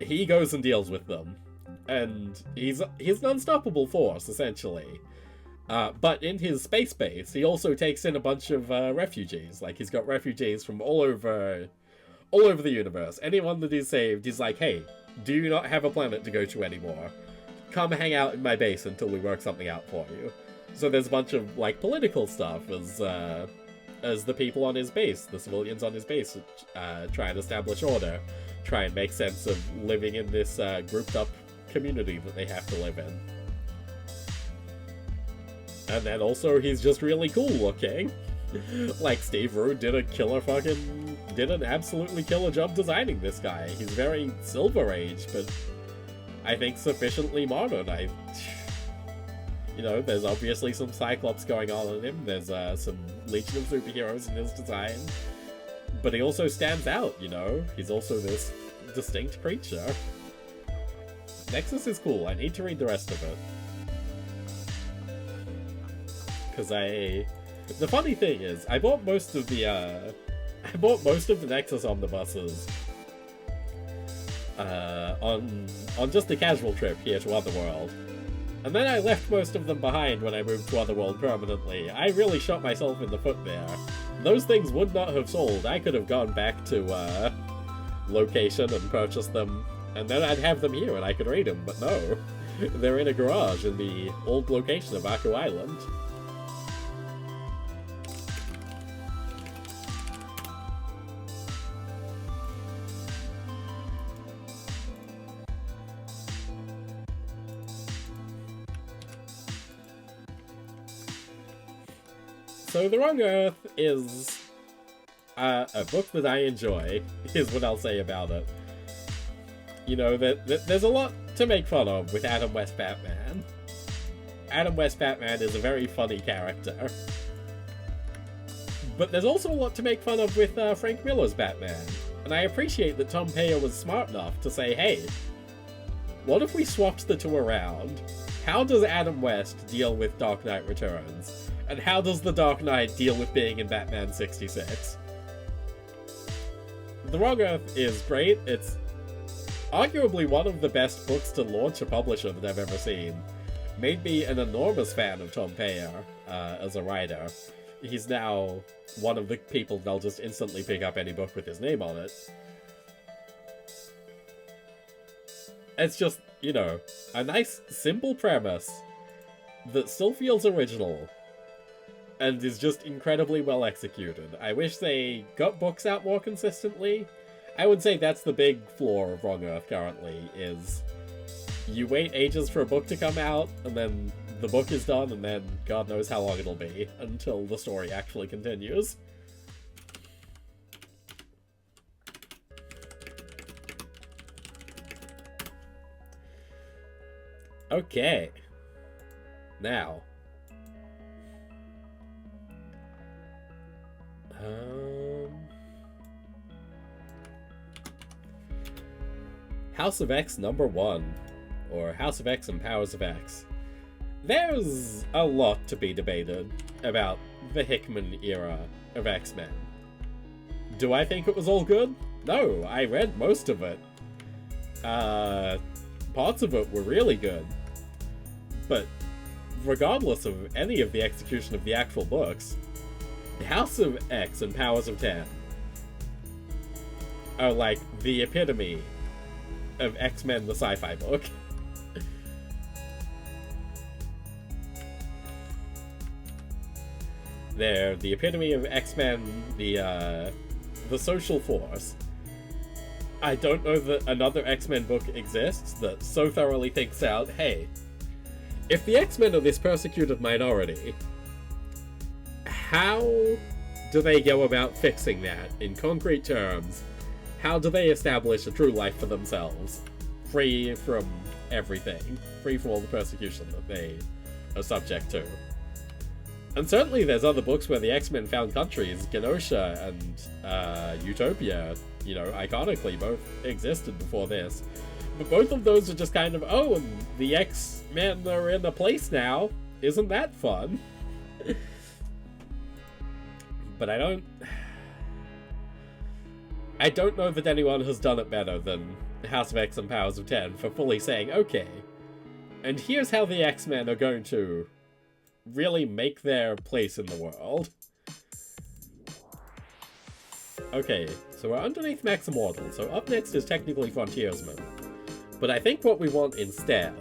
he goes and deals with them. And he's an unstoppable force, essentially. But in his space base, he also takes in a bunch of refugees. Like, he's got refugees from all over the universe. Anyone that he's saved, he's like, hey, do you not have a planet to go to anymore? Come hang out in my base until we work something out for you. So there's a bunch of, like, political stuff as the people on his base, the civilians on his base, try and establish order, try and make sense of living in this grouped up community that they have to live in. And then also, he's just really cool looking. Like, Steve Rude did an absolutely killer job designing this guy. He's very Silver Age, but I think sufficiently modern. You know, there's obviously some Cyclops going on in him, there's some Legion of Superheroes in his design, but he also stands out, you know? He's also this distinct creature. Nexus is cool, I need to read the rest of it. Because the funny thing is, I bought most of the Nexus omnibuses on just a casual trip here to Otherworld. And then I left most of them behind when I moved to Otherworld permanently. I really shot myself in the foot there. Those things would not have sold. I could have gone back to location and purchased them, and then I'd have them here and I could read them, but no. They're in a garage in the old location of Aku Island. So The Wrong Earth is a book that I enjoy, is what I'll say about it. You know, there's a lot to make fun of with Adam West Batman. Adam West Batman is a very funny character. But there's also a lot to make fun of with Frank Miller's Batman. And I appreciate that Tom Peyer was smart enough to say, hey, what if we swapped the two around? How does Adam West deal with Dark Knight Returns? And how does the Dark Knight deal with being in Batman 66? The Wrong Earth is great. It's arguably one of the best books to launch a publisher that I've ever seen. Made me an enormous fan of Tom Peyer as a writer. He's now one of the people that'll just instantly pick up any book with his name on it. It's just, you know, a nice, simple premise that still feels original. And is just incredibly well executed. I wish they got books out more consistently. I would say that's the big flaw of Wrong Earth currently, is you wait ages for a book to come out, and then the book is done, and then God knows how long it'll be until the story actually continues. Okay. Now. House of X #1, or House of X and Powers of X. There's a lot to be debated about the Hickman era of X-Men. Do I think it was all good? No, I read most of it. Parts of it were really good. But regardless of any of the execution of the actual books, House of X and Powers of 10 are like the epitome of X-Men the sci-fi book. They're the epitome of X-Men, the social force. I don't know that another X-Men book exists that so thoroughly thinks out, hey, if the X-Men are this persecuted minority, how do they go about fixing that in concrete terms? How do they establish a true life for themselves, free from everything, free from all the persecution that they are subject to? And certainly there's other books where the X-Men found countries. Genosha and Utopia, you know, iconically both existed before this. But both of those are just kind of, oh, and the X-Men are in a place now. Isn't that fun? But I don't know that anyone has done it better than House of X and Powers of 10 for fully saying, okay, and here's how the X-Men are going to really make their place in the world. Okay, so we're underneath Max Immortal, so up next is technically Frontiersman. But I think what we want instead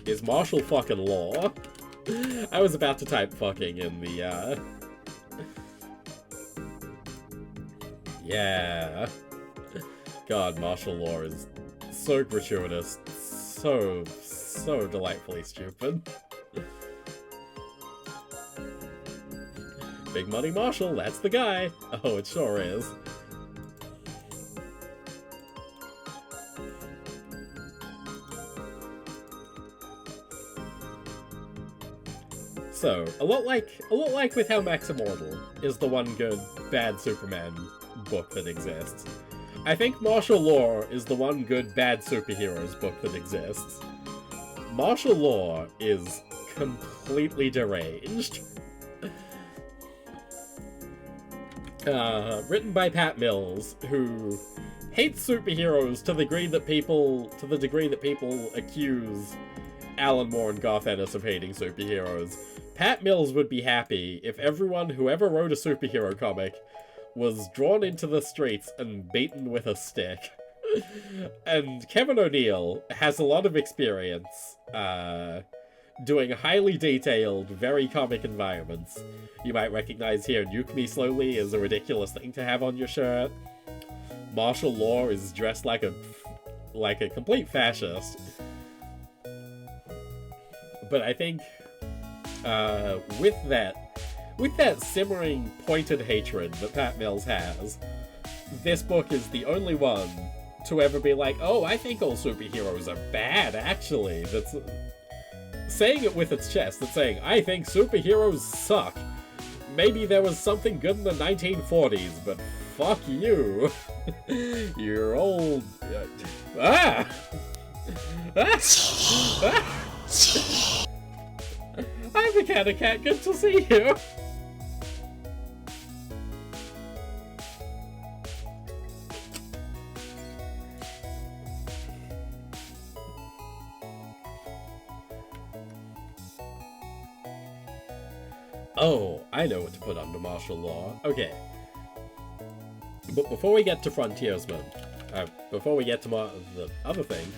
is Martial fucking Law. I was about to type fucking in the, Yeah. God, martial law is so gratuitous, so delightfully stupid. Big Money Marshall, that's the guy. Oh, it sure is. So, a lot like with How Max Immortal is the one good, bad Superman book that exists. I think Martial Law is the one good, bad superheroes book that exists. Martial Law is completely deranged. Written by Pat Mills, who hates superheroes to the degree that people accuse Alan Moore and Garth Ennis of hating superheroes. Pat Mills would be happy if everyone who ever wrote a superhero comic was drawn into the streets and beaten with a stick. And Kevin O'Neill has a lot of experience doing highly detailed, very comic environments. You might recognize here Nuke Me Slowly is a ridiculous thing to have on your shirt. Martial Law is dressed like a complete fascist. But I think with that simmering, pointed hatred that Pat Mills has, this book is the only one to ever be like, oh, I think all superheroes are bad, actually. That's saying it with its chest. That's saying, I think superheroes suck. Maybe there was something good in the 1940s, but fuck you. You're old... Ah! I'm a cat, good to see you! Oh, I know what to put under martial law. Okay. But before we get to Frontiersman, before we get to the other thing,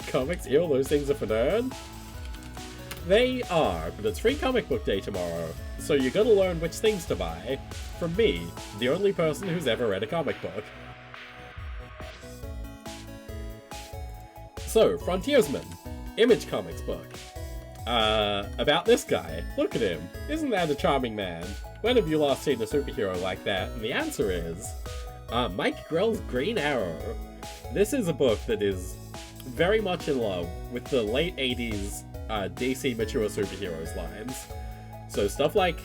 comics, all those things are for nerd? They are, but it's free comic book day tomorrow, so you gotta learn which things to buy from me, the only person who's ever read a comic book. So, Frontiersman, Image Comics book. About this guy. Look at him. Isn't that a charming man? When have you last seen a superhero like that? And the answer is, Mike Grell's Green Arrow. This is a book that is very much in love with the late 80s DC mature superheroes lines. So stuff like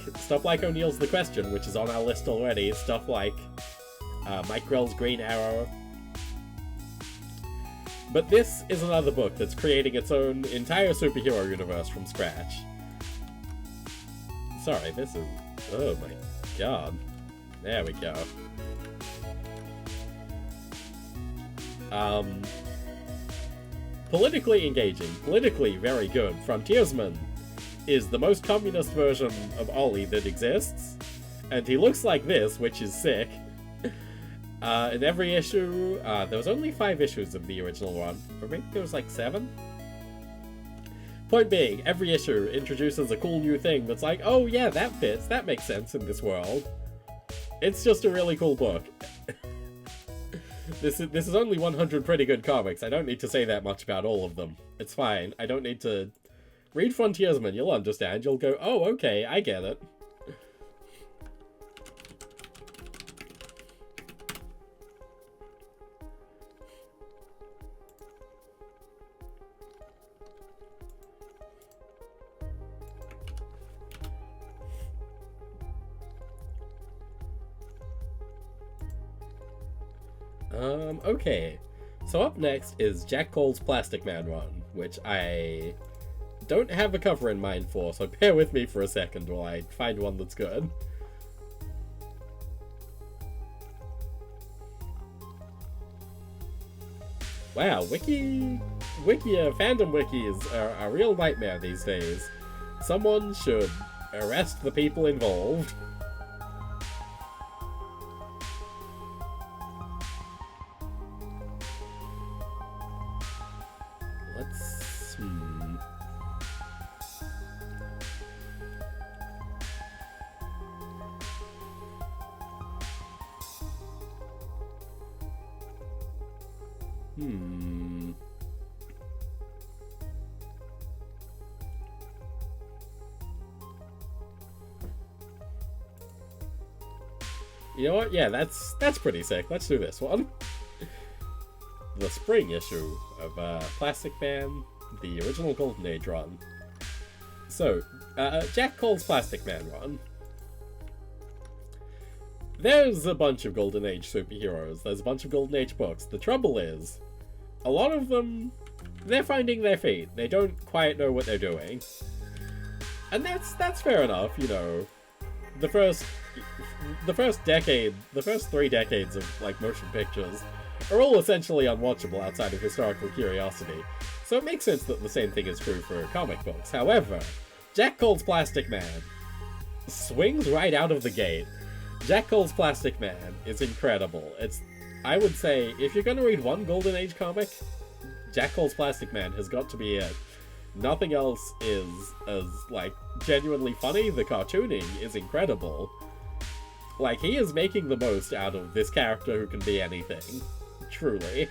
O'Neill's The Question, which is on our list already, stuff like Mike Grell's Green Arrow. But this is another book that's creating its own entire superhero universe from scratch. Sorry, this is... oh my god. There we go. Politically engaging, politically very good, Frontiersman is the most communist version of Ollie that exists, and he looks like this, which is sick. In every issue, there was only 5 issues of the original one, or maybe there was like 7? Point being, every issue introduces a cool new thing that's like, oh yeah, that fits, that makes sense in this world. It's just a really cool book. This is only 100 pretty good comics. I don't need to say that much about all of them. It's fine. I don't need to... Read Frontiersman, you'll understand. You'll go, oh, okay, I get it. Okay. So up next is Jack Cole's Plastic Man run, which I don't have a cover in mind for, so bear with me for a second while I find one that's good. Wow, fandom wikis are a real nightmare these days. Someone should arrest the people involved. You know what? Yeah, that's pretty sick. Let's do this one. The spring issue of Plastic Man, the original Golden Age run. So, Jack Cole's Plastic Man run. There's a bunch of Golden Age superheroes. There's a bunch of Golden Age books. The trouble is, a lot of them, they're finding their feet. They don't quite know what they're doing. And that's fair enough, you know. The first 3 decades of, like, motion pictures are all essentially unwatchable outside of historical curiosity. So it makes sense that the same thing is true for comic books. However, Jack Cole's Plastic Man swings right out of the gate. Jack Cole's Plastic Man is incredible. I would say, if you're gonna read one Golden Age comic, Jack Cole's Plastic Man has got to be it. Nothing else is as, like, genuinely funny. The cartooning is incredible. Like, he is making the most out of this character who can be anything. Truly.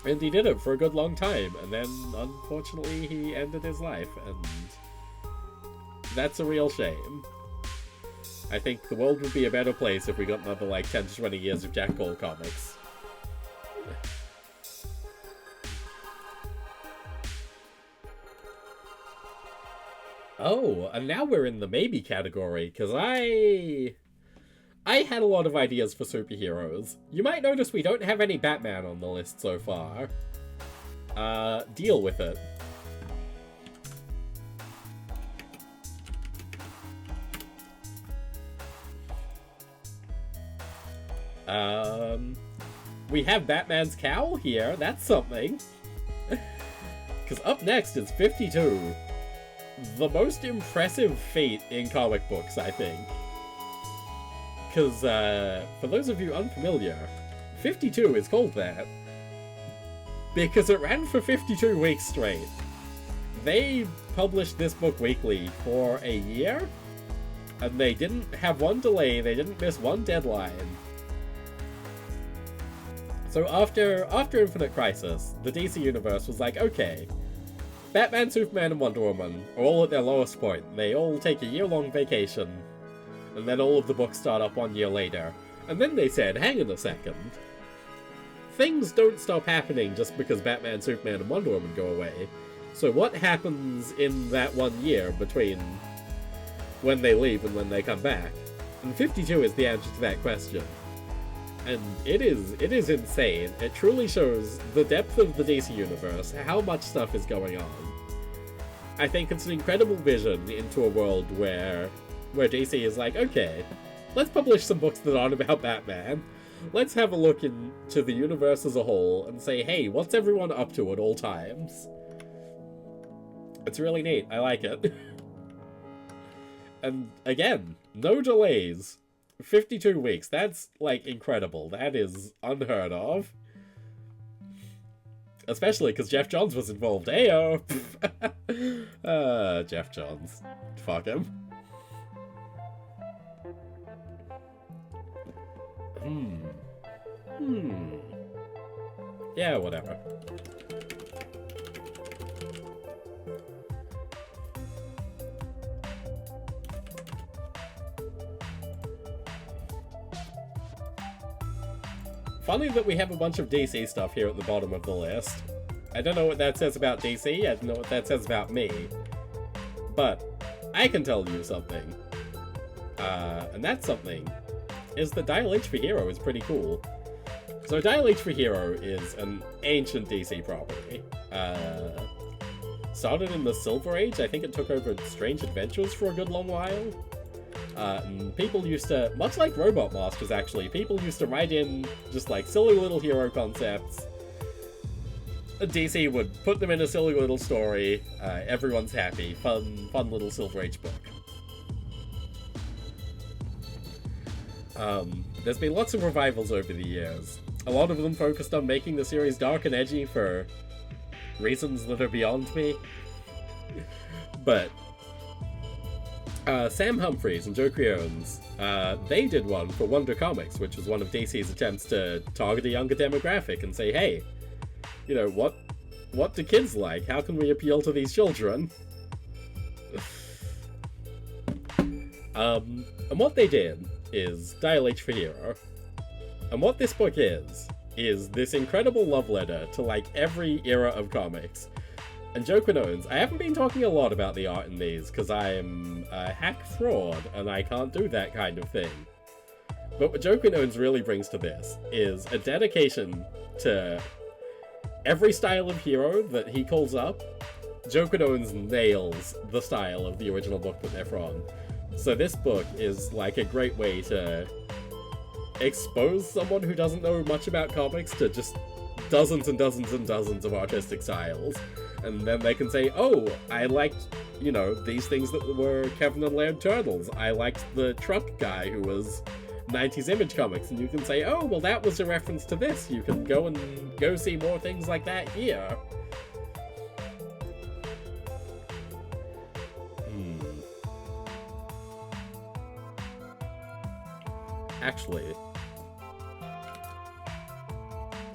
And he did it for a good long time, and then, unfortunately, he ended his life, and that's a real shame. I think the world would be a better place if we got another, like, 10 to 20 years of Jack Cole comics. Oh, and now we're in the maybe category, because I had a lot of ideas for superheroes. You might notice we don't have any Batman on the list so far. Deal with it. We have Batman's cowl here, that's something. Because up next is 52. The most impressive feat in comic books, I think. Because, for those of you unfamiliar, 52 is called that because it ran for 52 weeks straight. They published this book weekly for a year, and they didn't have one delay, they didn't miss one deadline. So after Infinite Crisis, the DC Universe was like, okay, Batman, Superman, and Wonder Woman are all at their lowest point. They all take a year-long vacation, and then all of the books start up 1 year later. And then they said, hang on a second. Things don't stop happening just because Batman, Superman, and Wonder Woman go away. So what happens in that 1 year between when they leave and when they come back? And 52 is the answer to that question. And it is insane. It truly shows the depth of the DC Universe, how much stuff is going on. I think it's an incredible vision into a world where DC is like, okay, let's publish some books that aren't about Batman. Let's have a look into the universe as a whole and say, hey, what's everyone up to at all times? It's really neat. I like it. And again, no delays. 52 weeks. That's, like, incredible. That is unheard of. Especially because Jeff Johns was involved. Heyo! Jeff Johns. Fuck him. Yeah, whatever. Funny that we have a bunch of DC stuff here at the bottom of the list. I don't know what that says about DC, I don't know what that says about me. But I can tell you something. And that something is that Dial H for Hero is pretty cool. So Dial H for Hero is an ancient DC property. Started in the Silver Age. I think it took over Strange Adventures for a good long while. And people used to, much like Robot Masters actually, people used to write in just like silly little hero concepts. DC would put them in a silly little story, everyone's happy, fun little Silver Age book. There's been lots of revivals over the years. A lot of them focused on making the series dark and edgy for reasons that are beyond me. But Sam Humphries and Joe Creones, they did one for Wonder Comics, which was one of DC's attempts to target a younger demographic and say, hey, you know, what do kids like? How can we appeal to these children? And what they did is Dial H for Hero. And what this book is this incredible love letter to, like, every era of comics. And Joe Quinones, I haven't been talking a lot about the art in these, because I'm a hack fraud, and I can't do that kind of thing. But what Joe Quinones really brings to this is a dedication to every style of hero that he calls up. Joe Quinones nails the style of the original book that they're from. So this book is like a great way to expose someone who doesn't know much about comics to just dozens and dozens and dozens of artistic styles. And then they can say, oh, I liked, you know, these things that were Kevin and Laird Turtles. I liked the truck guy who was 90s Image Comics. And you can say, oh, well, that was a reference to this. You can go see more things like that here. Actually,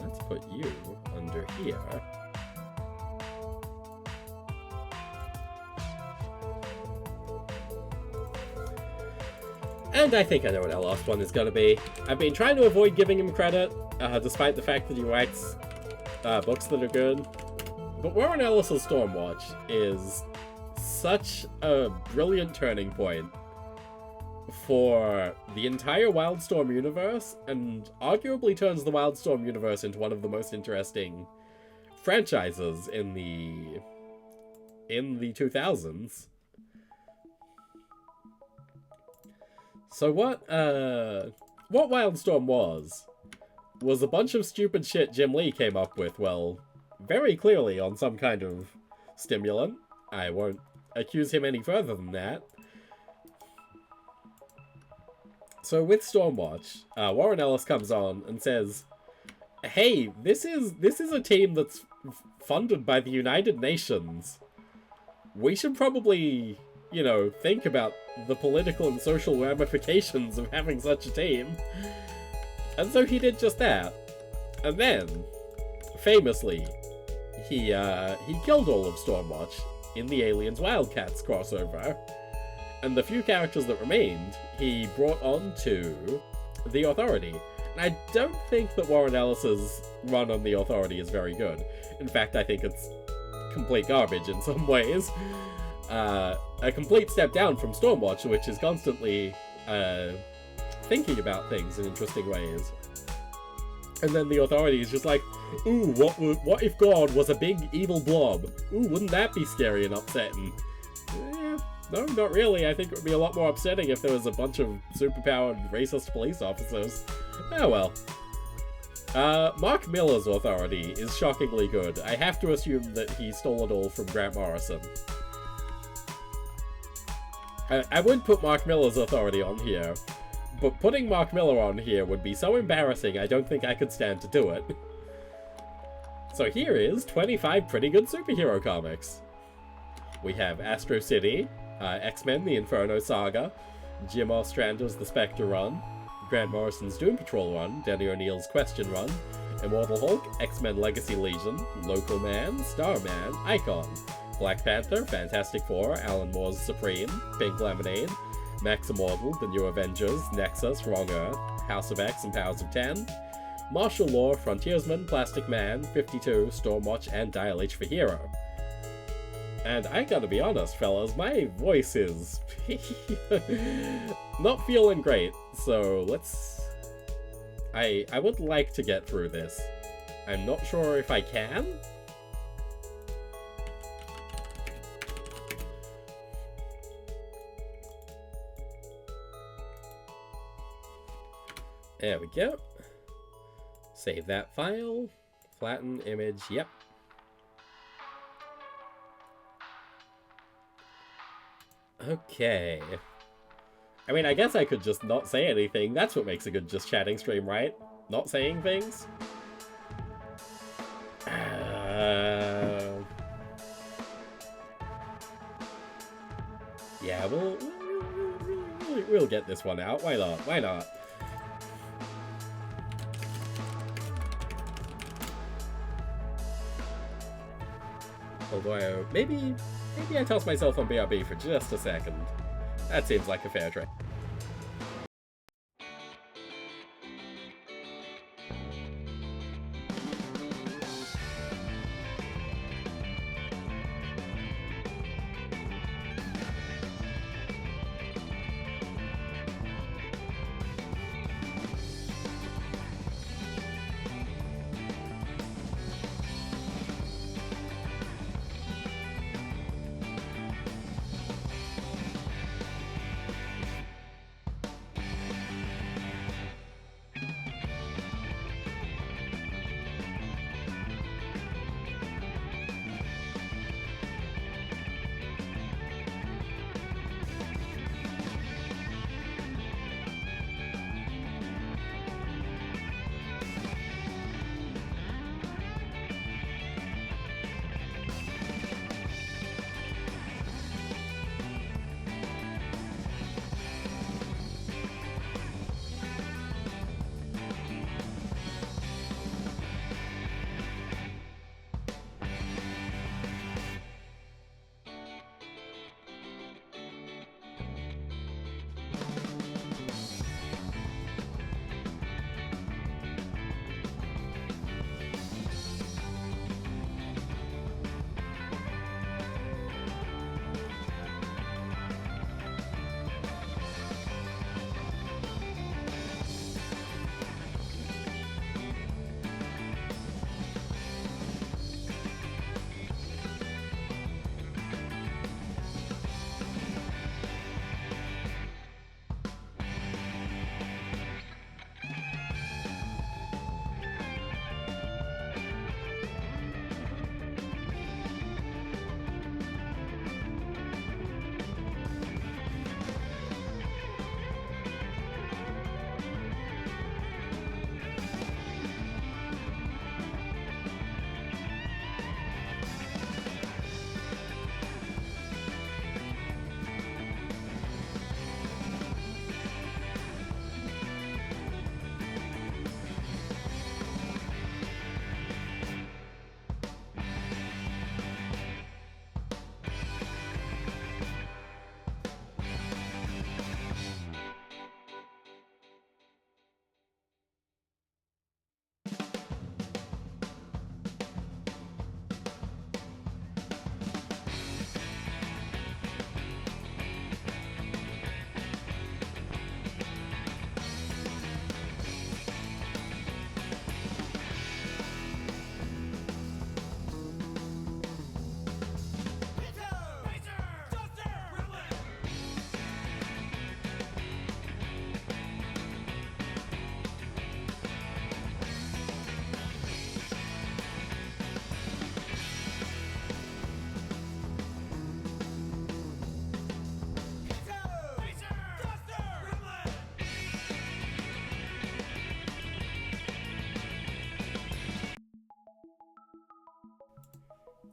let's put you under here. And I think I know what our last one is going to be. I've been trying to avoid giving him credit, despite the fact that he writes books that are good. But Warren Ellis's Stormwatch is such a brilliant turning point for the entire Wildstorm universe, and arguably turns the Wildstorm universe into one of the most interesting franchises in the 2000s. So what Wildstorm was a bunch of stupid shit Jim Lee came up with, well, very clearly on some kind of stimulant. I won't accuse him any further than that. So with Stormwatch, Warren Ellis comes on and says, hey, this is a team that's funded by the United Nations. We should probably, you know, think about the political and social ramifications of having such a team. And so he did just that. And then, famously, he killed all of Stormwatch in the Aliens Wildcats crossover. And the few characters that remained, he brought on to the Authority. And I don't think that Warren Ellis's run on the Authority is very good. In fact, I think it's complete garbage in some ways. A complete step down from Stormwatch, which is constantly thinking about things in interesting ways. And then the Authority is just like, ooh, what if God was a big evil blob? Ooh, wouldn't that be scary and upsetting? No, not really. I think it would be a lot more upsetting if there was a bunch of superpowered racist police officers. Oh well. Mark Millar's Authority is shockingly good. I have to assume that he stole it all from Grant Morrison. I would put Mark Millar's Authority on here, but putting Mark Millar on here would be so embarrassing I don't think I could stand to do it. So here is 25 pretty good superhero comics. We have Astro City, X-Men The Inferno Saga, Jim Ostrander's The Spectre run, Grant Morrison's Doom Patrol run, Denny O'Neil's Question run, Immortal Hulk, X-Men Legacy Legion, Local Man, Starman, Icon, Black Panther, Fantastic Four, Alan Moore's Supreme, Pink Lemonade, Max Immortal, The New Avengers, Nexus, Wrong Earth, House of X and Powers of 10, Martial Law, Frontiersman, Plastic Man, 52, Stormwatch, and Dial H for Hero. And I gotta be honest, fellas, my voice is not feeling great, so let's... I would like to get through this. I'm not sure if I can. There we go. Save that file. Flatten image, yep. Okay. I mean, I guess I could just not say anything. That's what makes a good just chatting stream, right? Not saying things? Yeah, we'll get this one out. Why not? Why not? Although, maybe I toss myself on BRB for just a second. That seems like a fair trade.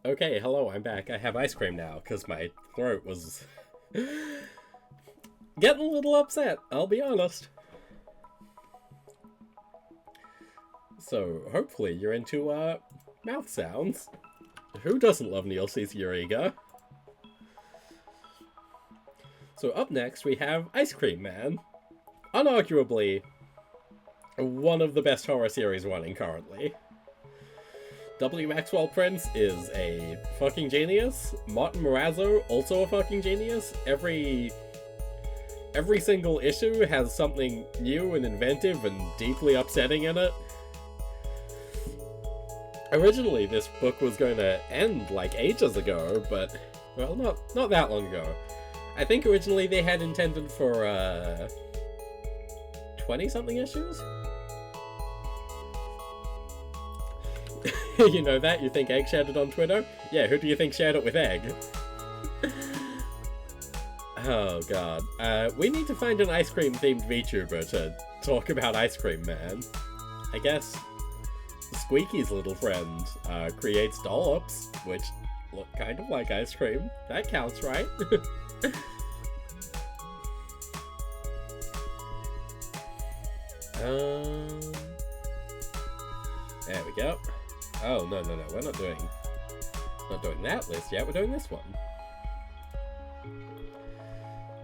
Okay, hello, I'm back. I have ice cream now, because my throat was getting a little upset, I'll be honest. So, hopefully you're into, mouth sounds. Who doesn't love Neil C's Eureka? So up next, we have Ice Cream Man. Unarguably, one of the best horror series running currently. W. Maxwell Prince is a fucking genius. Martin Morazzo, also a fucking genius. Every single issue has something new and inventive and deeply upsetting in it. Originally, this book was going to end like ages ago, but, well, not that long ago. I think originally they had intended for, 20-something issues? You know that? You think Egg shared it on Twitter? Yeah, who do you think shared it with Egg? Oh god. We need to find an ice cream themed VTuber to talk about Ice Cream Man. I guess Squeaky's little friend creates dollops, which look kind of like ice cream. That counts, right? There we go. Oh, no, we're not doing that list yet, we're doing this one.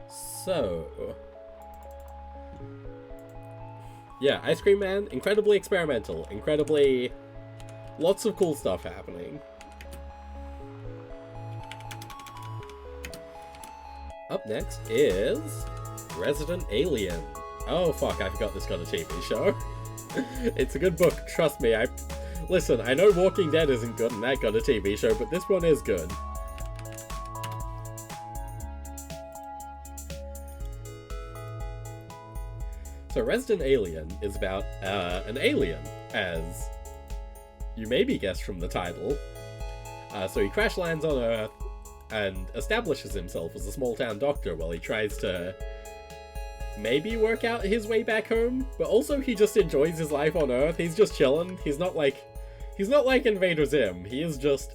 So... yeah, Ice Cream Man, incredibly experimental, incredibly... lots of cool stuff happening. Up next is... Resident Alien. Oh fuck, I forgot this got a TV show. It's a good book, trust me. Listen, I know Walking Dead isn't good and that got a TV show, but this one is good. So Resident Alien is about an alien, as you maybe guessed from the title. So he crash lands on Earth and establishes himself as a small-town doctor while he tries to maybe work out his way back home, but also he just enjoys his life on Earth. He's just chilling. He's not like Invader Zim. He is just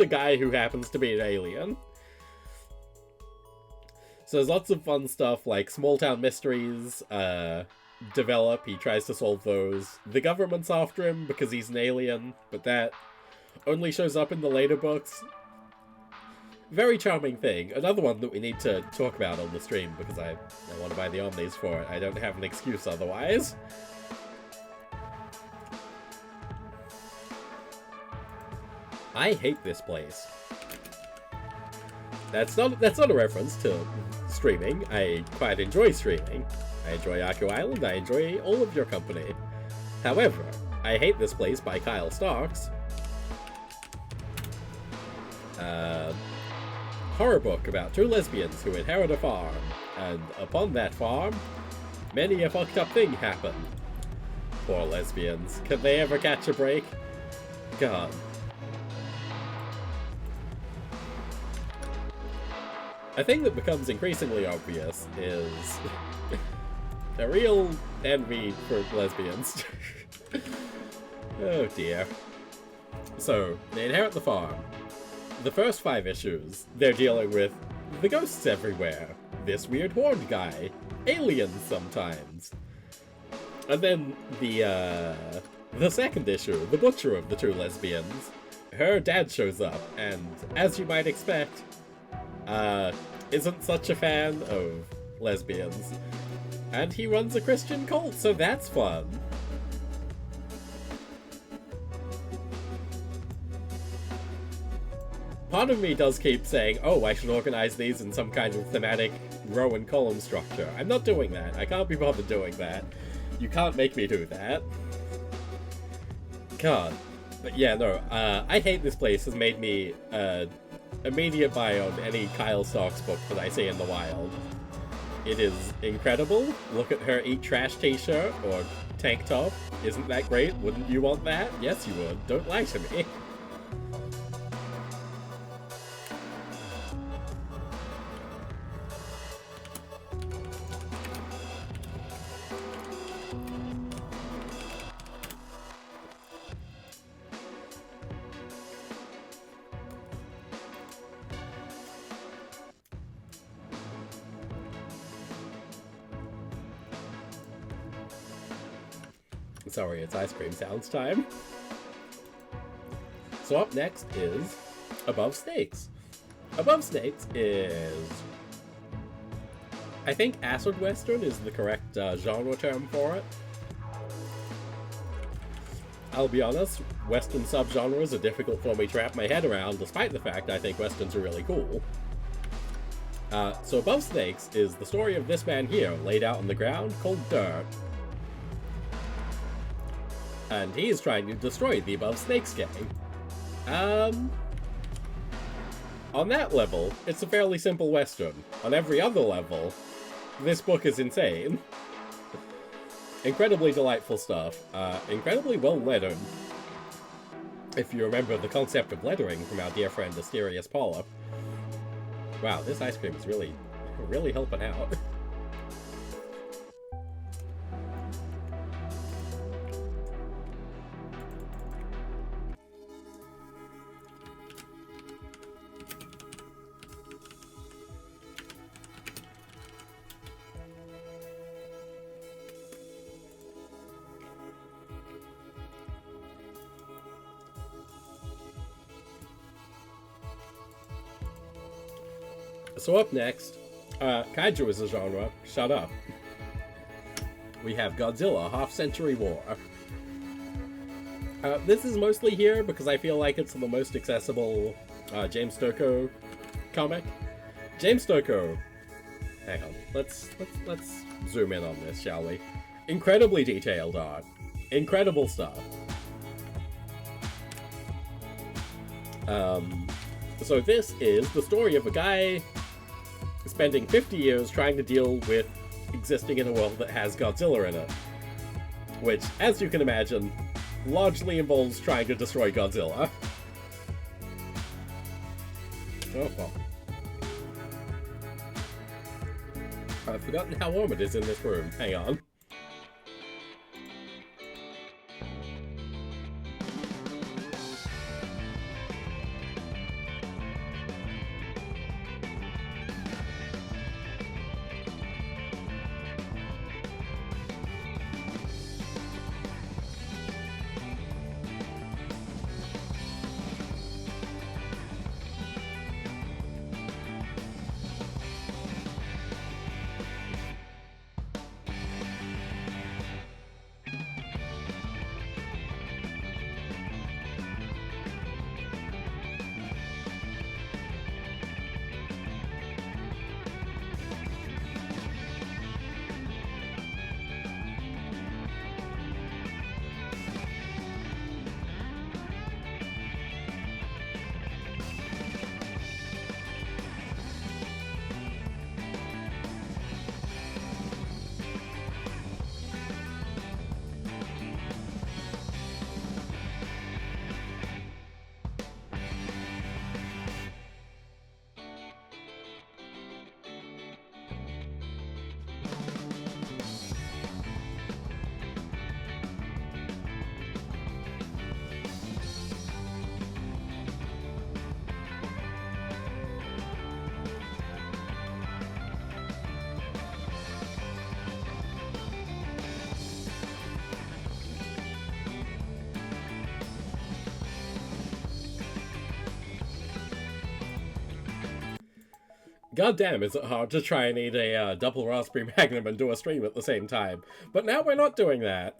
a guy who happens to be an alien. So there's lots of fun stuff like small town mysteries develop. He tries to solve those. The government's after him because he's an alien, but that only shows up in the later books. Very charming thing. Another one that we need to talk about on the stream because I want to buy the Omnis for it. I don't have an excuse otherwise. I hate this place. That's not a reference to streaming. I quite enjoy streaming. I enjoy Aku Island. I enjoy all of your company. However, I Hate This Place by Kyle Starks. Horror book about two lesbians who inherit a farm, and upon that farm, many a fucked up thing happened. Poor lesbians. Can they ever catch a break? God. A thing that becomes increasingly obvious is a real envy for lesbians. Oh dear. So, they inherit the farm. The first 5 issues, they're dealing with the ghosts everywhere, this weird horde guy, aliens sometimes. And then the second issue, the butcher of the two lesbians, her dad shows up, and as you might expect, isn't such a fan of lesbians. And he runs a Christian cult, so that's fun. Part of me does keep saying, oh, I should organize these in some kind of thematic row and column structure. I'm not doing that. I can't be bothered doing that. You can't make me do that. God. But yeah, no, I Hate This Place has made me immediate buy on any Kyle Starks book that I see in the wild. It is incredible. Look at her Eat Trash t-shirt or tank top. Isn't that great? Wouldn't you want that? Yes, you would. Don't lie to me. Sorry, it's ice cream sounds time. So up next is Above Snakes. Above Snakes is... I think acid western is the correct genre term for it. I'll be honest, western subgenres are difficult for me to wrap my head around, despite the fact I think westerns are really cool. So Above Snakes is the story of this man here, laid out on the ground, called Dirt. And he is trying to destroy the Above Snakes gang. On that level, it's a fairly simple western. On every other level, this book is insane. Incredibly delightful stuff. Incredibly well lettered. If you remember the concept of lettering from our dear friend Asterius Paula. Wow, this ice cream is really, really helping out. So up next, Kaiju is a genre. Shut up. We have Godzilla, Half-Century War. This is mostly here because I feel like it's the most accessible James Stokoe comic. James Stokoe. Hang on. Let's zoom in on this, shall we? Incredibly detailed art. Incredible stuff. So this is the story of a guy spending 50 years trying to deal with existing in a world that has Godzilla in it. Which, as you can imagine, largely involves trying to destroy Godzilla. Oh, well. I've forgotten how warm it is in this room. Hang on. God damn, is it hard to try and eat a double raspberry magnum and do a stream at the same time. But now we're not doing that.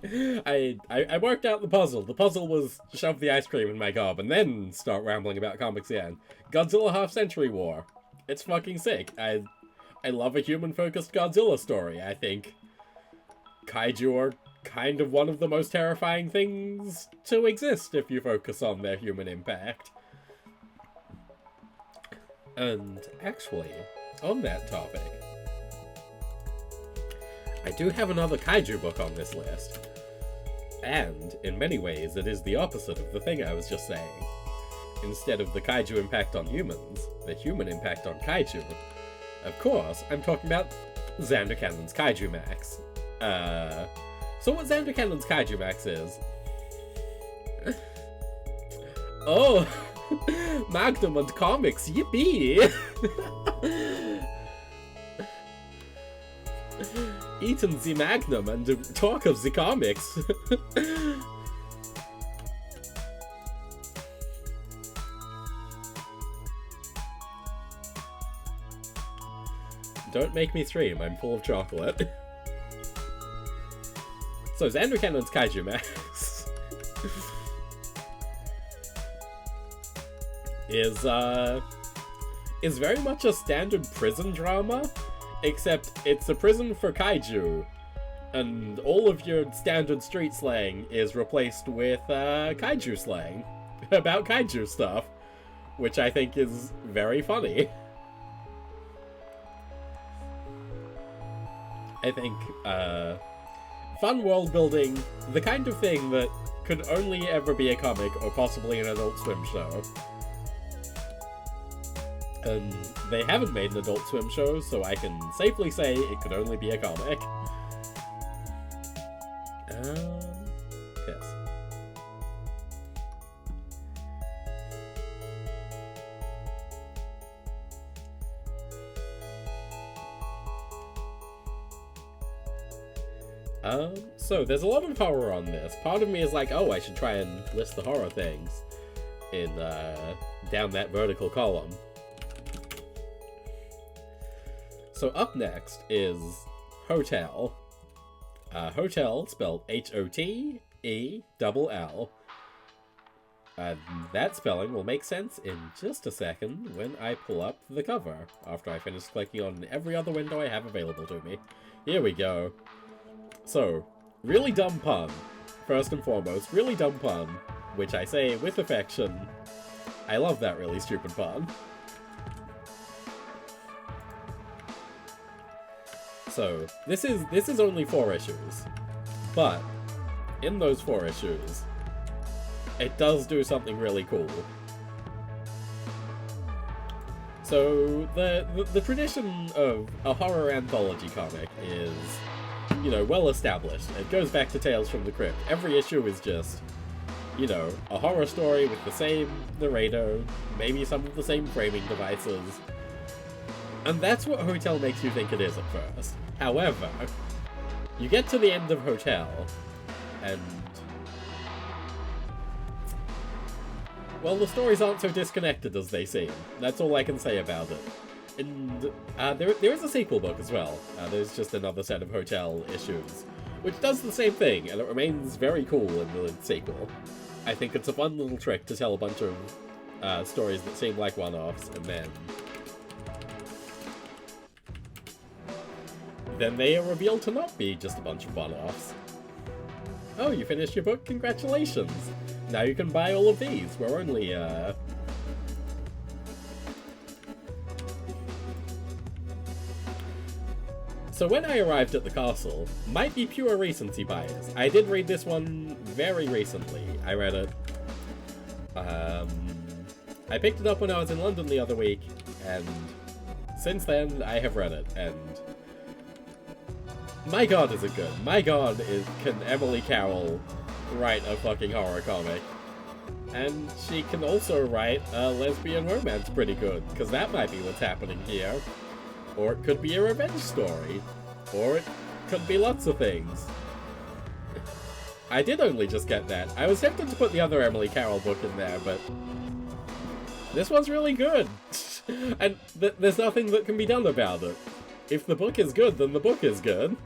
I worked out the puzzle. The puzzle was shove the ice cream in my gob and then start rambling about comics again. Godzilla Half-Century War. It's fucking sick. I love a human-focused Godzilla story. I think kaiju are kind of one of the most terrifying things to exist if you focus on their human impact. And actually, on that topic, I do have another kaiju book on this list. And, in many ways, it is the opposite of the thing I was just saying. Instead of the kaiju impact on humans, the human impact on kaiju. Of course, I'm talking about Xander Cannon's Kaiju Max. So what Xander Cannon's Kaiju Max is... Oh! Magnum and comics, yippee! eaten the magnum and talk of the comics. Don't make me stream, I'm full of chocolate. So, Xander Cannon's Kaiju Max is very much a standard prison drama, except it's a prison for kaiju, and all of your standard street slang is replaced with kaiju slang about kaiju stuff, which I think is very funny. I think, fun world building, the kind of thing that could only ever be a comic or possibly an Adult Swim show. And they haven't made an Adult Swim show, so I can safely say it could only be a comic. Yes. So there's a lot of horror on this. Part of me is like, oh, I should try and list the horror things in, down that vertical column. So up next is Hotel. Hotel, spelled H-O-T-E-L-L. That spelling will make sense in just a second when I pull up the cover, after I finish clicking on every other window I have available to me. Here we go. So, really dumb pun. First and foremost, really dumb pun, which I say with affection. I love that really stupid pun. So, this is only 4 issues, but in those 4 issues, it does do something really cool. So, the tradition of a horror anthology comic is, you know, well established. It goes back to Tales from the Crypt. Every issue is just, you know, a horror story with the same narrator, maybe some of the same framing devices. And that's what Hotel makes you think it is at first. However, you get to the end of Hotel, and well, the stories aren't so disconnected as they seem. That's all I can say about it. And there is a sequel book as well. There's just another set of Hotel issues, which does the same thing, and it remains very cool in the sequel. I think it's a fun little trick to tell a bunch of stories that seem like one-offs, and then they are revealed to not be just a bunch of one-offs. Oh, you finished your book? Congratulations! Now you can buy all of these. We're only, So when I arrived at the castle, might be pure recency bias. I did read this one very recently. I read it. I picked it up when I was in London the other week, and since then I have read it, and my god is it good. My god can Emily Carroll write a fucking horror comic. And she can also write a lesbian romance pretty good, because that might be what's happening here. Or it could be a revenge story. Or it could be lots of things. I did only just get that. I was tempted to put the other Emily Carroll book in there, but this one's really good. And there's nothing that can be done about it. If the book is good, then the book is good.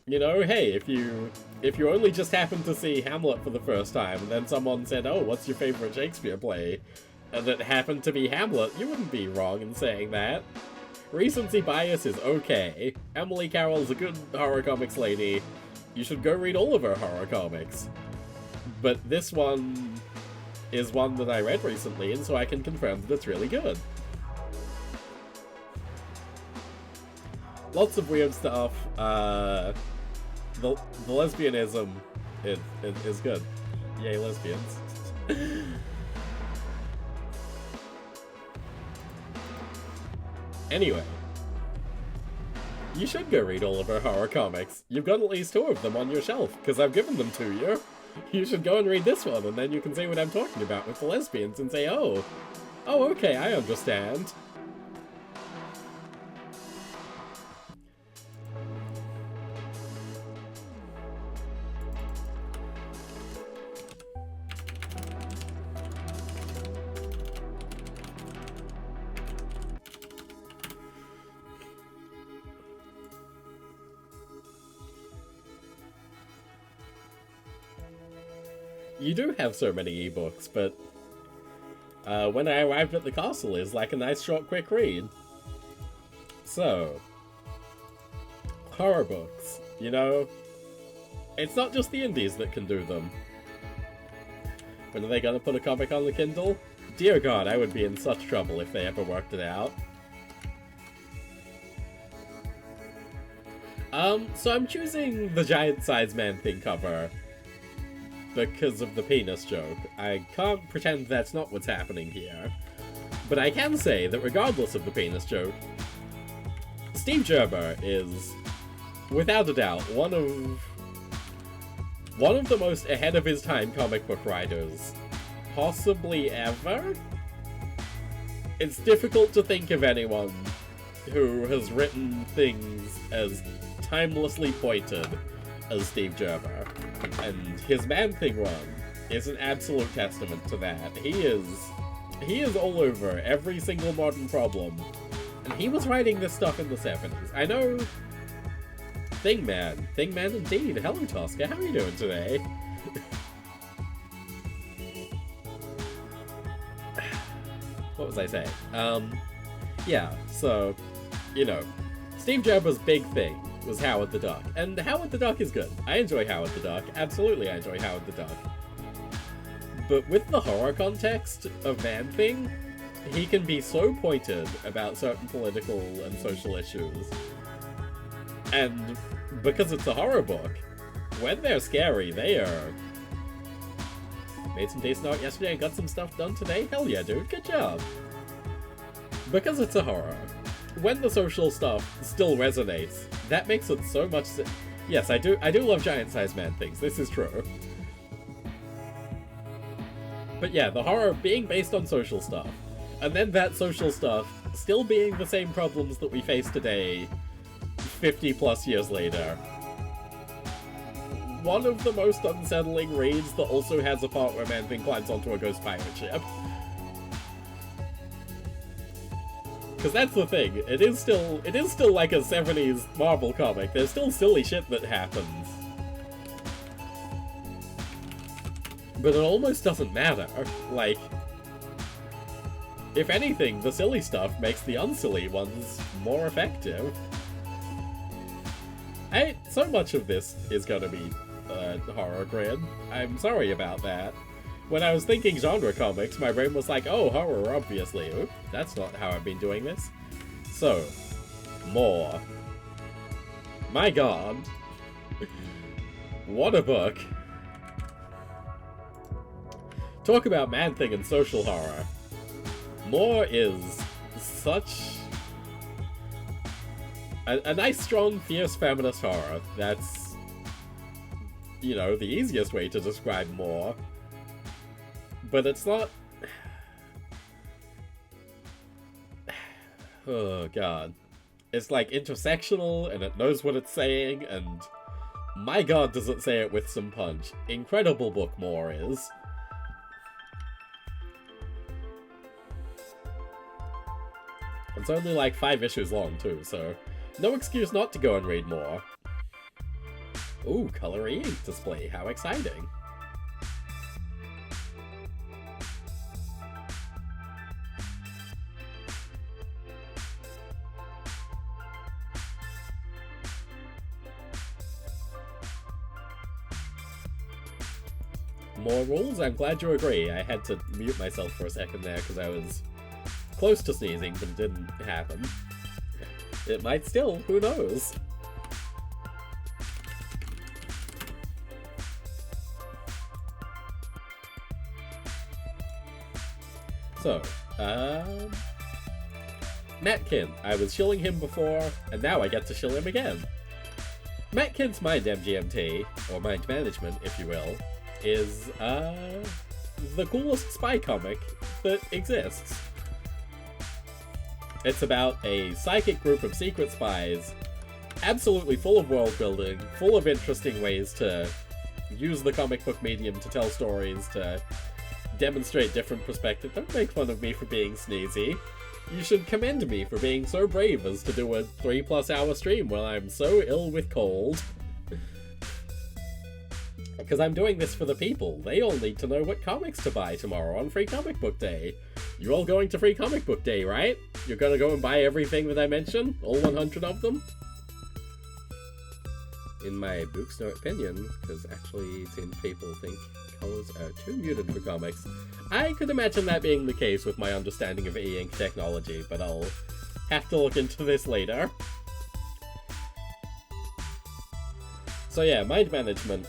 You know, hey, if you only just happened to see Hamlet for the first time, and then someone said, oh, what's your favorite Shakespeare play? And it happened to be Hamlet, you wouldn't be wrong in saying that. Recency bias is okay. Emily Carroll's a good horror comics lady. You should go read all of her horror comics. But this one is one that I read recently, and so I can confirm that it's really good. Lots of weird stuff. The lesbianism is good. Yay, lesbians. Anyway, you should go read all of her horror comics. You've got at least 2 of them on your shelf, because I've given them to you. You should go and read this one, and then you can see what I'm talking about with the lesbians and say, oh, okay, I understand. You do have so many ebooks, but When I Arrived at the Castle is like a nice short quick read. So, horror books, you know, it's not just the indies that can do them. When are they gonna put a comic on the Kindle? Dear God, I would be in such trouble if they ever worked it out. So I'm choosing the giant-sized Man-Thing cover because of the penis joke. I can't pretend that's not what's happening here. But I can say that regardless of the penis joke, Steve Gerber is, without a doubt, one of the most ahead of his time comic book writers, possibly ever? It's difficult to think of anyone who has written things as timelessly pointed as Steve Gerber. And his Man-Thing run is an absolute testament to that. He is all over every single modern problem. And he was writing this stuff in the 70s. I know... Thingman indeed. Hello, Tosca. How are you doing today? What was I saying? Yeah, so, you know, Steve Gerber's big thing was Howard the Duck. And Howard the Duck is good. I enjoy Howard the Duck. Absolutely I enjoy Howard the Duck. But with the horror context of Man-Thing, he can be so pointed about certain political and social issues. And because it's a horror book, when they're scary, they are... Made some decent art yesterday and got some stuff done today? Hell yeah, dude. Good job. Because it's a horror, when the social stuff still resonates, that makes it so much... Yes, I do love giant-sized Man-Things. This is true. But yeah, the horror being based on social stuff, and then that social stuff still being the same problems that we face today, 50 plus years later. One of the most unsettling reads that also has a part where Man-Thing climbs onto a ghost pirate ship. Because that's the thing, it is still like a 70s Marvel comic. There's still silly shit that happens. But it almost doesn't matter. Like, if anything, the silly stuff makes the unsilly ones more effective. So much of this is gonna be horror grid. I'm sorry about that. When I was thinking genre comics, my brain was like, oh, horror, obviously. Oop, that's not how I've been doing this. So, more. My God. What a book. Talk about Man-Thing and social horror. More is such a nice, strong, fierce feminist horror. That's, you know, the easiest way to describe More. But it's not... Oh, God. It's, like, intersectional, and it knows what it's saying, and... My God, does it say it with some punch. Incredible book More is. It's only, like, 5 issues long, too, so... No excuse not to go and read More. Ooh, color e-ink display. How exciting. More rules? I'm glad you agree. I had to mute myself for a second there because I was close to sneezing, but it didn't happen. It might still, who knows? So, Matt Kint. I was shilling him before, and now I get to shill him again. Matt Kint's Mind MGMT, or Mind Management, if you will, is, the coolest spy comic that exists. It's about a psychic group of secret spies, absolutely full of world building, full of interesting ways to use the comic book medium to tell stories, to demonstrate different perspectives. Don't make fun of me for being sneezy. You should commend me for being so brave as to do a 3+ hour stream while I'm so ill with cold. Because I'm doing this for the people. They all need to know what comics to buy tomorrow on Free Comic Book Day. You all going to Free Comic Book Day, right? You're gonna go and buy everything that I mentioned? All 100 of them? In my book's no opinion, because actually it seems people think colors are too muted for comics. I could imagine that being the case with my understanding of e-ink technology, but I'll have to look into this later. So yeah, mind management.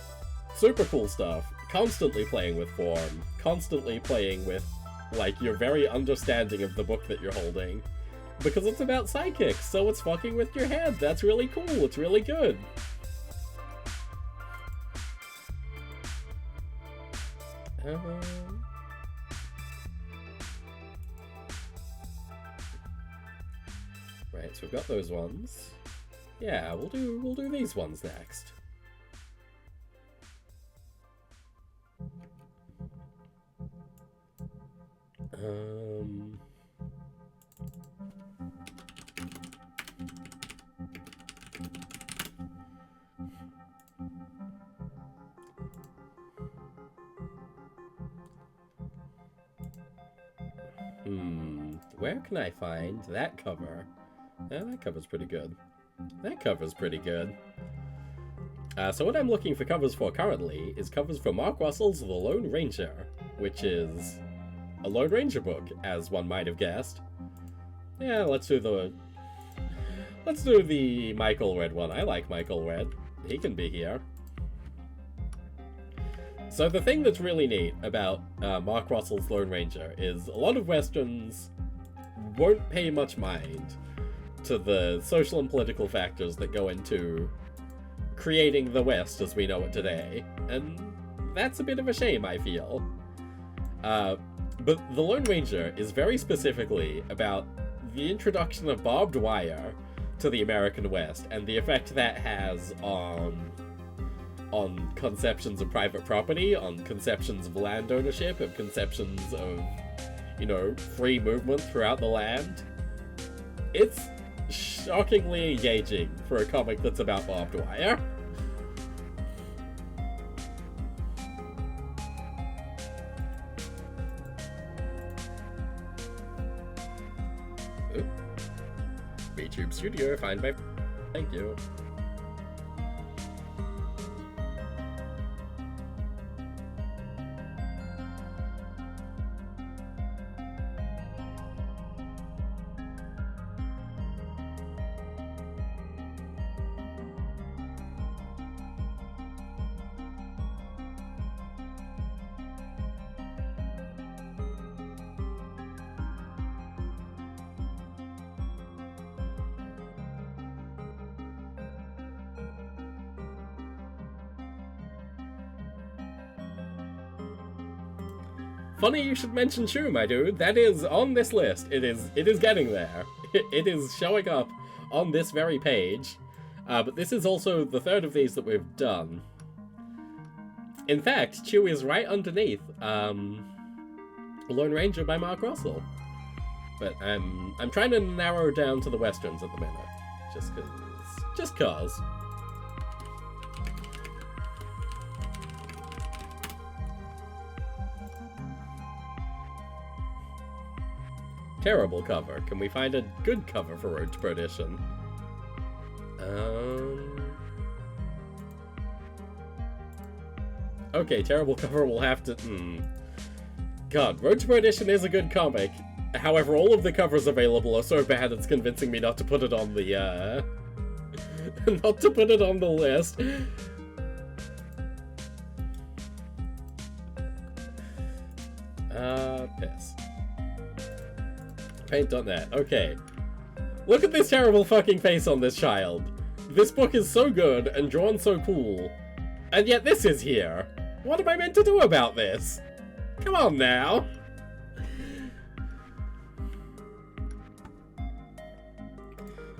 Super cool stuff. Constantly playing with form. Constantly playing with, like, your very understanding of the book that you're holding. Because it's about psychics, so it's fucking with your head. That's really cool. It's really good. Right, so we've got those ones. Yeah, we'll do these ones next. Where can I find that cover? That cover's pretty good. That cover's pretty good. So what I'm looking for covers for currently is covers for Mark Russell's The Lone Ranger, which is a Lone Ranger book, as one might have guessed. Yeah, let's do the Michael Red one. I like Michael Red. He can be here. So the thing that's really neat about Mark Russell's Lone Ranger is a lot of Westerns won't pay much mind to the social and political factors that go into creating the West as we know it today, and that's a bit of a shame, I feel. But The Lone Ranger is very specifically about the introduction of barbed wire to the American West and the effect that has on conceptions of private property, on conceptions of land ownership, and conceptions of, you know, free movement throughout the land. It's shockingly engaging for a comic that's about barbed wire. VTube Studio, find my... Thank you. Funny you should mention Shu, my dude. That is on this list. It is getting there. It is showing up on this very page. But this is also the third of these that we've done. In fact, Chew is right underneath Lone Ranger by Mark Russell. But I'm trying to narrow down to the Westerns at the minute. Just cause. Terrible cover. Can we find a good cover for Road to Perdition? Okay, terrible cover will have to... God, Road to Perdition is a good comic. However, all of the covers available are so bad it's convincing me not to put it on the, not to put it on the list. Piss. Paint.net. Okay. Look at this terrible fucking face on this child. This book is so good and drawn so cool. And yet this is here. What am I meant to do about this? Come on now.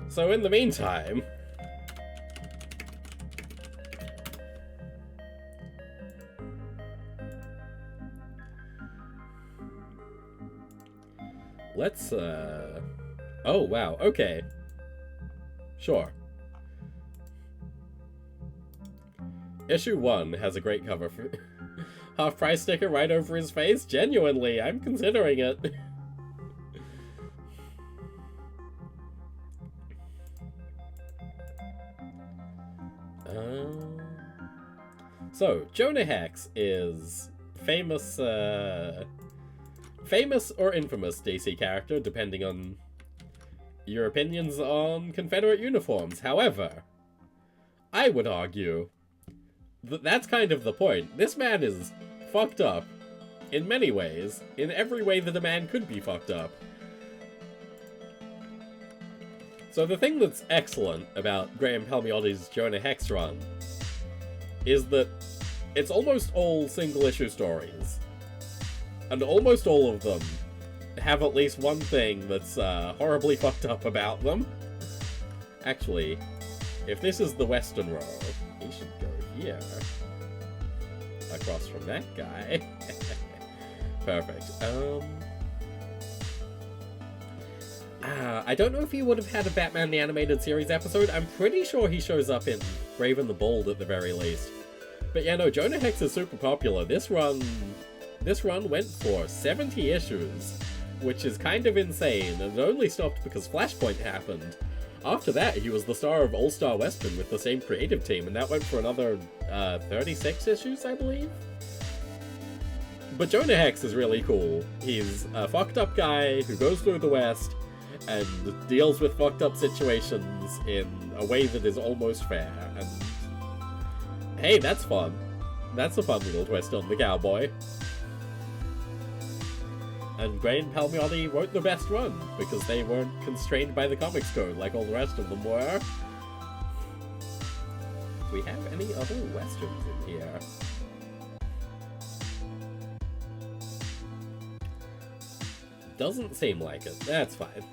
So in the meantime... let's, oh, wow, okay. Sure. Issue 1 has a great cover for half-price sticker right over his face. Genuinely, I'm considering it. So, Jonah Hex is famous or infamous DC character, depending on your opinions on Confederate uniforms. However, I would argue that that's kind of the point. This man is fucked up in many ways, in every way that a man could be fucked up. So the thing that's excellent about Graham Palmiotti's Jonah Hex run is that it's almost all single-issue stories. And almost all of them have at least one thing that's horribly fucked up about them. Actually, if this is the Western row, he should go here. Across from that guy. Perfect. I don't know if he would have had a Batman the Animated Series episode. I'm pretty sure he shows up in Brave and the Bold at the very least. But yeah, no, Jonah Hex is super popular. This run went for 70 issues, which is kind of insane, and it only stopped because Flashpoint happened. After that, he was the star of All-Star Western with the same creative team, and that went for another 36 issues, I believe? But Jonah Hex is really cool. He's a fucked up guy who goes through the West and deals with fucked up situations in a way that is almost fair, and hey, that's fun. That's a fun little twist on the cowboy. And Graham Palmiotti wrote the best run, because they weren't constrained by the comics code like all the rest of them were. Do we have any other westerns in here? Doesn't seem like it. That's fine.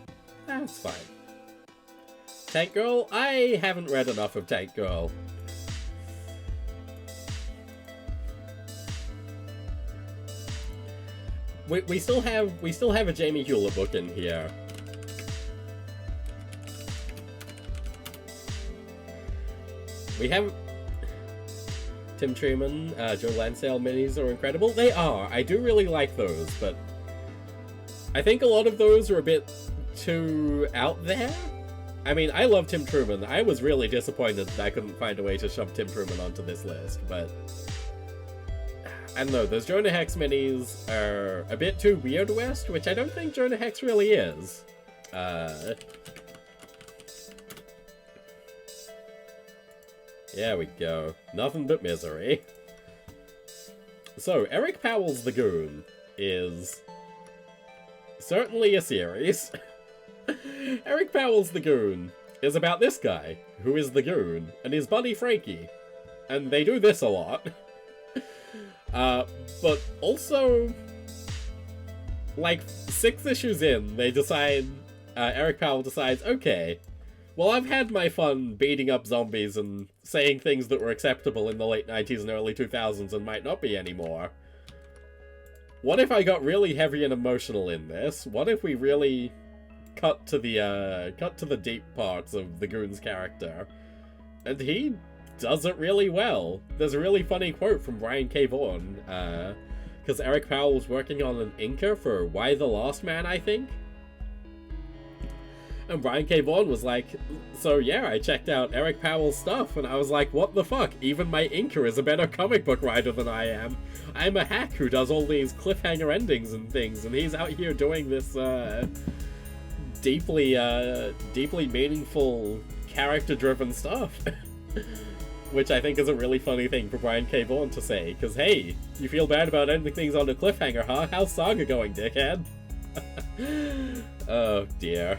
That's fine. Tank Girl? I haven't read enough of Tank Girl. We still have a Jamie Hewlett book in here. We have Tim Truman, Joe Lansdale minis are incredible. They are. I do really like those, but I think a lot of those are a bit too out there. I mean, I love Tim Truman. I was really disappointed that I couldn't find a way to shove Tim Truman onto this list, but I don't know, those Jonah Hex minis are a bit too Weird West, which I don't think Jonah Hex really is. There we go. Nothing but misery. So, Eric Powell's The Goon is certainly a series. Eric Powell's The Goon is about this guy, who is the Goon, and his buddy Frankie. And they do this a lot. But also, like, 6 issues in, they decide, Eric Powell decides, okay, well, I've had my fun beating up zombies and saying things that were acceptable in the late 90s and early 2000s and might not be anymore. What if I got really heavy and emotional in this? What if we really cut to the deep parts of the Goon's character? And he does it really well. There's a really funny quote from Brian K. Vaughan, because Eric Powell was working on an inker for Why the Last Man, I think? And Brian K. Vaughan was like, so yeah, I checked out Eric Powell's stuff, and I was like, what the fuck? Even my inker is a better comic book writer than I am. I'm a hack who does all these cliffhanger endings and things, and he's out here doing this, deeply meaningful, character-driven stuff. Which I think is a really funny thing for Brian K. Vaughan to say, because hey, you feel bad about ending things on a cliffhanger, huh? How's Saga going, dickhead? Oh dear.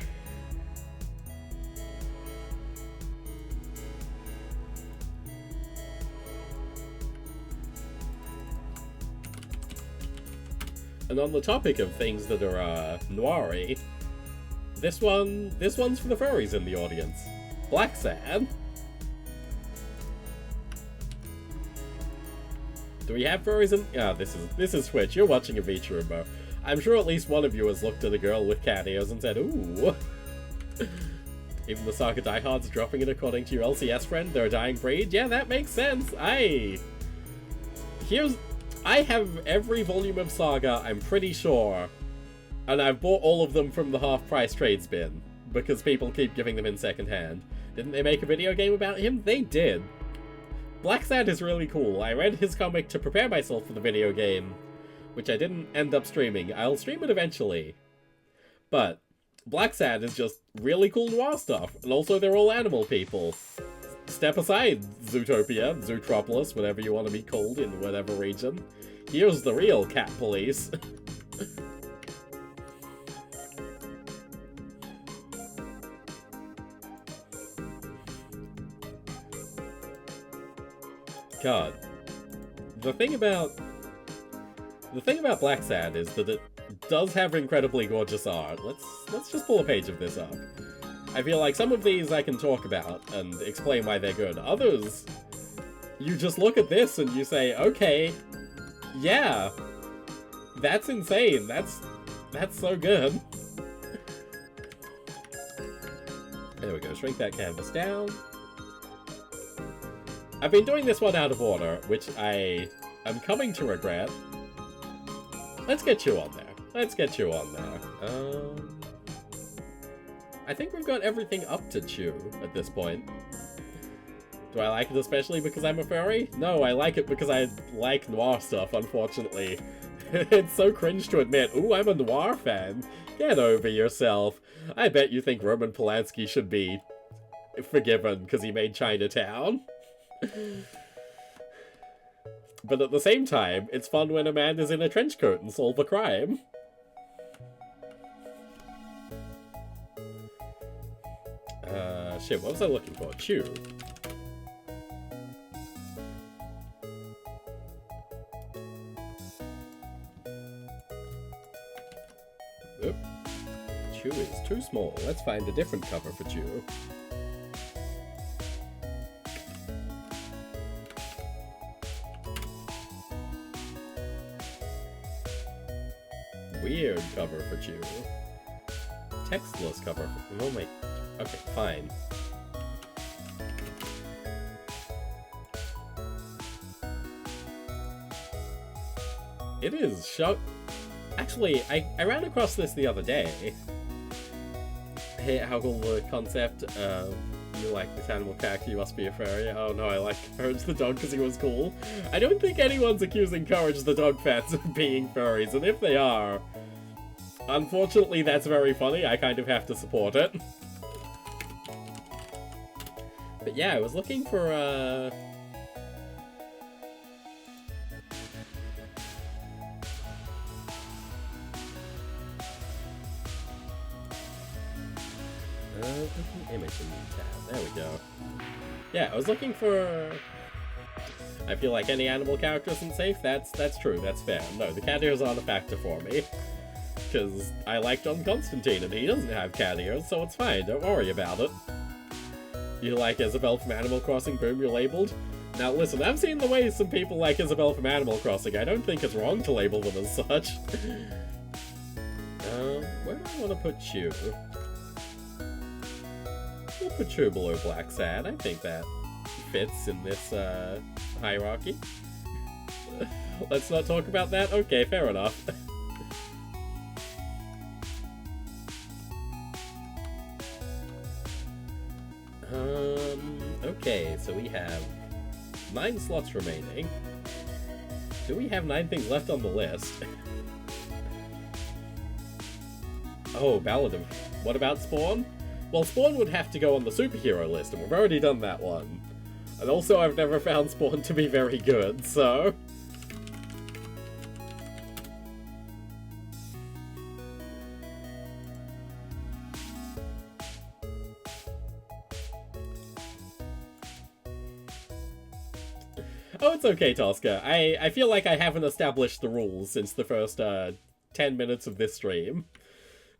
And on the topic of things that are, noir-y, this one's for the furries in the audience. Black Sad. Do we have furries in? Ah, this is Twitch. You're watching a VTuber. I'm sure at least one of you has looked at a girl with cat ears and said, ooh. Even the Saga diehards dropping it according to your LCS friend, they're a dying breed? Yeah, that makes sense. I have every volume of Saga, I'm pretty sure. And I've bought all of them from the half-price trades bin, because people keep giving them in secondhand. Didn't they make a video game about him? They did. Black Sad is really cool. I read his comic to prepare myself for the video game, which I didn't end up streaming. I'll stream it eventually. But Black Sad is just really cool noir stuff, and also they're all animal people. Step aside, Zootopia, Zootropolis, whatever you want to be called in whatever region. Here's the real cat police. God. The thing about Black Sad is that it does have incredibly gorgeous art. Let's just pull a page of this up. I feel like some of these I can talk about and explain why they're good. Others, you just look at this and you say, okay, yeah, that's insane. That's so good. There we go, shrink that canvas down. I've been doing this one out of order, which I am coming to regret. Let's get you on there. Let's get you on there. I think we've got everything up to chew at this point. Do I like it especially because I'm a furry? No, I like it because I like noir stuff, unfortunately. It's so cringe to admit, ooh, I'm a noir fan. Get over yourself. I bet you think Roman Polanski should be forgiven because he made Chinatown. But at the same time, it's fun when a man is in a trench coat and solve a crime. Shit, what was I looking for? Chew. Oop. Chew is too small. Let's find a different cover for Chew. Weird cover for Chew. Textless cover for... Oh wait. Okay, fine. It is Actually, I ran across this the other day. Hey, how cool the concept of you like this animal character, you must be a furry. Oh no, I like Courage the dog because he was cool. I don't think anyone's accusing Courage the dog fans of being furries, and if they are, unfortunately that's very funny. I kind of have to support it. But yeah, I was looking for, imaging tab. There we go. Yeah, I was looking for... I feel like any animal character isn't safe. That's true. That's fair. No, the cat ears aren't a factor for me. Because I like John Constantine and he doesn't have cat ears, so it's fine. Don't worry about it. You like Isabelle from Animal Crossing? Boom, you're labeled. Now listen, I've seen the way some people like Isabelle from Animal Crossing. I don't think it's wrong to label them as such. Where do I want to put you? We'll put you below Black Sad. I think that fits in this hierarchy. Let's not talk about that? Okay, fair enough. Okay, so we have 9 slots remaining. Do we have 9 things left on the list? Oh, Ballad of... What about Spawn? Well, Spawn would have to go on the superhero list, and we've already done that one. And also, I've never found Spawn to be very good, so... Oh, it's okay, Tosca. I feel like I haven't established the rules since the first 10 minutes of this stream.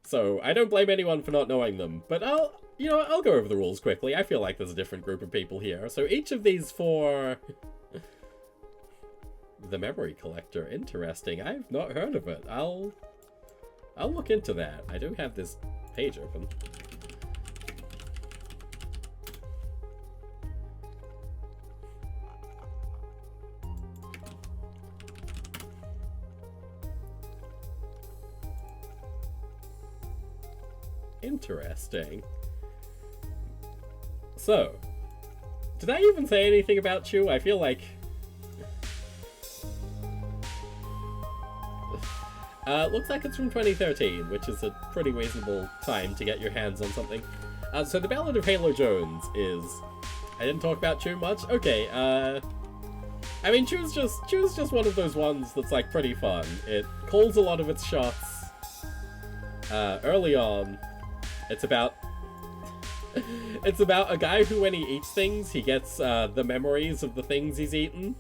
So, I don't blame anyone for not knowing them. But I'll go over the rules quickly. I feel like there's a different group of people here. So each of these 4... The Memory Collector. Interesting. I've not heard of it. I'll look into that. I do have this page open. Interesting. So, did I even say anything about you? I feel like... looks like it's from 2013, which is a pretty reasonable time to get your hands on something. So the Ballad of Halo Jones is... I didn't talk about Chew much? Okay, I mean, Chew's just one of those ones that's, like, pretty fun. It calls a lot of its shots early on. It's about a guy who, when he eats things, he gets the memories of the things he's eaten.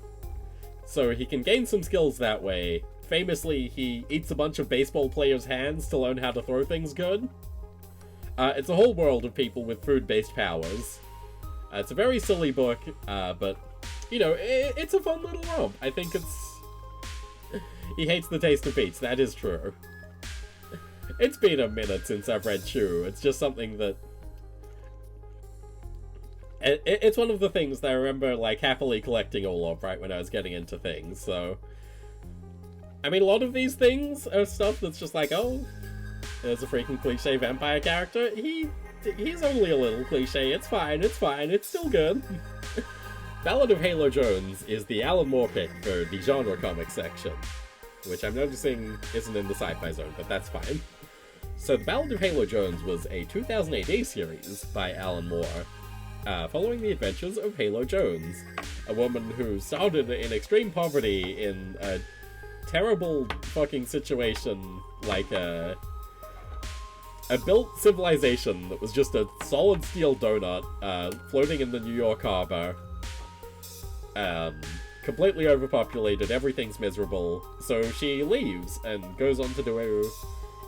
So he can gain some skills that way. Famously, he eats a bunch of baseball players' hands to learn how to throw things good. It's a whole world of people with food-based powers. It's a very silly book, but, you know, it's a fun little romp. I think it's... He hates the taste of beets, that is true. It's been a minute since I've read Chew. It's just something that... It's one of the things that I remember, like, happily collecting all of right when I was getting into things, so... I mean, a lot of these things are stuff that's just like, oh, there's a freaking cliche vampire character. He's only a little cliche. It's fine, it's still good. Ballad of Halo Jones is the Alan Moore pick for the genre comic section, which I'm noticing isn't in the sci-fi zone, but that's fine. So the Ballad of Halo Jones was a 2000 AD series by Alan Moore, following the adventures of Halo Jones, a woman who started in extreme poverty in a terrible fucking situation, like a built civilization that was just a solid steel donut, floating in the New York harbor, completely overpopulated, everything's miserable, so she leaves and goes on to do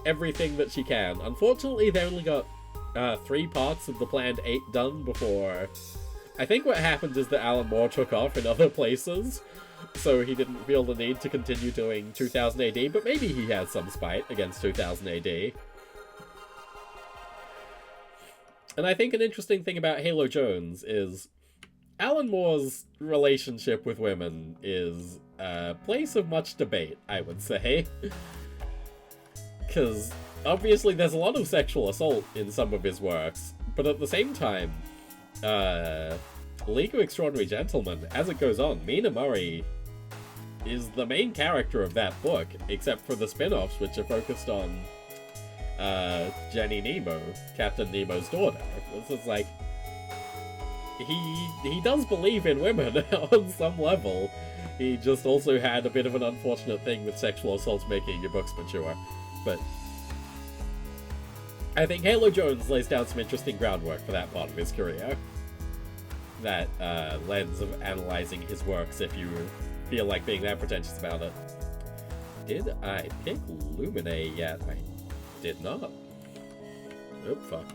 everything that she can. Unfortunately, they only got 3 parts of the planned 8 done before... I think what happened is that Alan Moore took off in other places, so he didn't feel the need to continue doing 2000 AD, but maybe he has some spite against 2000 AD. And I think an interesting thing about Halo Jones is Alan Moore's relationship with women is a place of much debate, I would say. Because obviously there's a lot of sexual assault in some of his works, but at the same time, League of Extraordinary Gentlemen, as it goes on, Mina Murray is the main character of that book, except for the spin-offs, which are focused on Jenny Nemo, Captain Nemo's daughter. This is like, he does believe in women on some level. He just also had a bit of an unfortunate thing with sexual assaults making your books mature. But I think Halo Jones lays down some interesting groundwork for that part of his career. That lens of analyzing his works, if you feel like being that pretentious about it. Did I pick Lumine yet? I did not. Oh, fuck.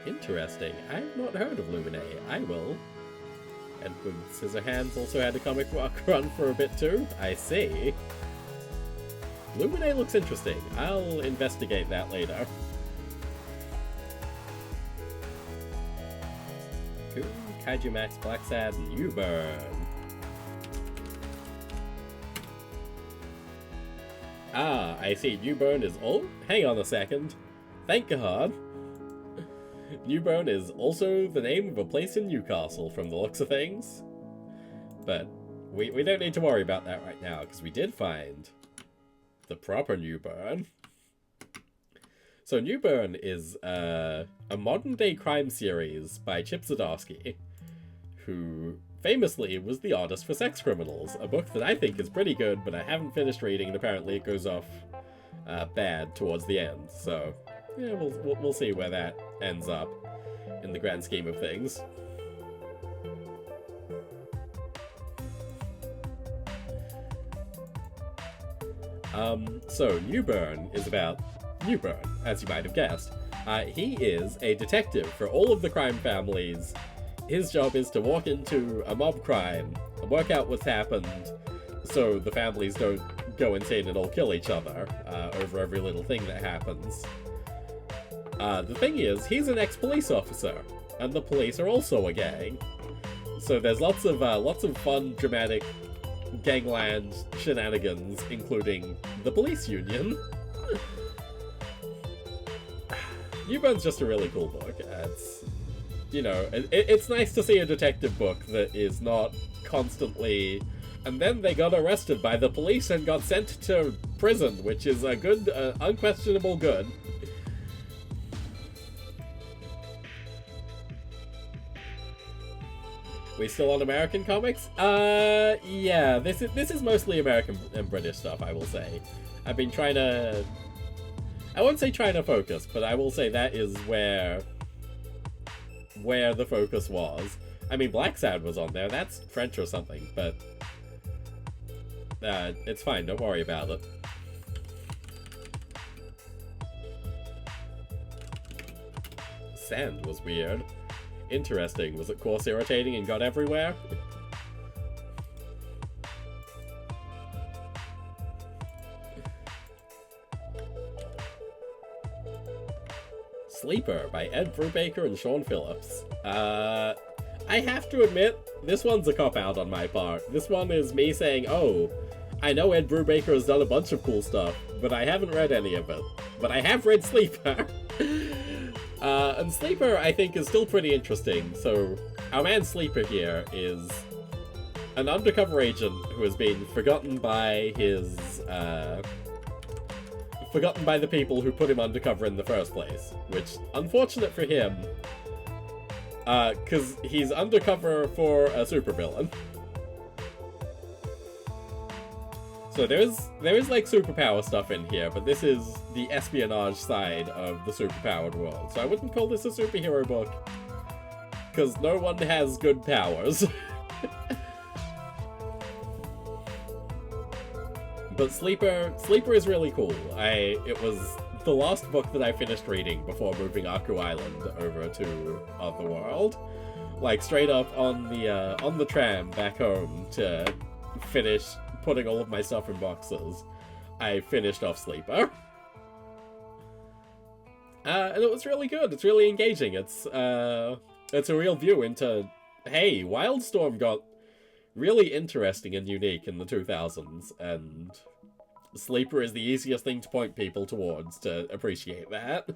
Interesting. I've not heard of Lumine. I will. And Scissorhands also had a comic run for a bit too? I see. Lumine looks interesting. I'll investigate that later. Cool. Kaiju Max, Black Sad, and U-Burn. Ah, I see. U-Burn is... Oh, hang on a second. Thank God. Newburn is also the name of a place in Newcastle, from the looks of things. But we don't need to worry about that right now, because we did find the proper Newburn. So Newburn is a modern-day crime series by Chip Zdarsky, who famously was the artist for Sex Criminals, a book that I think is pretty good, but I haven't finished reading, and apparently it goes off bad towards the end. So yeah, we'll see where that ends up in the grand scheme of things. So Newburn is about Newburn, as you might have guessed. He is a detective for all of the crime families. His job is to walk into a mob crime, work out what's happened, so the families don't go insane and all kill each other over every little thing that happens. The thing is, he's an ex-police officer, and the police are also a gang. So there's lots of fun, dramatic gangland shenanigans, including the police union. U-Burn's just a really cool book. It's, you know, it's nice to see a detective book that is not constantly, and then they got arrested by the police and got sent to prison, which is a good, unquestionable good. We still on American comics? Yeah, this is mostly American and British stuff, I will say. I've been trying to... I won't say trying to focus, but I will say that is where the focus was. I mean, Black Sad was on there, that's French or something, but... it's fine, don't worry about it. Sand was weird. Interesting. Was it course irritating and got everywhere? Sleeper by Ed Brubaker and Sean Phillips. I have to admit, this one's a cop-out on my part. This one is me saying, oh, I know Ed Brubaker has done a bunch of cool stuff, but I haven't read any of it. But I have read Sleeper. And Sleeper, I think, is still pretty interesting. So, our man Sleeper here is an undercover agent who has been forgotten by his, forgotten by the people who put him undercover in the first place. Which, unfortunate for him, because he's undercover for a supervillain. So there is like superpower stuff in here, but this is the espionage side of the superpowered world. So I wouldn't call this a superhero book, because no one has good powers. But Sleeper is really cool. It was the last book that I finished reading before moving Aku Island over to Otherworld. Like straight up on the tram back home to finish putting all of my stuff in boxes, I finished off Sleeper. And it was really good. It's really engaging. It's a real view into, hey, Wildstorm got really interesting and unique in the 2000s, and Sleeper is the easiest thing to point people towards to appreciate that.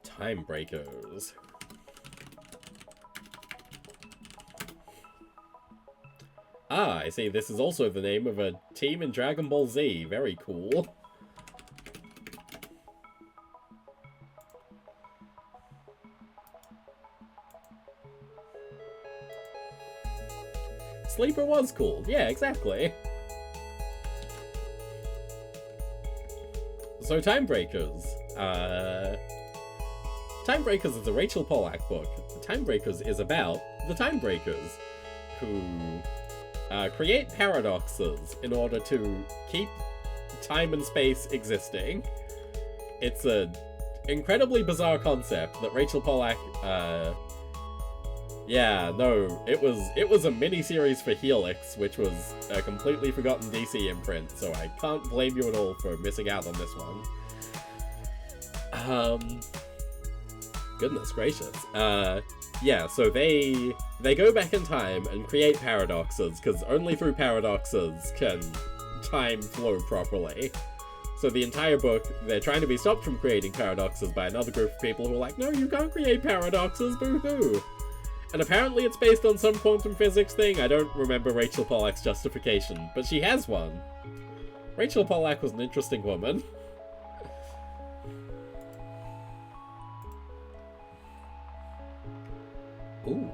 Time Breakers. Ah, I see. This is also the name of a team in Dragon Ball Z. Very cool. Sleeper was cool. Yeah, exactly. So, Time Breakers. Time Breakers is a Rachel Pollack book. Time Breakers is about the Time Breakers, who create paradoxes in order to keep time and space existing. It's an incredibly bizarre concept that Rachel Pollack, yeah, no, it was a mini-series for Helix, which was a completely forgotten DC imprint, so I can't blame you at all for missing out on this one. Goodness gracious. Yeah, so they go back in time and create paradoxes, because only through paradoxes can time flow properly. So the entire book, they're trying to be stopped from creating paradoxes by another group of people who are like, no, you can't create paradoxes, boo-hoo! And apparently it's based on some quantum physics thing. I don't remember Rachel Pollack's justification, but she has one. Rachel Pollack was an interesting woman. Ooh.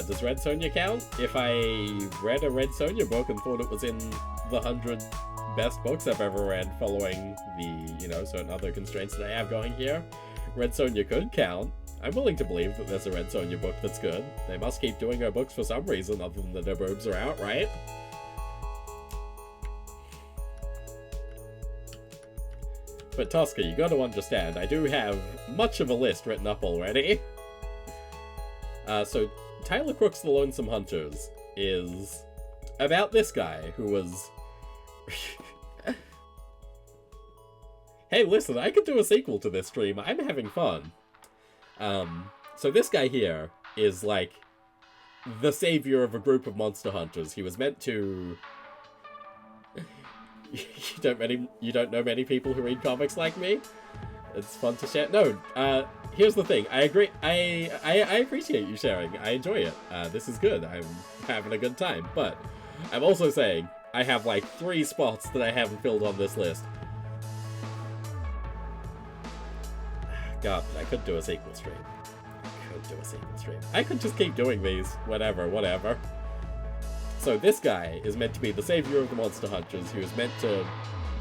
Does Red Sonja count? If I read a Red Sonja book and thought it was in the 100 best books I've ever read following the, you know, certain other constraints that I have going here, Red Sonja could count. I'm willing to believe that there's a Red Sonja book that's good. They must keep doing her books for some reason other than that her boobs are out, right? But Tosca, you gotta understand, I do have much of a list written up already. So Tyler Crook's The Lonesome Hunters is about this guy who was... Hey, listen, I could do a sequel to this stream. I'm having fun. So this guy here is, like, the savior of a group of monster hunters. He was meant to... you don't know many people who read comics like me? It's fun to share. No, here's the thing. I agree. I appreciate you sharing. I enjoy it. This is good. I'm having a good time. But I'm also saying I have like 3 spots that I haven't filled on this list. God, I could do a sequel stream. I could just keep doing these. Whatever. So this guy is meant to be the savior of the monster hunters who is meant to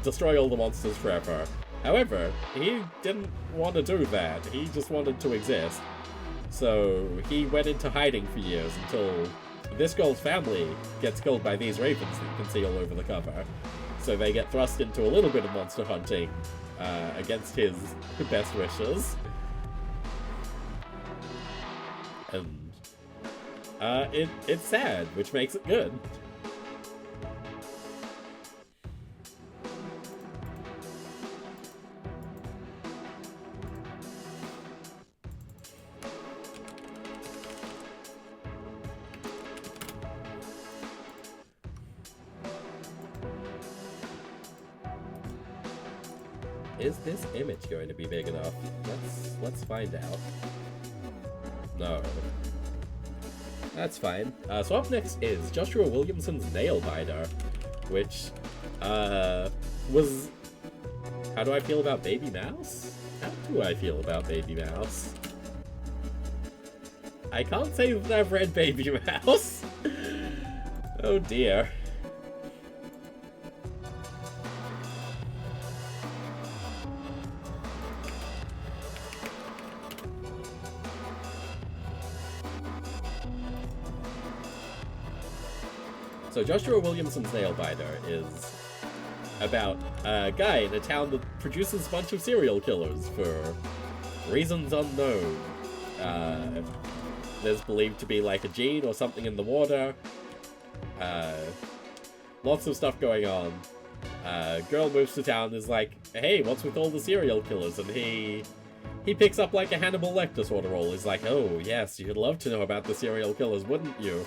destroy all the monsters forever. However, he didn't want to do that. He just wanted to exist. So he went into hiding for years until this girl's family gets killed by these ravens that you can see all over the cover. So they get thrust into a little bit of monster hunting against his best wishes. And it's sad, which makes it good. Is this image going to be big enough? Let's find out. No. That's fine. So up next is Joshua Williamson's Nailbiter, which was... How do I feel about Baby Mouse? How do I feel about Baby Mouse? I can't say that I've read Baby Mouse. Oh dear. So Joshua Williamson's Nailbiter is about a guy in a town that produces a bunch of serial killers for reasons unknown. There's believed to be like a gene or something in the water. Lots of stuff going on. Girl moves to town and is like, hey, what's with all the serial killers? And he picks up like a Hannibal Lecter sort of role. He's like, oh yes, you'd love to know about the serial killers, wouldn't you?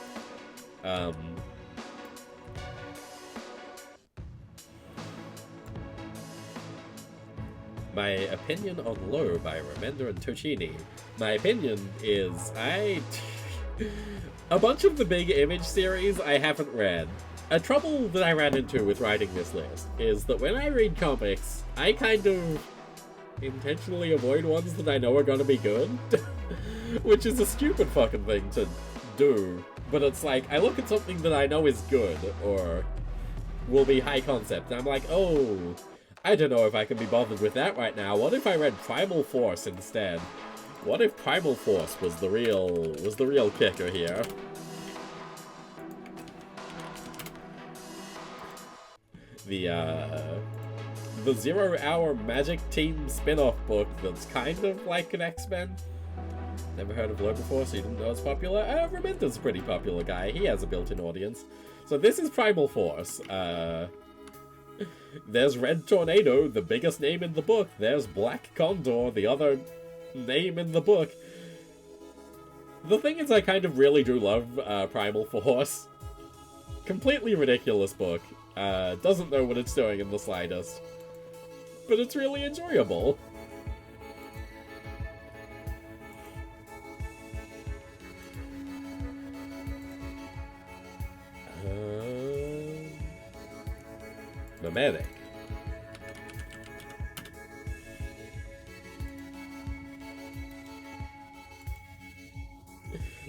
My opinion on Low by Remender and Tocchini. My opinion is a bunch of the Big Image series I haven't read. A trouble that I ran into with writing this list is that when I read comics, I kind of intentionally avoid ones that I know are gonna be good. Which is a stupid fucking thing to do. But it's like, I look at something that I know is good, or will be high concept, and I'm like, oh... I don't know if I can be bothered with that right now. What if I read Primal Force instead? What if Primal Force was the real kicker here? The 0 Hour Magic Team spin-off book that's kind of like an X-Men. Never heard of Low before, so you didn't know it's popular? Remender's a pretty popular guy. He has a built-in audience. So this is Primal Force. There's Red Tornado, the biggest name in the book. There's Black Condor, the other name in the book. The thing is, I kind of really do love Primal Force. Completely ridiculous book. Doesn't know what it's doing in the slightest. But it's really enjoyable. Nomadic.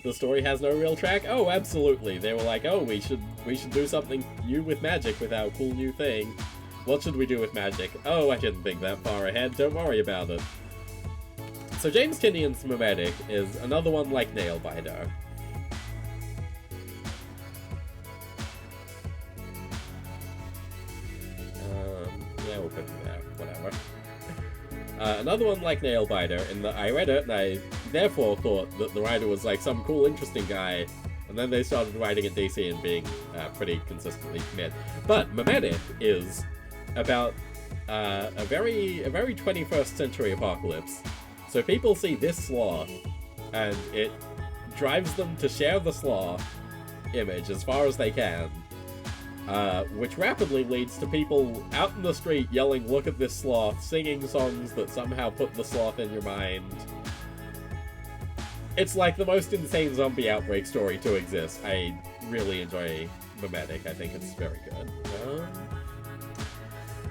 The story has no real track? Oh, absolutely. They were like, oh, we should do something new with magic with our cool new thing. What should we do with magic? Oh, I didn't think that far ahead. Don't worry about it. So James Tinian's Nomadic is another one like Nailbiter. Yeah, we'll put it there. Whatever. Another one like Nailbiter, in that I read it and I therefore thought that the writer was like some cool, interesting guy, and then they started writing at DC and being pretty consistently mid. But Memetic is about a very 21st century apocalypse. So people see this sloth, and it drives them to share the sloth image as far as they can, which rapidly leads to people out in the street yelling, "Look at this sloth," singing songs that somehow put the sloth in your mind. It's like the most insane zombie outbreak story to exist. I really enjoy Memetic. I think it's very good.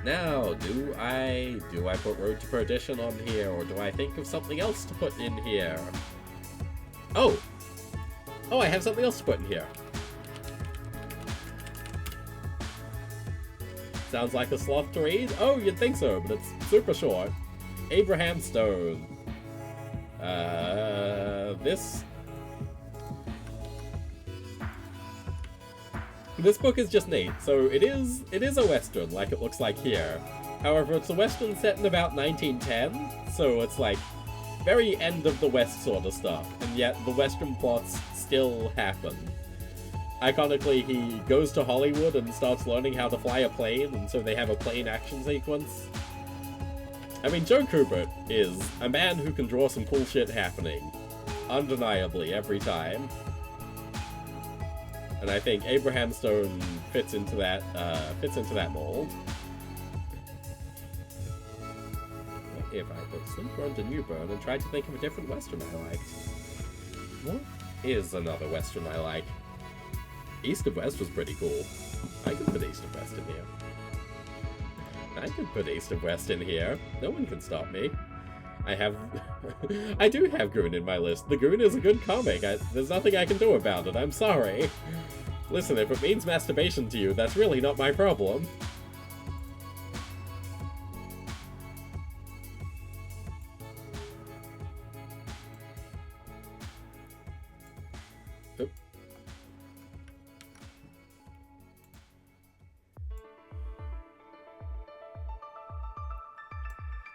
Now, do I put Road to Perdition on here, or do I think of something else to put in here? Oh, I have something else to put in here. Sounds like a sloth to read? Oh, you'd think so, but it's super short. Abraham Stone. This book is just neat. So it is a western, like it looks like here. However, it's a western set in about 1910, so it's like very end of the West sort of stuff, and yet the western plots still happen. Iconically, he goes to Hollywood and starts learning how to fly a plane, and so they have a plane action sequence. I mean, Joe Kubert is a man who can draw some cool shit happening, undeniably, every time. And I think Abraham Stone fits into that mold. What if I put Sleeper to Newburn and tried to think of a different western I liked? What is another western I like? East of West was pretty cool. I could put East of West in here. I could put East of West in here. No one can stop me. I do have Goon in my list. The Goon is a good comic. There's nothing I can do about it. I'm sorry. Listen, if it means masturbation to you, that's really not my problem.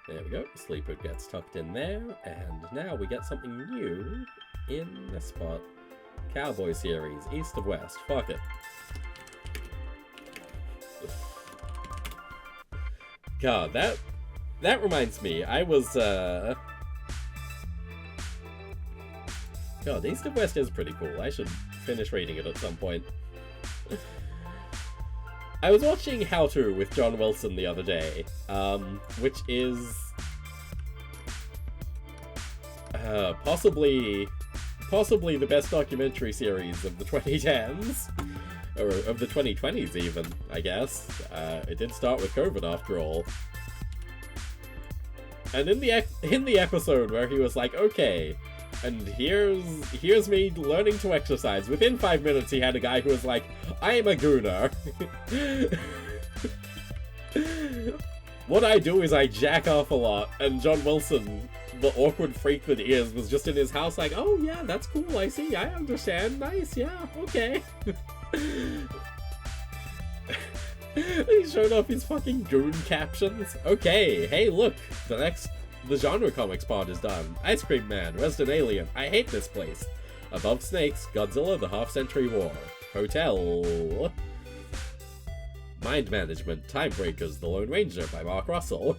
There we go, Sleeper gets tucked in there, and now we get something new in this spot. Cowboy series, East of West, fuck it. God, that reminds me, I was, God, East of West is pretty cool, I should finish reading it at some point. I was watching How To with John Wilson the other day, which is possibly the best documentary series of the 2010s, or of the 2020s even, I guess. It did start with COVID after all. And in the episode where he was like, okay, and here's me learning to exercise. Within 5 minutes, he had a guy who was like, I am a gooner. What I do is I jack off a lot, and John Wilson, the awkward freak that he is, was just in his house like, oh yeah, that's cool, I see, I understand, nice, yeah, okay. He showed off his fucking goon captions. Okay, hey look, the genre comics pod is done. Ice Cream Man, Resident Alien, I hate this place. Above Snakes, Godzilla, The Half-Century War. Hotel. Mind Management, Time Breakers, The Lone Ranger by Mark Russell.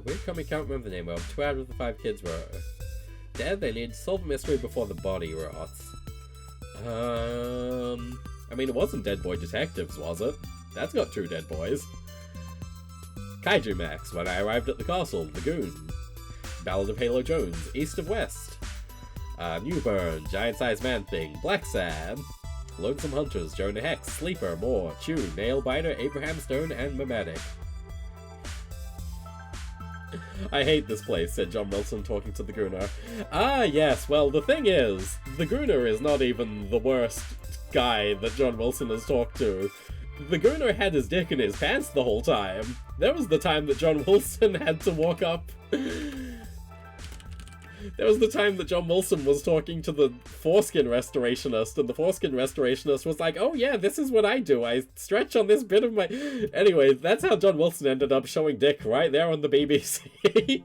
Weird comic, can't remember the name of. 2 out of the 5 kids were dead. They need to solve a mystery before the body rots. I mean, it wasn't Dead Boy Detectives, was it? That's got 2 dead boys. Kaiju Max, When I Arrived at the Castle, The Goon. Ballad of Halo Jones, East of West. Newburn, Giant Size Man Thing, Black Sam. Lonesome Hunters, Jonah Hex, Sleeper, More, Chew, Nailbiter, Abraham Stone, and Memetic. I hate this place, said John Wilson talking to the Gooner. Ah, yes, well, the thing is, the Gooner is not even the worst guy that John Wilson has talked to. The Gooner had his dick in his pants the whole time. There was the time that John Wilson had to walk up There was the time that John Wilson was talking to the foreskin restorationist, and the foreskin restorationist was like, oh yeah, this is what I do. I stretch on this bit of my... Anyway, that's how John Wilson ended up showing dick right there on the BBC.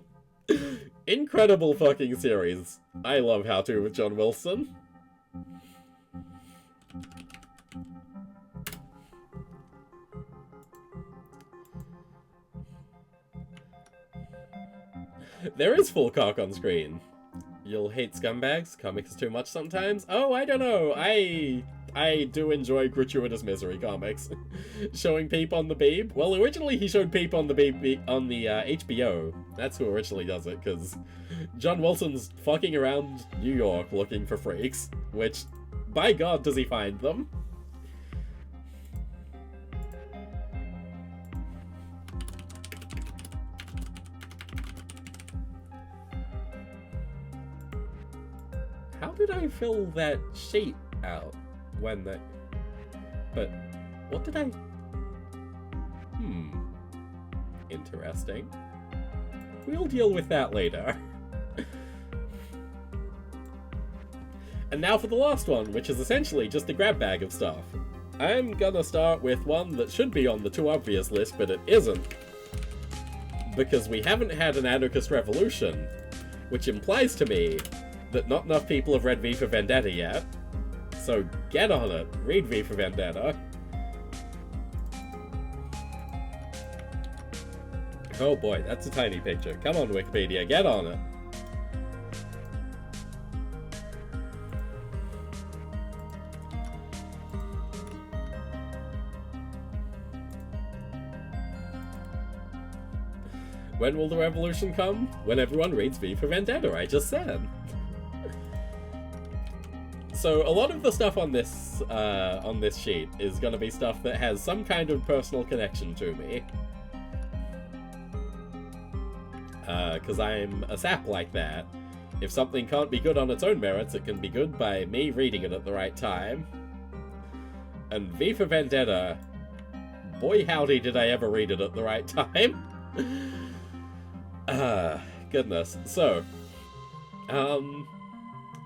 Incredible fucking series. I love How To with John Wilson. There is full cock on screen. You'll hate scumbags. Comics too much sometimes. Oh, I don't know. I do enjoy gratuitous misery comics. Showing Peep on the Beeb. Well, originally he showed Peep on the Beeb on the HBO. That's who originally does it, because John Wilson's fucking around New York looking for freaks. Which, by God, does he find them? How did I fill that sheet out when that... But, what did I... Interesting. We'll deal with that later. And now for the last one, which is essentially just a grab bag of stuff. I'm gonna start with one that should be on the too obvious list, but it isn't. Because we haven't had an anarchist revolution, which implies to me that not enough people have read V for Vendetta yet. So get on it. Read V for Vendetta. Oh boy, that's a tiny picture. Come on, Wikipedia, get on it. When will the revolution come? When everyone reads V for Vendetta, I just said. So a lot of the stuff on this sheet is going to be stuff that has some kind of personal connection to me. Because I'm a sap like that. If something can't be good on its own merits, it can be good by me reading it at the right time. And V for Vendetta, boy howdy did I ever read it at the right time. Goodness. So,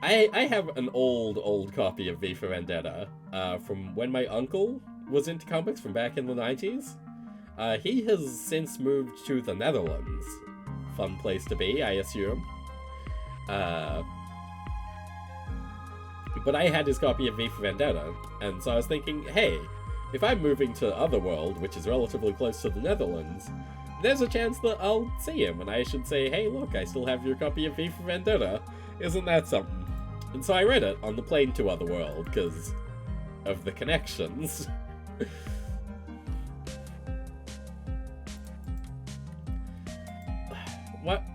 I have an old copy of V for Vendetta, from when my uncle was into comics from back in the 90s. He has since moved to the Netherlands. Fun place to be, I assume. But I had his copy of V for Vendetta, and so I was thinking, hey, if I'm moving to Otherworld, which is relatively close to the Netherlands, there's a chance that I'll see him, and I should say, hey, look, I still have your copy of V for Vendetta. Isn't that something? And so I read it on the plane to Otherworld, because of the connections.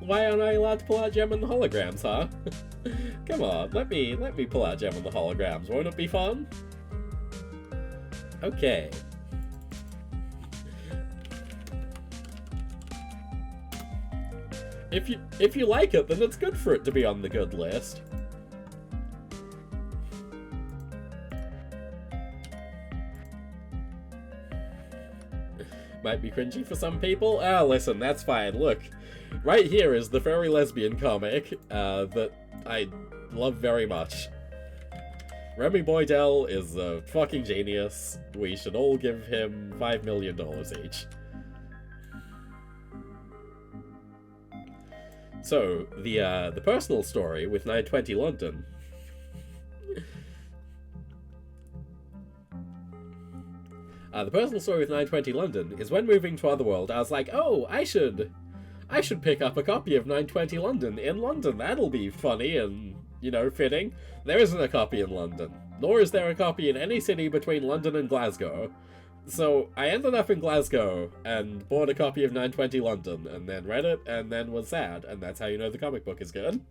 Why aren't I allowed to pull out Gem and the Holograms, huh? Come on, let me pull out Gem and the Holograms. Won't it be fun? Okay. If you like it, then it's good for it to be on the good list. Might be cringy for some people. Listen, that's fine. Look, right here is the furry lesbian comic that I love very much. Remy Boydell is a fucking genius. We should all give him $5 million each. So, the personal story with 920 London. The personal story with 920 London is when moving to Otherworld, I was like, oh, I should pick up a copy of 920 London in London. That'll be funny and, you know, fitting. There isn't a copy in London, nor is there a copy in any city between London and Glasgow. So I ended up in Glasgow and bought a copy of 920 London, and then read it, and then was sad, and that's how you know the comic book is good.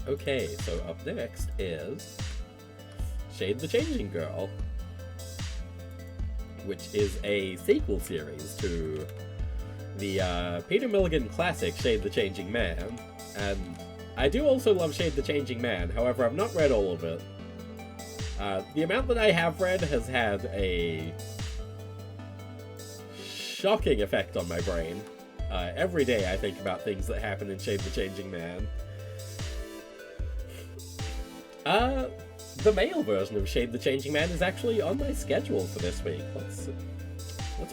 Okay, so up next is Shade the Changing Girl. which is a sequel series to the Peter Milligan classic Shade the Changing Man. And I do also love Shade the Changing Man, however I've not read all of it. The amount that I have read has had a shocking effect on my brain. Every day I think about things that happen in Shade the Changing Man. The male version of Shade the Changing Man is actually on my schedule for this week. Let's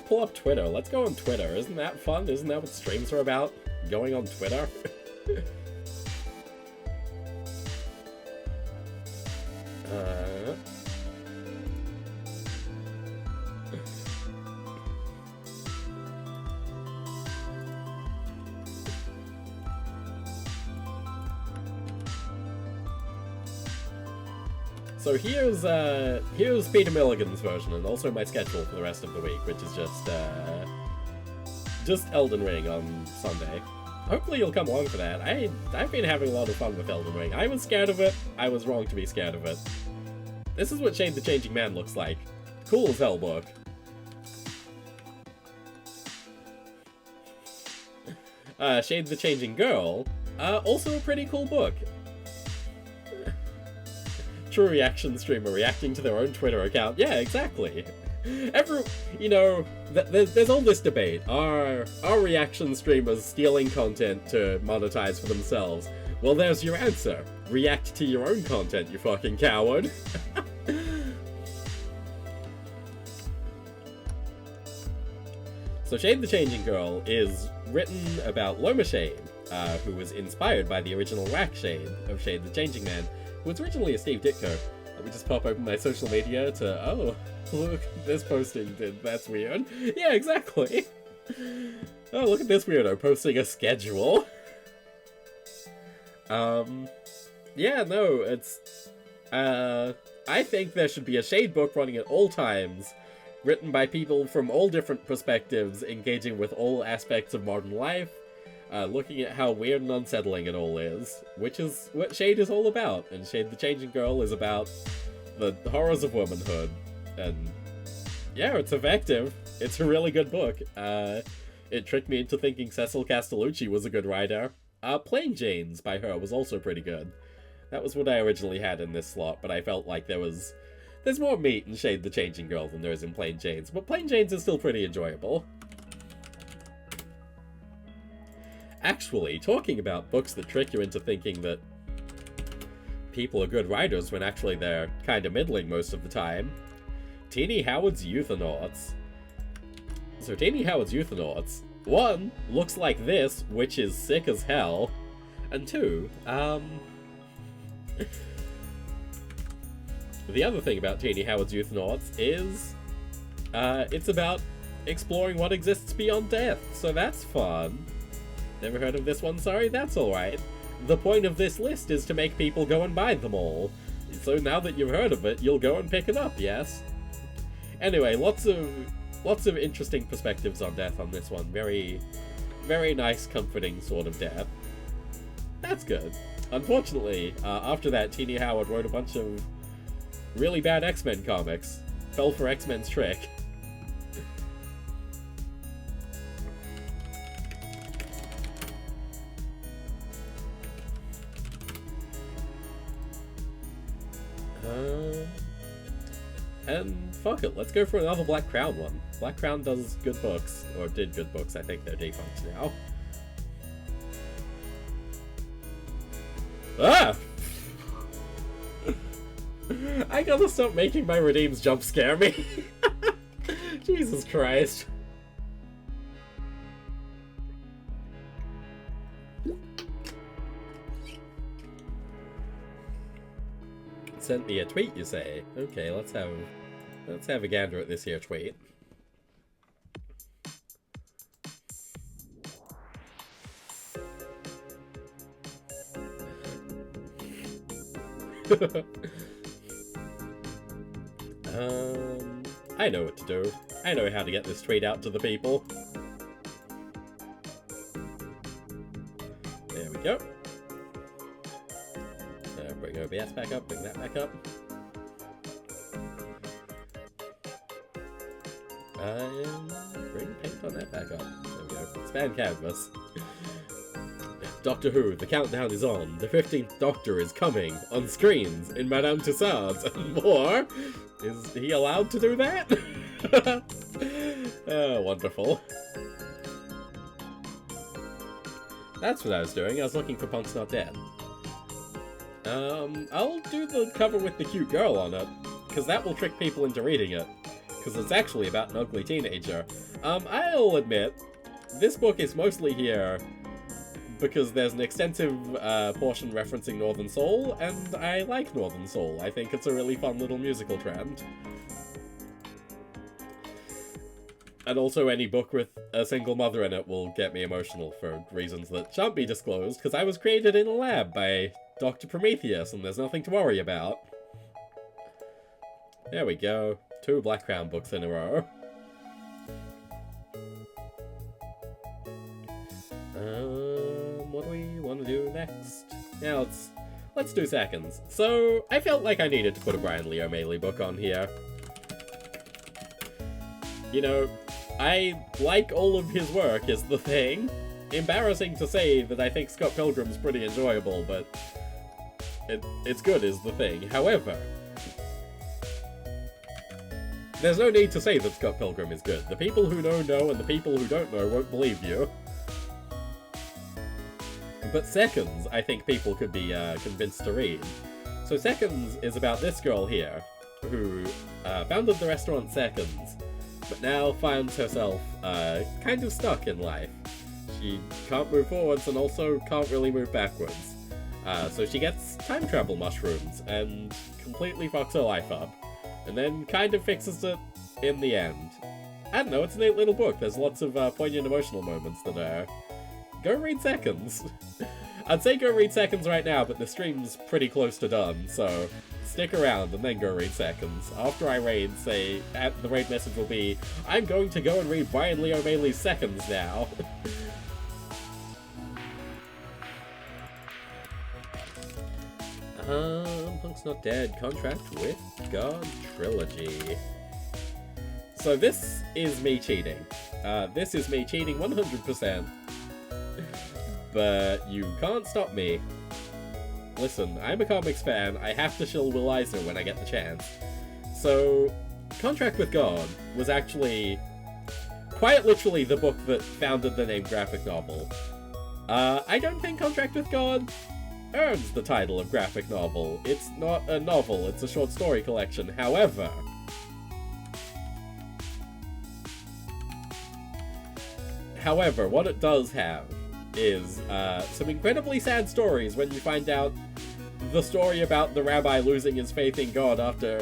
pull up Twitter. Let's go on Twitter. Isn't that fun? Isn't that what streams are about? Going on Twitter? So here's Peter Milligan's version, and also my schedule for the rest of the week, which is just Elden Ring on Sunday. Hopefully you'll come along for that. I've been having a lot of fun with Elden Ring. I was scared of it. I was wrong to be scared of it. This is what Shade the Changing Man looks like. Cool as hell book. Shade the Changing Girl, also a pretty cool book. True reaction streamer reacting to their own Twitter account. Yeah, exactly. There's all this debate. Are reaction streamers stealing content to monetize for themselves? Well, there's your answer. React to your own content, you fucking coward. So Shade the Changing Girl is written about Loma Shade, who was inspired by the original Whack Shade of Shade the Changing Man, who was originally a Steve Ditko. Let me just pop open my social media to, oh, look, this posting that's weird. Yeah, exactly. Oh, look at this weirdo posting a schedule. Yeah, no, it's, I think there should be a Shade book running at all times, written by people from all different perspectives, engaging with all aspects of modern life, looking at how weird and unsettling it all is, which is what Shade is all about. And Shade the Changing Girl is about the horrors of womanhood. And yeah, it's effective. It's a really good book. It tricked me into thinking Cecil Castellucci was a good writer. Plain Janes by her was also pretty good. That was what I originally had in this slot, but I felt like there's more meat in Shade the Changing Girl than there is in Plain Janes, but Plain Janes is still pretty enjoyable. Actually, talking about books that trick you into thinking that people are good writers when actually they're kinda middling most of the time, Teenie Howard's Euthonauts. So Teenie Howard's Euthonauts, 1, looks like this, which is sick as hell, and 2, the other thing about Teenie Howard's Euthonauts is, it's about exploring what exists beyond death, so that's fun. Never heard of this one? Sorry, that's alright. The point of this list is to make people go and buy them all. So now that you've heard of it, you'll go and pick it up, yes? Anyway, lots of interesting perspectives on death on this one. Very, very nice, comforting sort of death. That's good. Unfortunately, after that, Teenie Howard wrote a bunch of really bad X-Men comics. Fell for X-Men's trick. And fuck it, let's go for another Black Crown one. Black Crown does good books, or did good books. I think they're defunct now. Ah! I gotta stop making my redeems jump scare me. Jesus Christ. Sent me a tweet, you say? Okay, let's have a gander at this here tweet. I know what to do. I know how to get this tweet out to the people. There we go. Bring OBS back up, bring that back up. Bring paint on that back up. There we go. Expand canvas. Doctor Who, the countdown is on. The 15th Doctor is coming on screens in Madame Tussauds and more. Is he allowed to do that? Oh, wonderful. That's what I was doing. I was looking for Punk's Not Dead. I'll do the cover with the cute girl on it, because that will trick people into reading it. Because it's actually about an ugly teenager. I'll admit, this book is mostly here because there's an extensive portion referencing Northern Soul, and I like Northern Soul. I think it's a really fun little musical trend. And also any book with a single mother in it will get me emotional for reasons that shan't be disclosed, because I was created in a lab by Dr. Prometheus, and there's nothing to worry about. There we go. 2 Black Crown books in a row. What do we want to do next? Yeah, let's do seconds. So, I felt like I needed to put a Brian Lee O'Malley book on here. You know, I like all of his work, is the thing. Embarrassing to say that I think Scott Pilgrim's pretty enjoyable, but it's good, is the thing. However, there's no need to say that Scott Pilgrim is good. The people who know, and the people who don't know won't believe you. But Seconds, I think people could be convinced to read. So Seconds is about this girl here, who founded the restaurant Seconds, but now finds herself kind of stuck in life. She can't move forwards and also can't really move backwards. So she gets time travel mushrooms and completely fucks her life up. And then kind of fixes it in the end. I don't know, it's a neat little book. There's lots of poignant emotional moments that are... Go read Seconds. I'd say go read Seconds right now, but the stream's pretty close to done, so stick around and then go read Seconds. After I raid, the raid message will be, I'm going to go and read Brian Lee O'Malley's Seconds now. Punk's Not Dead, Contract with God Trilogy. So this is me cheating. This is me cheating 100%. But you can't stop me. Listen, I'm a comics fan, I have to shill Will Eisner when I get the chance. So, Contract with God was actually quite literally the book that founded the name graphic novel. I don't think Contract with God earns the title of graphic novel. It's not a novel, it's a short story collection. However, what it does have is some incredibly sad stories when you find out the story about the rabbi losing his faith in God after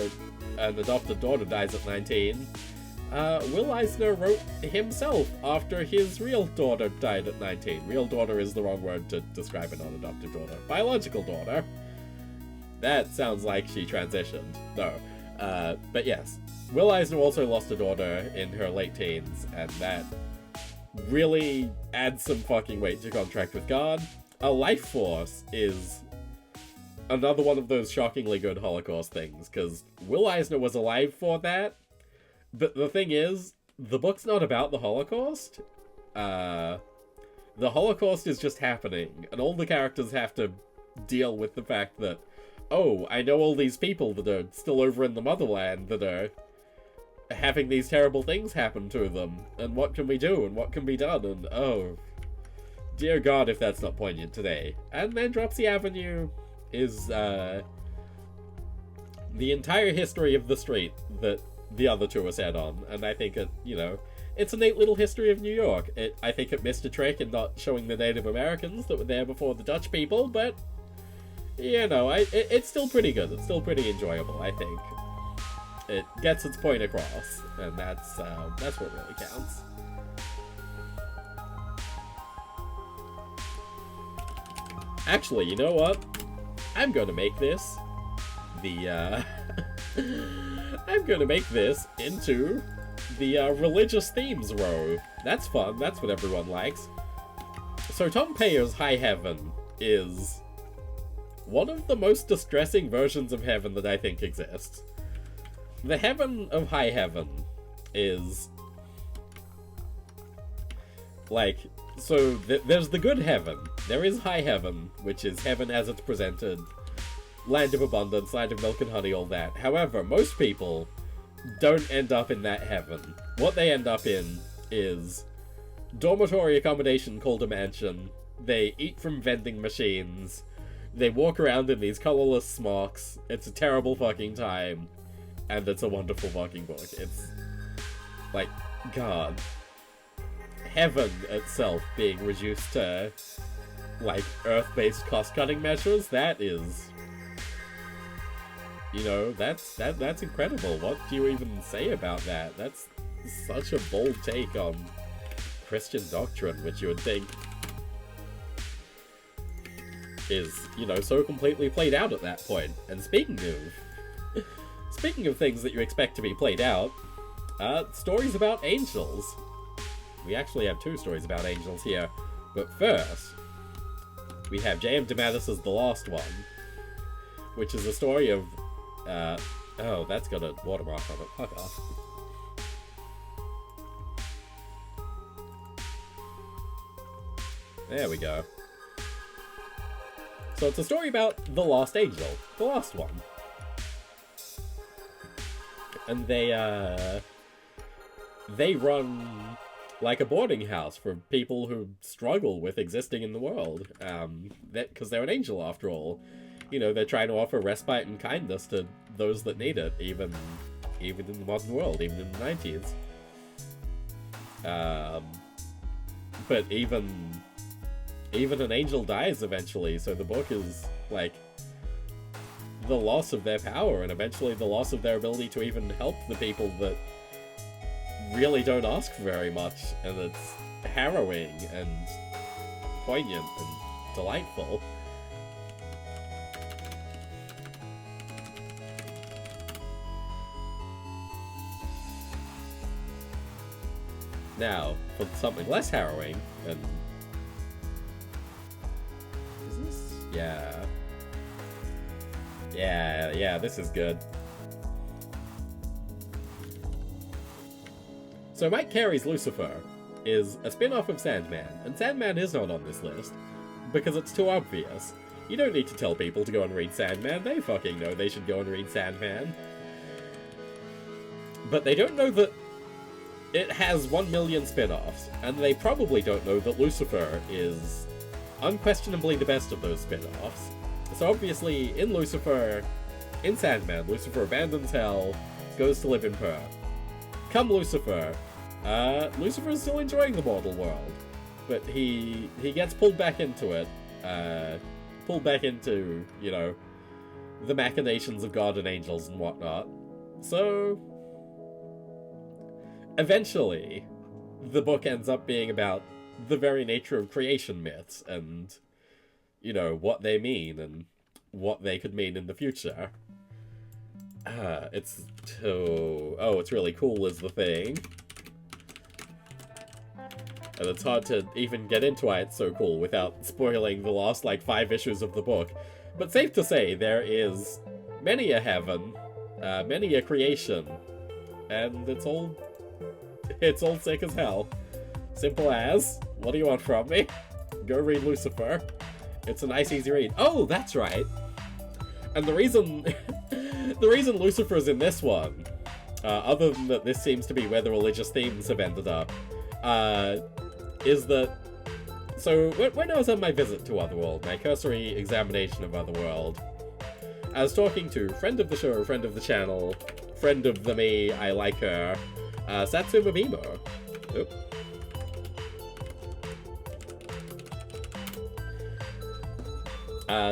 an adopted daughter dies at 19. Will Eisner wrote himself after his real daughter died at 19. Real daughter is the wrong word to describe a non-adopted daughter. Biological daughter. That sounds like she transitioned. No. But yes. Will Eisner also lost a daughter in her late teens, and that really adds some fucking weight to Contract with God. A Life Force is another one of those shockingly good Holocaust things, because Will Eisner was alive for that, but the thing is, the book's not about the Holocaust. The Holocaust is just happening, and all the characters have to deal with the fact that, oh, I know all these people that are still over in the motherland that are having these terrible things happen to them, and what can we do, and what can be done, and oh, dear God, if that's not poignant today. And then Dropsy Avenue is, the entire history of the street that the other two are set on, and I think it, you know, it's a neat little history of New York. I think it missed a trick in not showing the Native Americans that were there before the Dutch people, but, you know, it's still pretty good, it's still pretty enjoyable, I think. It gets its point across, and that's what really counts. Actually, you know what? I'm gonna make this I'm gonna make this into the religious themes row. That's fun, that's what everyone likes. So Tom Payer's High Heaven is one of the most distressing versions of heaven that I think exists. The heaven of High Heaven is Like, so there's the good heaven. There is high heaven, which is heaven as it's presented. Land of abundance, land of milk and honey, all that. However, most people don't end up in that heaven. What they end up in is dormitory accommodation called a mansion. They eat from vending machines. They walk around in these colorless smocks. It's a terrible fucking time. And it's a wonderful fucking book. It's like, God. Heaven itself being reduced to, like, Earth-based cost-cutting measures, that is... You know, that's incredible. What do you even say about that? That's such a bold take on Christian doctrine, which you would think is, you know, so completely played out at that point. And speaking of things that you expect to be played out, stories about angels. We actually have 2 stories about angels here. But first, we have J.M. DeMatteis's The Lost One, which is a story of, oh, that's got a watermark on it. Fuck off. There we go. So it's a story about the lost angel. The Lost One. And they run like a boarding house for people who struggle with existing in the world. Because they're an angel after all. You know, they're trying to offer respite and kindness to those that need it, even in the modern world, even in the 90s. But even an angel dies eventually, so the book is, like, the loss of their power, and eventually the loss of their ability to even help the people that really don't ask for very much, and it's harrowing and poignant and delightful. Now, for something less harrowing, and... Is this? Yeah. Yeah, this is good. So Mike Carey's Lucifer is a spin-off of Sandman, and Sandman is not on this list, because it's too obvious. You don't need to tell people to go and read Sandman, they fucking know they should go and read Sandman. But they don't know that it has 1 million spin-offs, and they probably don't know that Lucifer is unquestionably the best of those spin-offs. So obviously, in Sandman, Lucifer abandons hell, goes to live in Perth. Come Lucifer, Lucifer's still enjoying the mortal world, but he gets pulled back into it, you know, the machinations of God and angels and whatnot. So, eventually, the book ends up being about the very nature of creation myths and, you know, what they mean and what they could mean in the future. It's really cool is the thing. And it's hard to even get into why it's so cool without spoiling the last, like, 5 issues of the book. But safe to say, there is many a heaven, many a creation, and it's all sick as hell. Simple as, what do you want from me? Go read Lucifer. It's a nice, easy read. Oh, that's right. And the reason Lucifer's in this one, other than that this seems to be where the religious themes have ended up, is that... So, when I was on my visit to Otherworld, my cursory examination of Otherworld, I was talking to friend of the show, friend of the channel, friend of the me, I like her, Satsuma Bimo. Oop.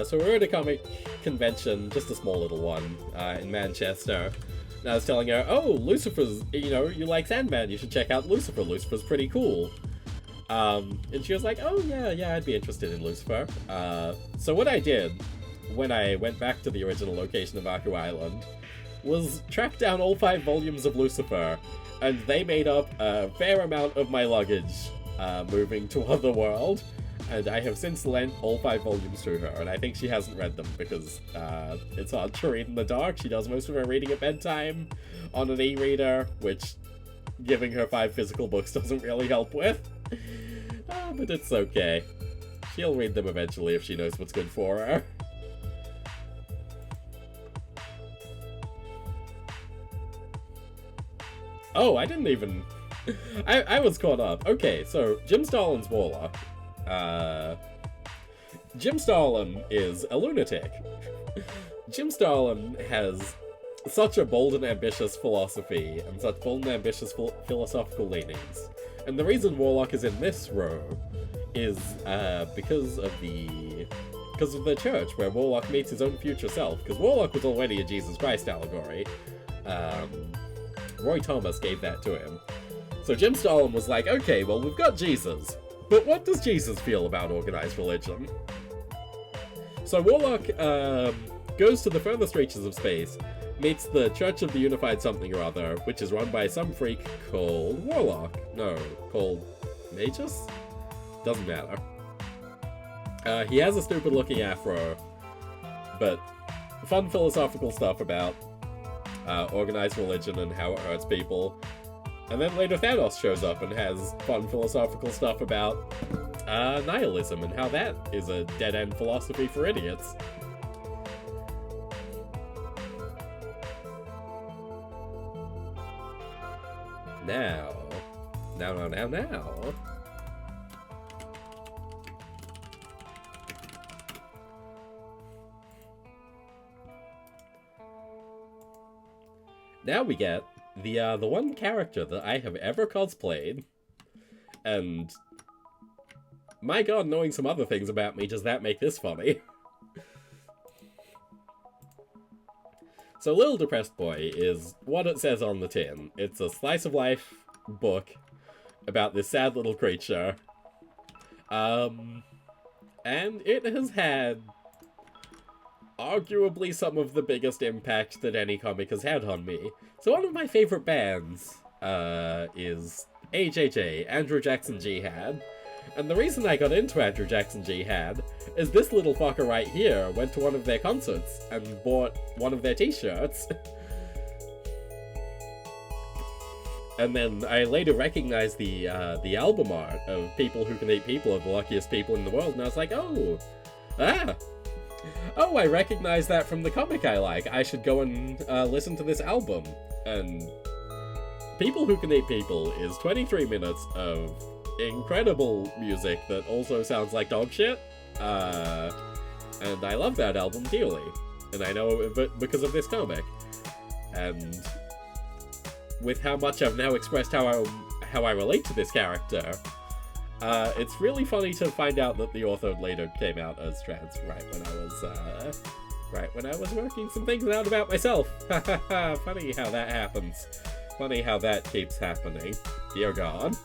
So we were at a comic convention, just a small little one, in Manchester. And I was telling her, oh, Lucifer's, you know, you like Sandman, you should check out Lucifer. Lucifer's pretty cool. And she was like, oh, yeah, I'd be interested in Lucifer. So what I did, when I went back to the original location of Aku Island, was track down all 5 volumes of Lucifer, and they made up a fair amount of my luggage, moving to Otherworld. And I have since lent all 5 volumes to her, and I think she hasn't read them because it's hard to read in the dark. She does most of her reading at bedtime on an e-reader, which giving her 5 physical books doesn't really help with. But it's okay. She'll read them eventually if she knows what's good for her. Oh, I didn't even... I was caught up. Okay, so Jim Stalin's Warlock. Jim Stalin is a lunatic. Jim Stalin has such a bold and ambitious philosophy, and such bold and ambitious philosophical leanings. And the reason Warlock is in this row is because of the church, where Warlock meets his own future self, because Warlock was already a Jesus Christ allegory. Roy Thomas gave that to him. So Jim Stalin was like, okay, well, we've got Jesus, but what does Jesus feel about organized religion? So Warlock goes to the furthest reaches of space, meets the Church of the Unified Something or Other, which is run by some freak called Warlock. No, called Magus? Doesn't matter. He has a stupid-looking afro, but fun philosophical stuff about organized religion and how it hurts people. And then later Thanos shows up and has fun philosophical stuff about nihilism and how that is a dead-end philosophy for idiots. Now. Now we get the one character that I have ever cosplayed, and my god, knowing some other things about me, does that make this funny? So Little Depressed Boy is what it says on the tin. It's a slice of life book about this sad little creature. And it has had arguably some of the biggest impact that any comic has had on me. So one of my favorite bands is AJJ, Andrew Jackson Jihad. And the reason I got into Andrew Jackson Jihad is this little fucker right here went to one of their concerts and bought one of their t-shirts. And then I later recognized the album art of People Who Can Eat People are the Luckiest People in the World, and I was like, oh, I recognize that from the comic I like. I should go and listen to this album. And People Who Can Eat People is 23 minutes of incredible music that also sounds like dog shit. And I love that album dearly. And I know it because of this comic. And with how much I've now expressed how I relate to this character, it's really funny to find out that the author later came out as trans right when I was working some things out about myself. Funny how that happens. Funny how that keeps happening. Dear God.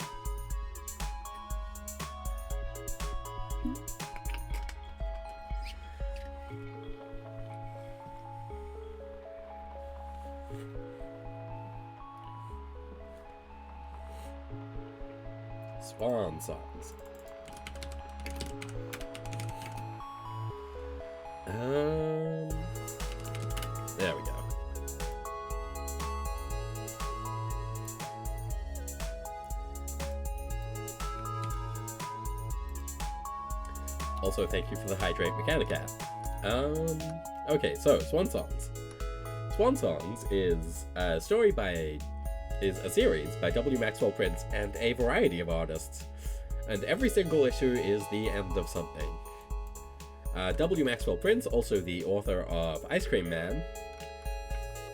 Swan songs. There we go. Also, thank you for the Hydrate Mechanicat. Okay, so Swan Songs. Swan Songs is a series by W. Maxwell Prince and a variety of artists, and every single issue is the end of something. W. Maxwell Prince, also the author of Ice Cream Man.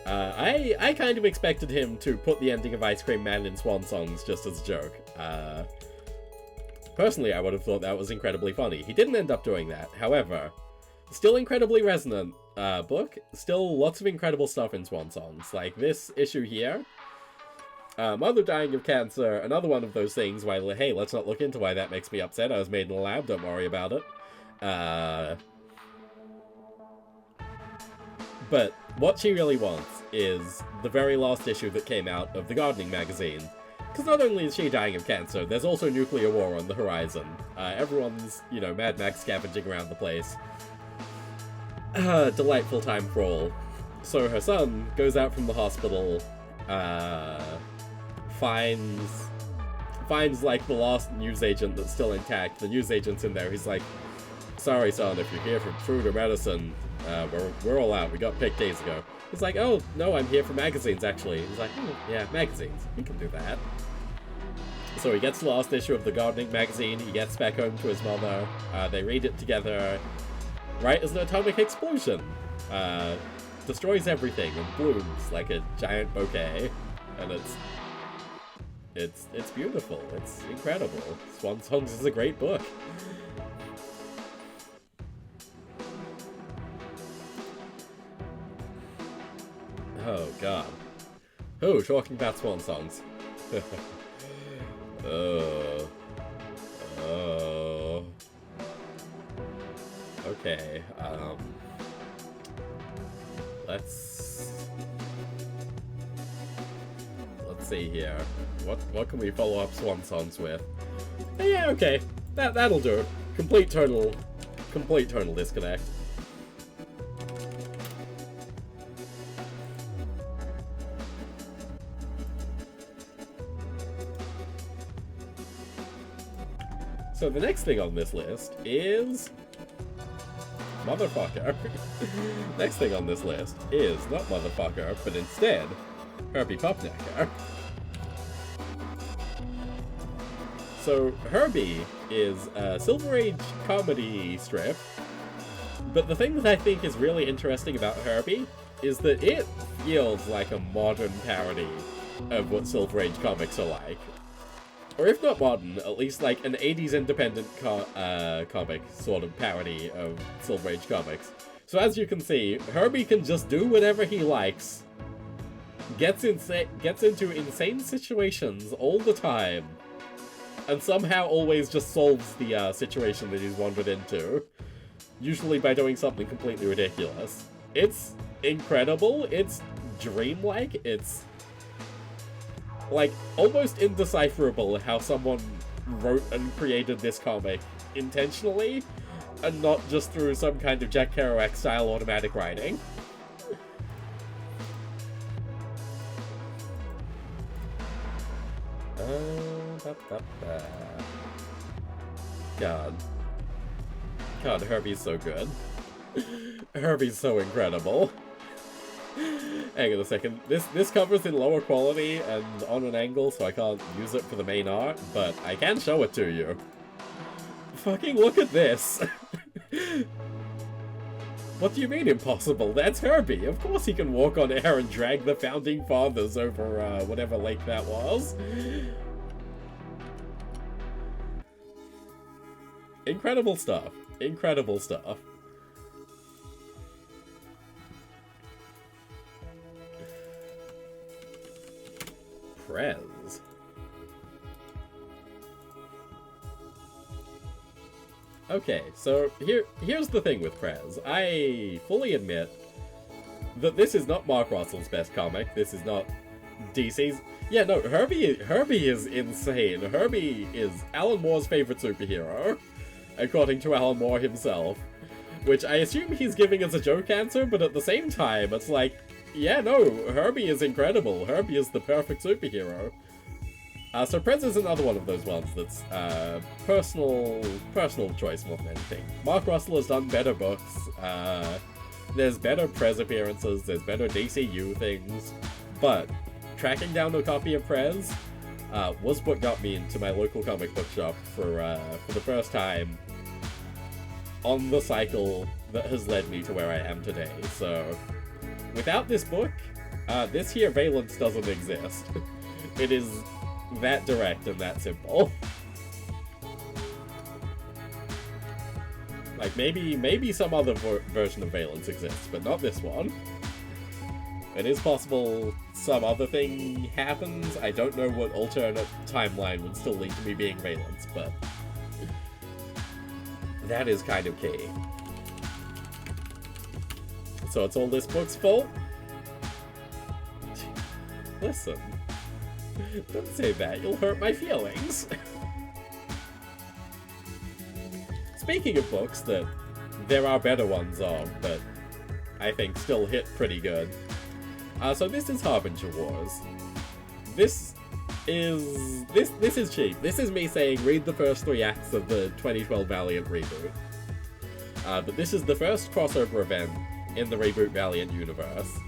I kind of expected him to put the ending of Ice Cream Man in Swan Songs just as a joke. Personally, I would have thought that was incredibly funny. He didn't end up doing that. However, still incredibly resonant book. Still lots of incredible stuff in Swan Songs. Like this issue here. Mother dying of cancer, another one of those things where, hey, let's not look into why that makes me upset. I was made in a lab, don't worry about it. But what she really wants is the very last issue that came out of the gardening magazine. Because not only is she dying of cancer, there's also nuclear war on the horizon. Everyone's, Mad Max scavenging around the place. Delightful time for all. So her son goes out from the hospital, finds finds, like, the last newsagent that's still intact. The newsagent's in there. He's like, sorry, son, if you're here for food or medicine, we're all out. We got picked days ago. He's like, oh, no, I'm here for magazines, actually. He's like, oh, yeah, magazines. We can do that. So he gets the last issue of the gardening magazine. He gets back home to his mother. They read it together. Right as an atomic explosion destroys everything and blooms like a giant bouquet. And it's beautiful. It's incredible. Swan Songs is a great book. Oh god. Oh, talking about Swan Songs. Oh. Okay, let's see here. What can we follow up Swan Songs with? Yeah, okay. That'll do. Complete tonal disconnect. So the next thing on this list is... Motherfucker. Next thing on this list is not Motherfucker, but instead, Herbie Pupnecker. So, Herbie is a Silver Age comedy strip, but the thing that I think is really interesting about Herbie is that it feels like a modern parody of what Silver Age comics are like. Or if not modern, at least like an 80s independent comic sort of parody of Silver Age comics. So as you can see, Herbie can just do whatever he likes, gets into insane situations all the time, and somehow always just solves the situation that he's wandered into, usually by doing something completely ridiculous. It's incredible, it's dreamlike, it's like, almost indecipherable how someone wrote and created this comic intentionally, and not just through some kind of Jack Kerouac-style automatic writing. God, Herbie's so good. Herbie's so incredible. Hang on a second. This cover's in lower quality and on an angle, so I can't use it for the main art, but I can show it to you. Fucking look at this! What do you mean impossible? That's Herbie! Of course he can walk on air and drag the Founding Fathers over, whatever lake that was. Incredible stuff. Incredible stuff. Prez. Okay, so here's the thing with Prez. I fully admit that this is not Mark Russell's best comic. This is not DC's. Yeah, no, Herbie is insane. Herbie is Alan Moore's favorite superhero, according to Alan Moore himself. Which I assume he's giving as a joke answer, but at the same time, it's like, yeah, no, Herbie is incredible. Herbie is the perfect superhero. So Prez is another one of those ones that's personal choice more than anything. Mark Russell has done better books. There's better Prez appearances. There's better DCU things. But tracking down a copy of Prez was what got me into my local comic book shop for the first time on the cycle that has led me to where I am today. So without this book, this here valence doesn't exist. It is that direct and that simple. Like, maybe some other version of valence exists, but not this one. It is possible some other thing happens. I don't know what alternate timeline would still lead to me being valence, but that is kind of key. So it's all this book's fault? Listen. Don't say that, you'll hurt my feelings. Speaking of books that there are better ones of, but I think still hit pretty good. So this is Harbinger Wars. This is this is cheap. This is me saying read the first 3 acts of the 2012 Valiant reboot. But this is the first crossover event in the reboot Valiant universe.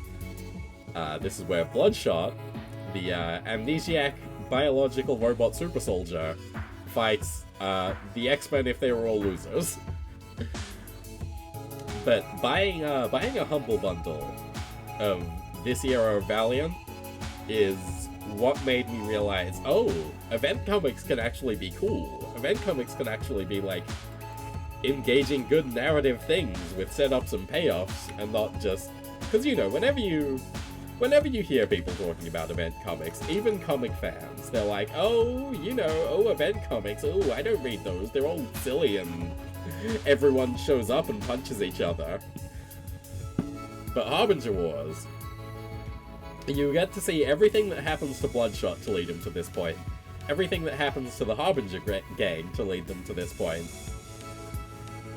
This is where Bloodshot, the amnesiac biological robot super soldier, fights the X-Men if they were all losers. But buying a humble bundle of this era of Valiant is what made me realize, oh, event comics can actually be cool. Event comics can actually be like engaging good narrative things with setups and payoffs, and not just because, you know, whenever you hear people talking about event comics, even comic fans, they're like, oh, you know, oh, event comics, oh, I don't read those, they're all silly and everyone shows up and punches each other. But Harbinger Wars, you get to see everything that happens to Bloodshot to lead him to this point, everything that happens to the Harbinger gang to lead them to this point.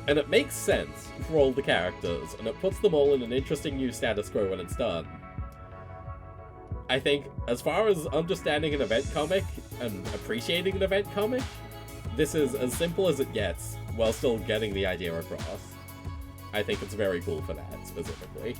And it makes sense for all the characters, and it puts them all in an interesting new status quo when it's done. I think, as far as understanding an event comic and appreciating an event comic, this is as simple as it gets, while still getting the idea across. I think it's very cool for that, specifically.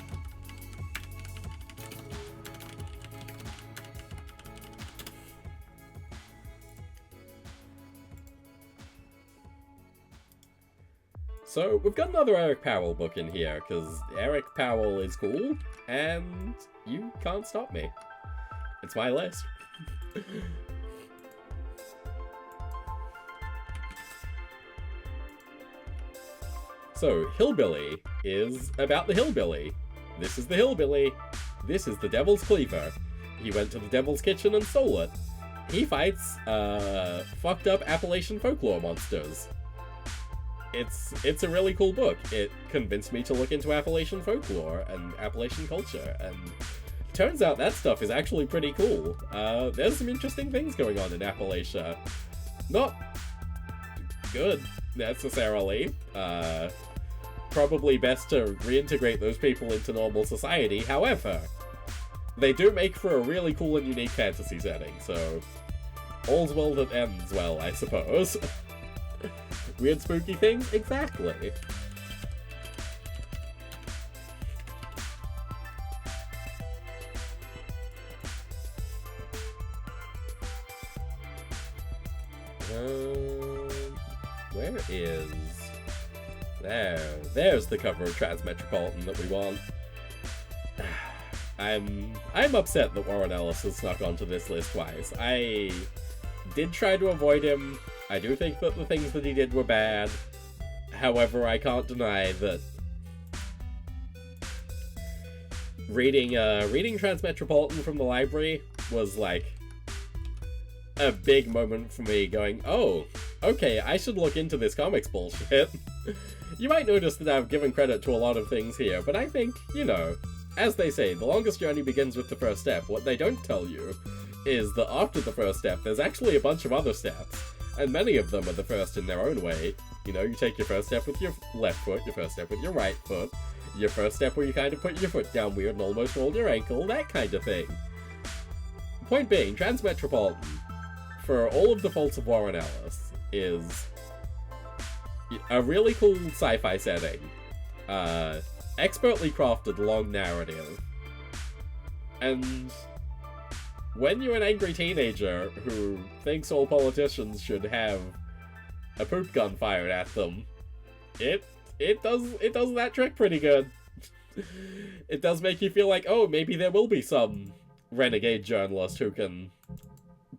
So, we've got another Eric Powell book in here, because Eric Powell is cool, and you can't stop me. It's my list. So, Hillbilly is about the hillbilly. This is the hillbilly. This is the Devil's Cleaver. He went to the Devil's Kitchen and stole it. He fights, fucked up Appalachian folklore monsters. It's a really cool book. It convinced me to look into Appalachian folklore and Appalachian culture, and turns out that stuff is actually pretty cool. There's some interesting things going on in Appalachia. Not good, necessarily. Probably best to reintegrate those people into normal society. However, they do make for a really cool and unique fantasy setting, so all's well that ends well, I suppose. Weird spooky things? Exactly. Where is... There's the cover of Transmetropolitan that we want. I'm upset that Warren Ellis has snuck onto this list twice. I did try to avoid him. I do think that the things that he did were bad. However, I can't deny that reading Transmetropolitan from the library was like a big moment for me, going, oh, okay, I should look into this comics bullshit. You might notice that I've given credit to a lot of things here, but I think, you know, as they say, the longest journey begins with the first step. What they don't tell you is that after the first step, there's actually a bunch of other steps. And many of them are the first in their own way. You know, you take your first step with your left foot, your first step with your right foot, your first step where you kind of put your foot down weird and almost rolled your ankle, that kind of thing. Point being, Transmetropolitan, for all of the faults of Warren Ellis, is a really cool sci-fi setting. Expertly crafted long narrative. And when you're an angry teenager who thinks all politicians should have a poop gun fired at them, it does that trick pretty good. It does make you feel like, oh, maybe there will be some renegade journalist who can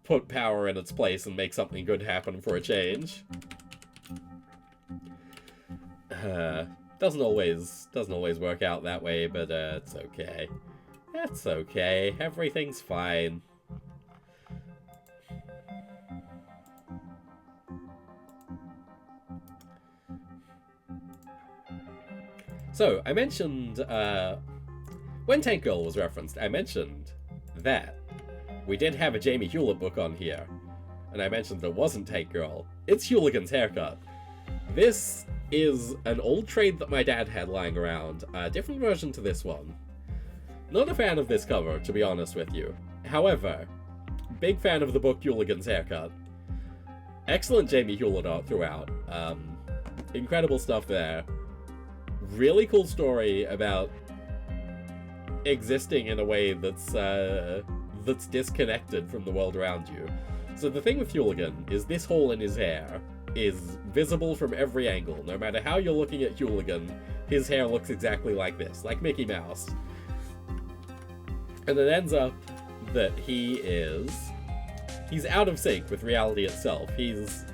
put power in its place and make something good happen for a change. Doesn't always work out that way, but it's okay. It's okay. Everything's fine. So, I mentioned, when Tank Girl was referenced, I mentioned that we did have a Jamie Hewlett book on here, and I mentioned it wasn't Tank Girl. It's Hooligan's Haircut. This is an old trade that my dad had lying around, a different version to this one. Not a fan of this cover, to be honest with you. However, big fan of the book Hooligan's Haircut. Excellent Jamie Hewlett art throughout. Incredible stuff there. Really cool story about existing in a way that's disconnected from the world around you. So the thing with Hooligan is this hole in his hair is visible from every angle. No matter how you're looking at Hooligan, his hair looks exactly like this, like Mickey Mouse. And it ends up that he's out of sync with reality itself. He's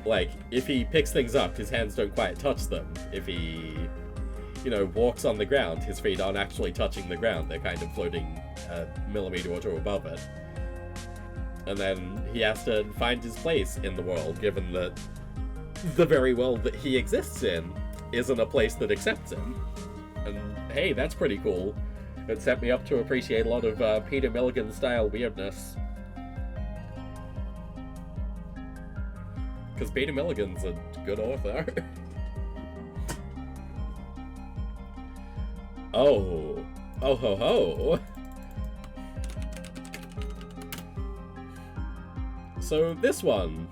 like, if he picks things up, his hands don't quite touch them. If he, walks on the ground, his feet aren't actually touching the ground. They're kind of floating a millimeter or two above it. And then he has to find his place in the world, given that the very world that he exists in isn't a place that accepts him. And hey, that's pretty cool. It set me up to appreciate a lot of Peter Milligan-style weirdness. Because Peter Milligan's a good author. Oh ho ho! So this one,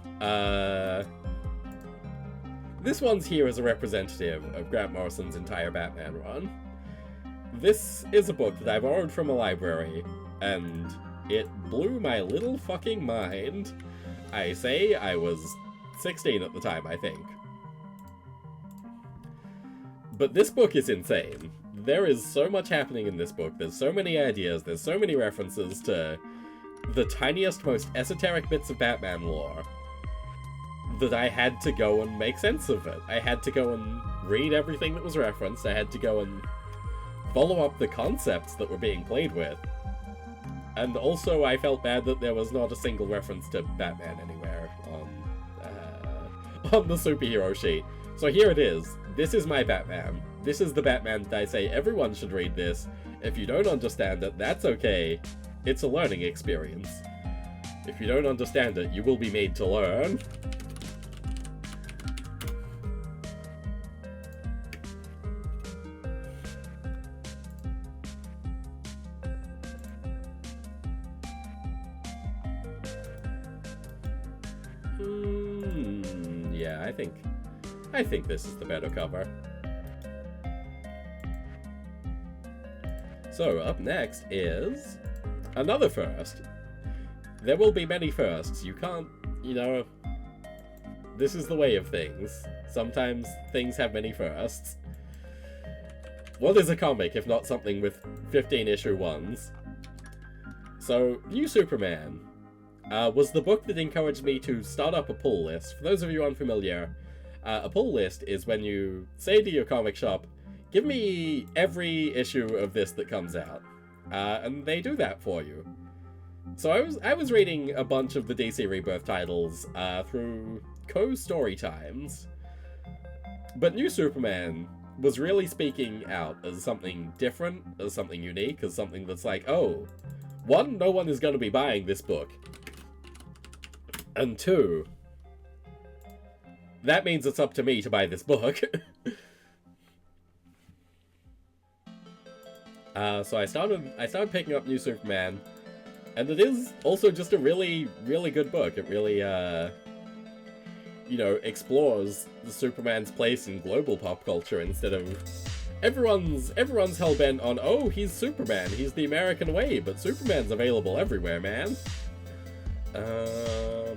this one's here as a representative of Grant Morrison's entire Batman run. This is a book that I borrowed from a library, and it blew my little fucking mind. I say I was 16 at the time, I think. But this book is insane. There is so much happening in this book, there's so many ideas, there's so many references to the tiniest, most esoteric bits of Batman lore that I had to go and make sense of it. I had to go and read everything that was referenced, I had to go and follow up the concepts that were being played with. And also, I felt bad that there was not a single reference to Batman anywhere on the superhero sheet. So here it is. This is my Batman. This is the Batman that I say everyone should read this. If you don't understand it, that's okay. It's a learning experience. If you don't understand it, you will be made to learn. Yeah, I think this is the better cover. So, up next is another first. There will be many firsts. You can't, this is the way of things. Sometimes things have many firsts. What is a comic if not something with 15-issue ones? So, New Superman was the book that encouraged me to start up a pull list. For those of you unfamiliar, a pull list is when you say to your comic shop, give me every issue of this that comes out. And they do that for you. So I was reading a bunch of the DC Rebirth titles through Co-Story Times. But New Superman was really speaking out as something different, as something unique, as something that's like, oh, one, no one is going to be buying this book. And two, that means it's up to me to buy this book. So I started picking up New Superman, and it is also just a really, really good book. It really, explores the Superman's place in global pop culture instead of everyone's hell-bent on, oh, he's Superman, he's the American way, but Superman's available everywhere, man.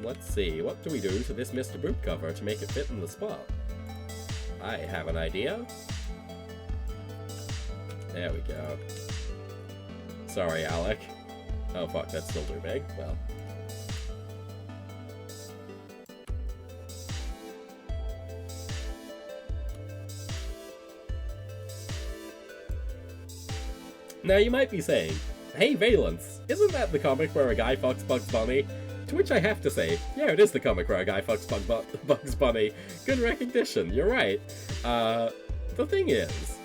Let's see, what do we do to this Mr. Boop cover to make it fit in the spot? I have an idea. There we go. Sorry, Alec. Oh fuck, that's still too big. Well. Now you might be saying, hey Valence, isn't that the comic where a guy fucks Bugs Bunny? To which I have to say, yeah, it is the comic where a guy fucks Bugs Bunny. Good recognition, you're right. The thing is,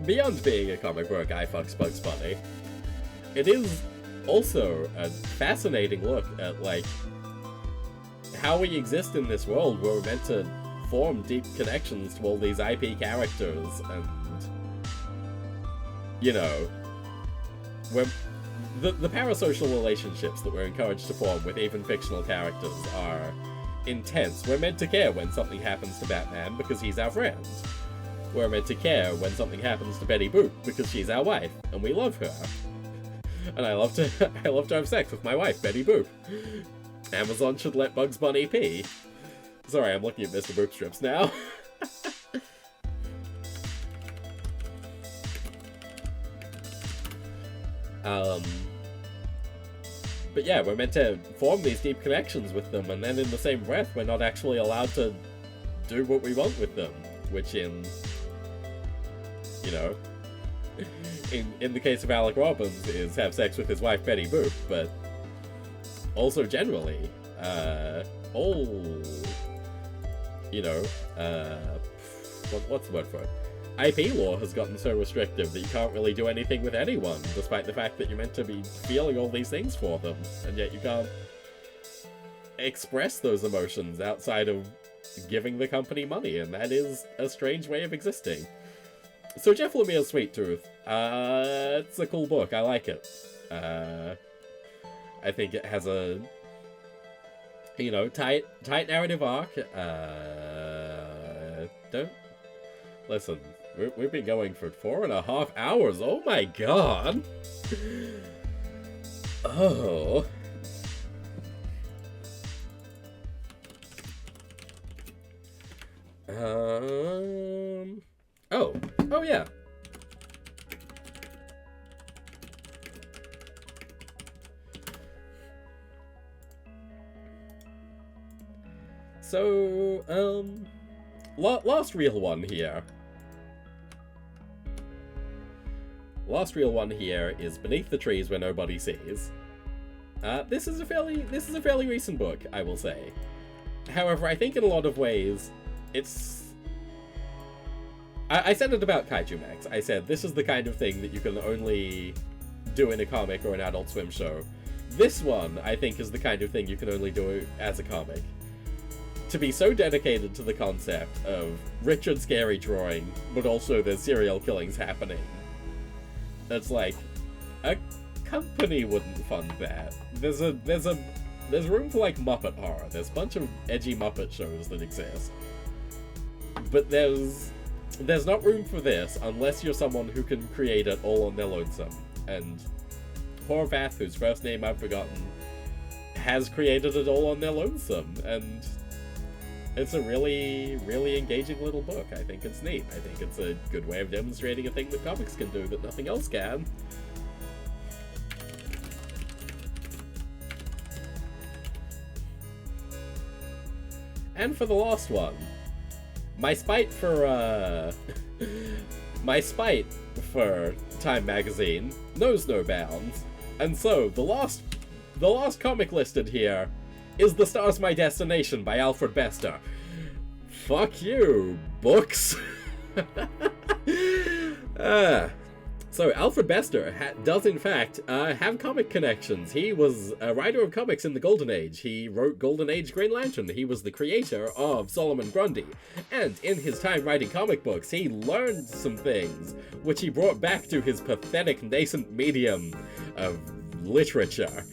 beyond being a comic where a guy fucks Bugs Bunny, it is also a fascinating look at, like, how we exist in this world where we're meant to form deep connections to all these IP characters, and, the parasocial relationships that we're encouraged to form with even fictional characters are intense. We're meant to care when something happens to Batman because he's our friend. We're meant to care when something happens to Betty Boop because she's our wife, and we love her. And I love to have sex with my wife, Betty Boop. Amazon should let Bugs Bunny pee. Sorry, I'm looking at Mr. Boop strips now. But yeah, we're meant to form these deep connections with them, and then in the same breath, we're not actually allowed to do what we want with them. Which in the case of Alec Robbins, is have sex with his wife Betty Boop, but also generally, what's the word for it? IP law has gotten so restrictive that you can't really do anything with anyone, despite the fact that you're meant to be feeling all these things for them, and yet you can't express those emotions outside of giving the company money, and that is a strange way of existing. So Jeff Lemire's Sweet Tooth, it's a cool book, I like it. I think it has a, tight narrative arc. Listen, we've been going for 4.5 hours, oh my god! Oh... Oh yeah. So, last real one here. Last real one here is Beneath the Trees Where Nobody Sees. This is a fairly recent book, I will say. However, I think in a lot of ways, it's... I said it about Kaiju Max. I said, this is the kind of thing that you can only do in a comic or an Adult Swim show. This one, I think, is the kind of thing you can only do as a comic. To be so dedicated to the concept of Richard Scary drawing, but also there's serial killings happening. It's like, a company wouldn't fund that. There's room for, like, Muppet horror. There's a bunch of edgy Muppet shows that exist. But there's not room for this unless you're someone who can create it all on their lonesome. And Horvath, whose first name I've forgotten, has created it all on their lonesome. And it's a really, really engaging little book. I think it's neat. I think it's a good way of demonstrating a thing that comics can do that nothing else can. And for the last one, my spite for Time Magazine knows no bounds, and so the last comic listed here is The Star's My Destination by Alfred Bester. Fuck you, books. So Alfred Bester does in fact have comic connections. He was a writer of comics in the Golden Age. He wrote Golden Age Green Lantern. He was the creator of Solomon Grundy. And in his time writing comic books, he learned some things, which he brought back to his pathetic nascent medium of literature.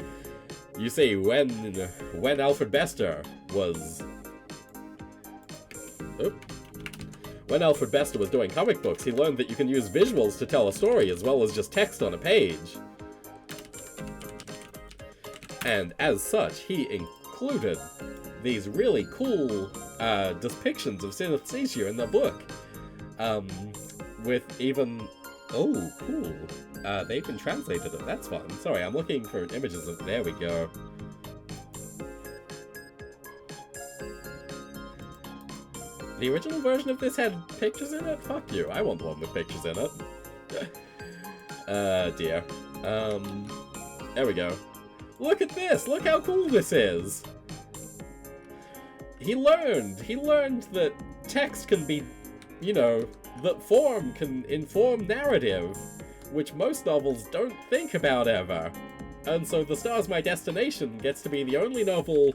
You see, when Alfred Bester was... When Alfred Bester was doing comic books, he learned that you can use visuals to tell a story as well as just text on a page. And as such, he included these really cool depictions of synesthesia in the book. With even... Oh, cool. They even translated it. That's fun. Sorry, I'm looking for images of... There we go. The original version of this had pictures in it? Fuck you. I want the one with pictures in it. Dear. There we go. Look at this! Look how cool this is! He learned that text can be, that form can inform narrative, which most novels don't think about ever. And so The Star's My Destination gets to be the only novel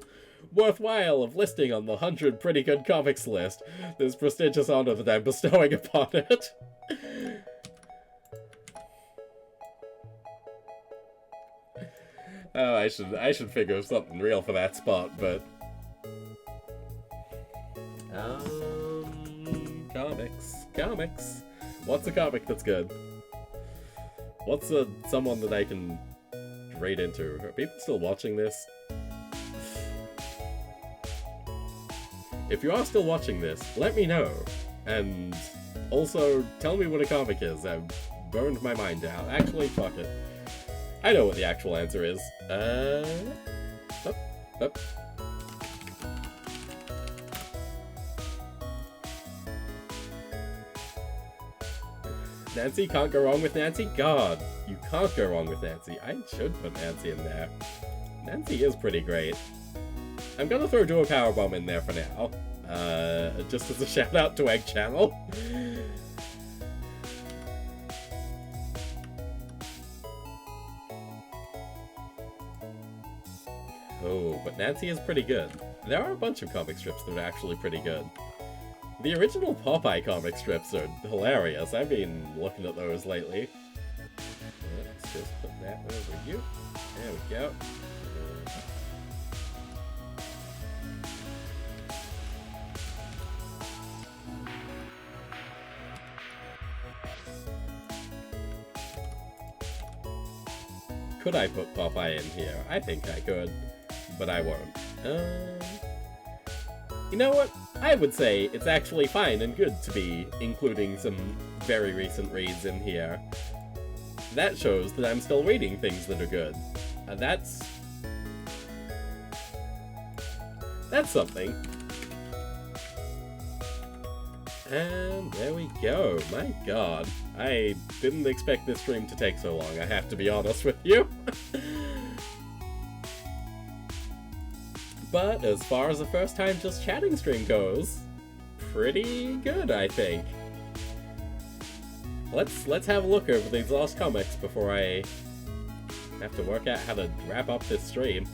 worthwhile of listing on the 100 Pretty Good Comics list, this prestigious honor that I'm bestowing upon it. Oh, I should figure of something real for that spot, but... Comics. What's a comic that's good? What's someone that I can read into? Are people still watching this? If you are still watching this, let me know. And also, tell me what a comic is. I've burned my mind out. Actually, fuck it. I know what the actual answer is. Up. Nancy, can't go wrong with Nancy? God, you can't go wrong with Nancy. I should put Nancy in there. Nancy is pretty great. I'm gonna throw Duo Powerbomb in there for now. Just as a shout out to Egg Channel. Oh, but Nancy is pretty good. There are a bunch of comic strips that are actually pretty good. The original Popeye comic strips are hilarious. I've been looking at those lately. Let's just put that over you. There we go. Could I put Popeye in here? I think I could, but I won't. You know what? I would say it's actually fine and good to be including some very recent reads in here. That shows that I'm still reading things that are good. That's something. And there we go. My god. I didn't expect this stream to take so long, I have to be honest with you. But as far as the first time just chatting stream goes, pretty good, I think. Let's have a look over these last comics before I have to work out how to wrap up this stream.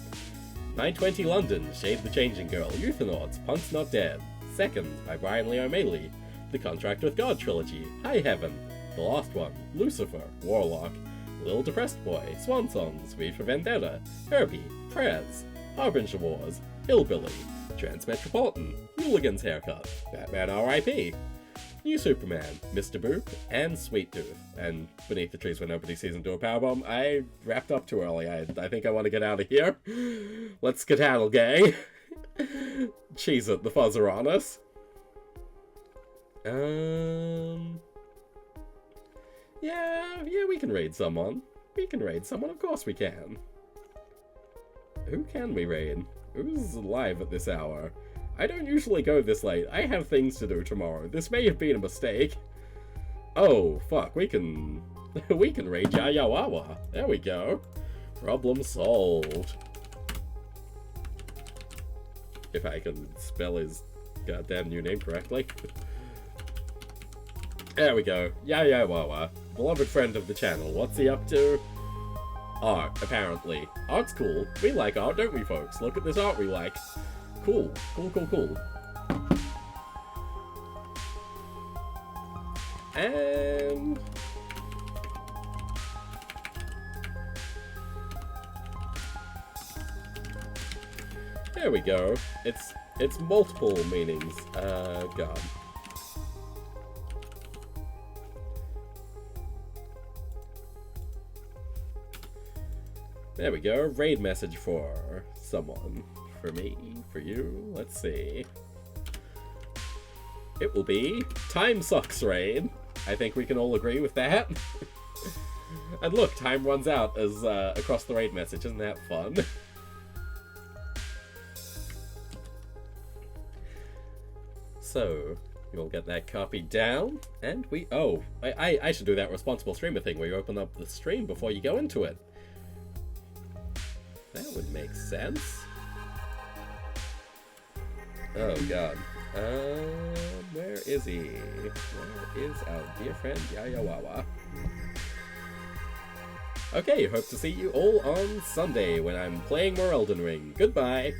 920 London, Shade the Changing Girl, Euthanautes, Punk's Not Dead. Second, by Brian Lee O'Malley. The Contract with God Trilogy, High Heaven. The Last One, Lucifer, Warlock. Little Depressed Boy, Swan Songs, V for Vendetta. Herbie, Prez. Harbinger Wars, Hillbilly, Transmetropolitan, Hooligan's Haircut, Batman R.I.P., New Superman, Mr. Boop, and Sweet Tooth. And Beneath the Trees Where Nobody Sees Him Do a Powerbomb. I wrapped up too early. I think I want to get out of here. Let's skedaddle, gang. Cheese it, the fuzz are on us. Yeah, we can raid someone. Of course we can. Who can we raid? Who's live at this hour? I don't usually go this late. I have things to do tomorrow. This may have been a mistake. Oh, fuck. We can raid Yayawawa. There we go. Problem solved. If I can spell his goddamn new name correctly. There we go. Yayawawa. Beloved friend of the channel. What's he up to? Art, apparently. Art's cool. We like art, don't we, folks? Look at this art we like. Cool. Cool. And... there we go. It's multiple meanings. God. There we go, raid message for someone. For me, for you, let's see. It will be Time Sucks raid. I think we can all agree with that. And look, time runs out as across the raid message, isn't that fun? So, you'll get that copied down, and I should do that responsible streamer thing where you open up the stream before you go into it. That would make sense. Oh god. Where is he? Where is our dear friend Yayawawa? Okay, hope to see you all on Sunday when I'm playing more Elden Ring. Goodbye!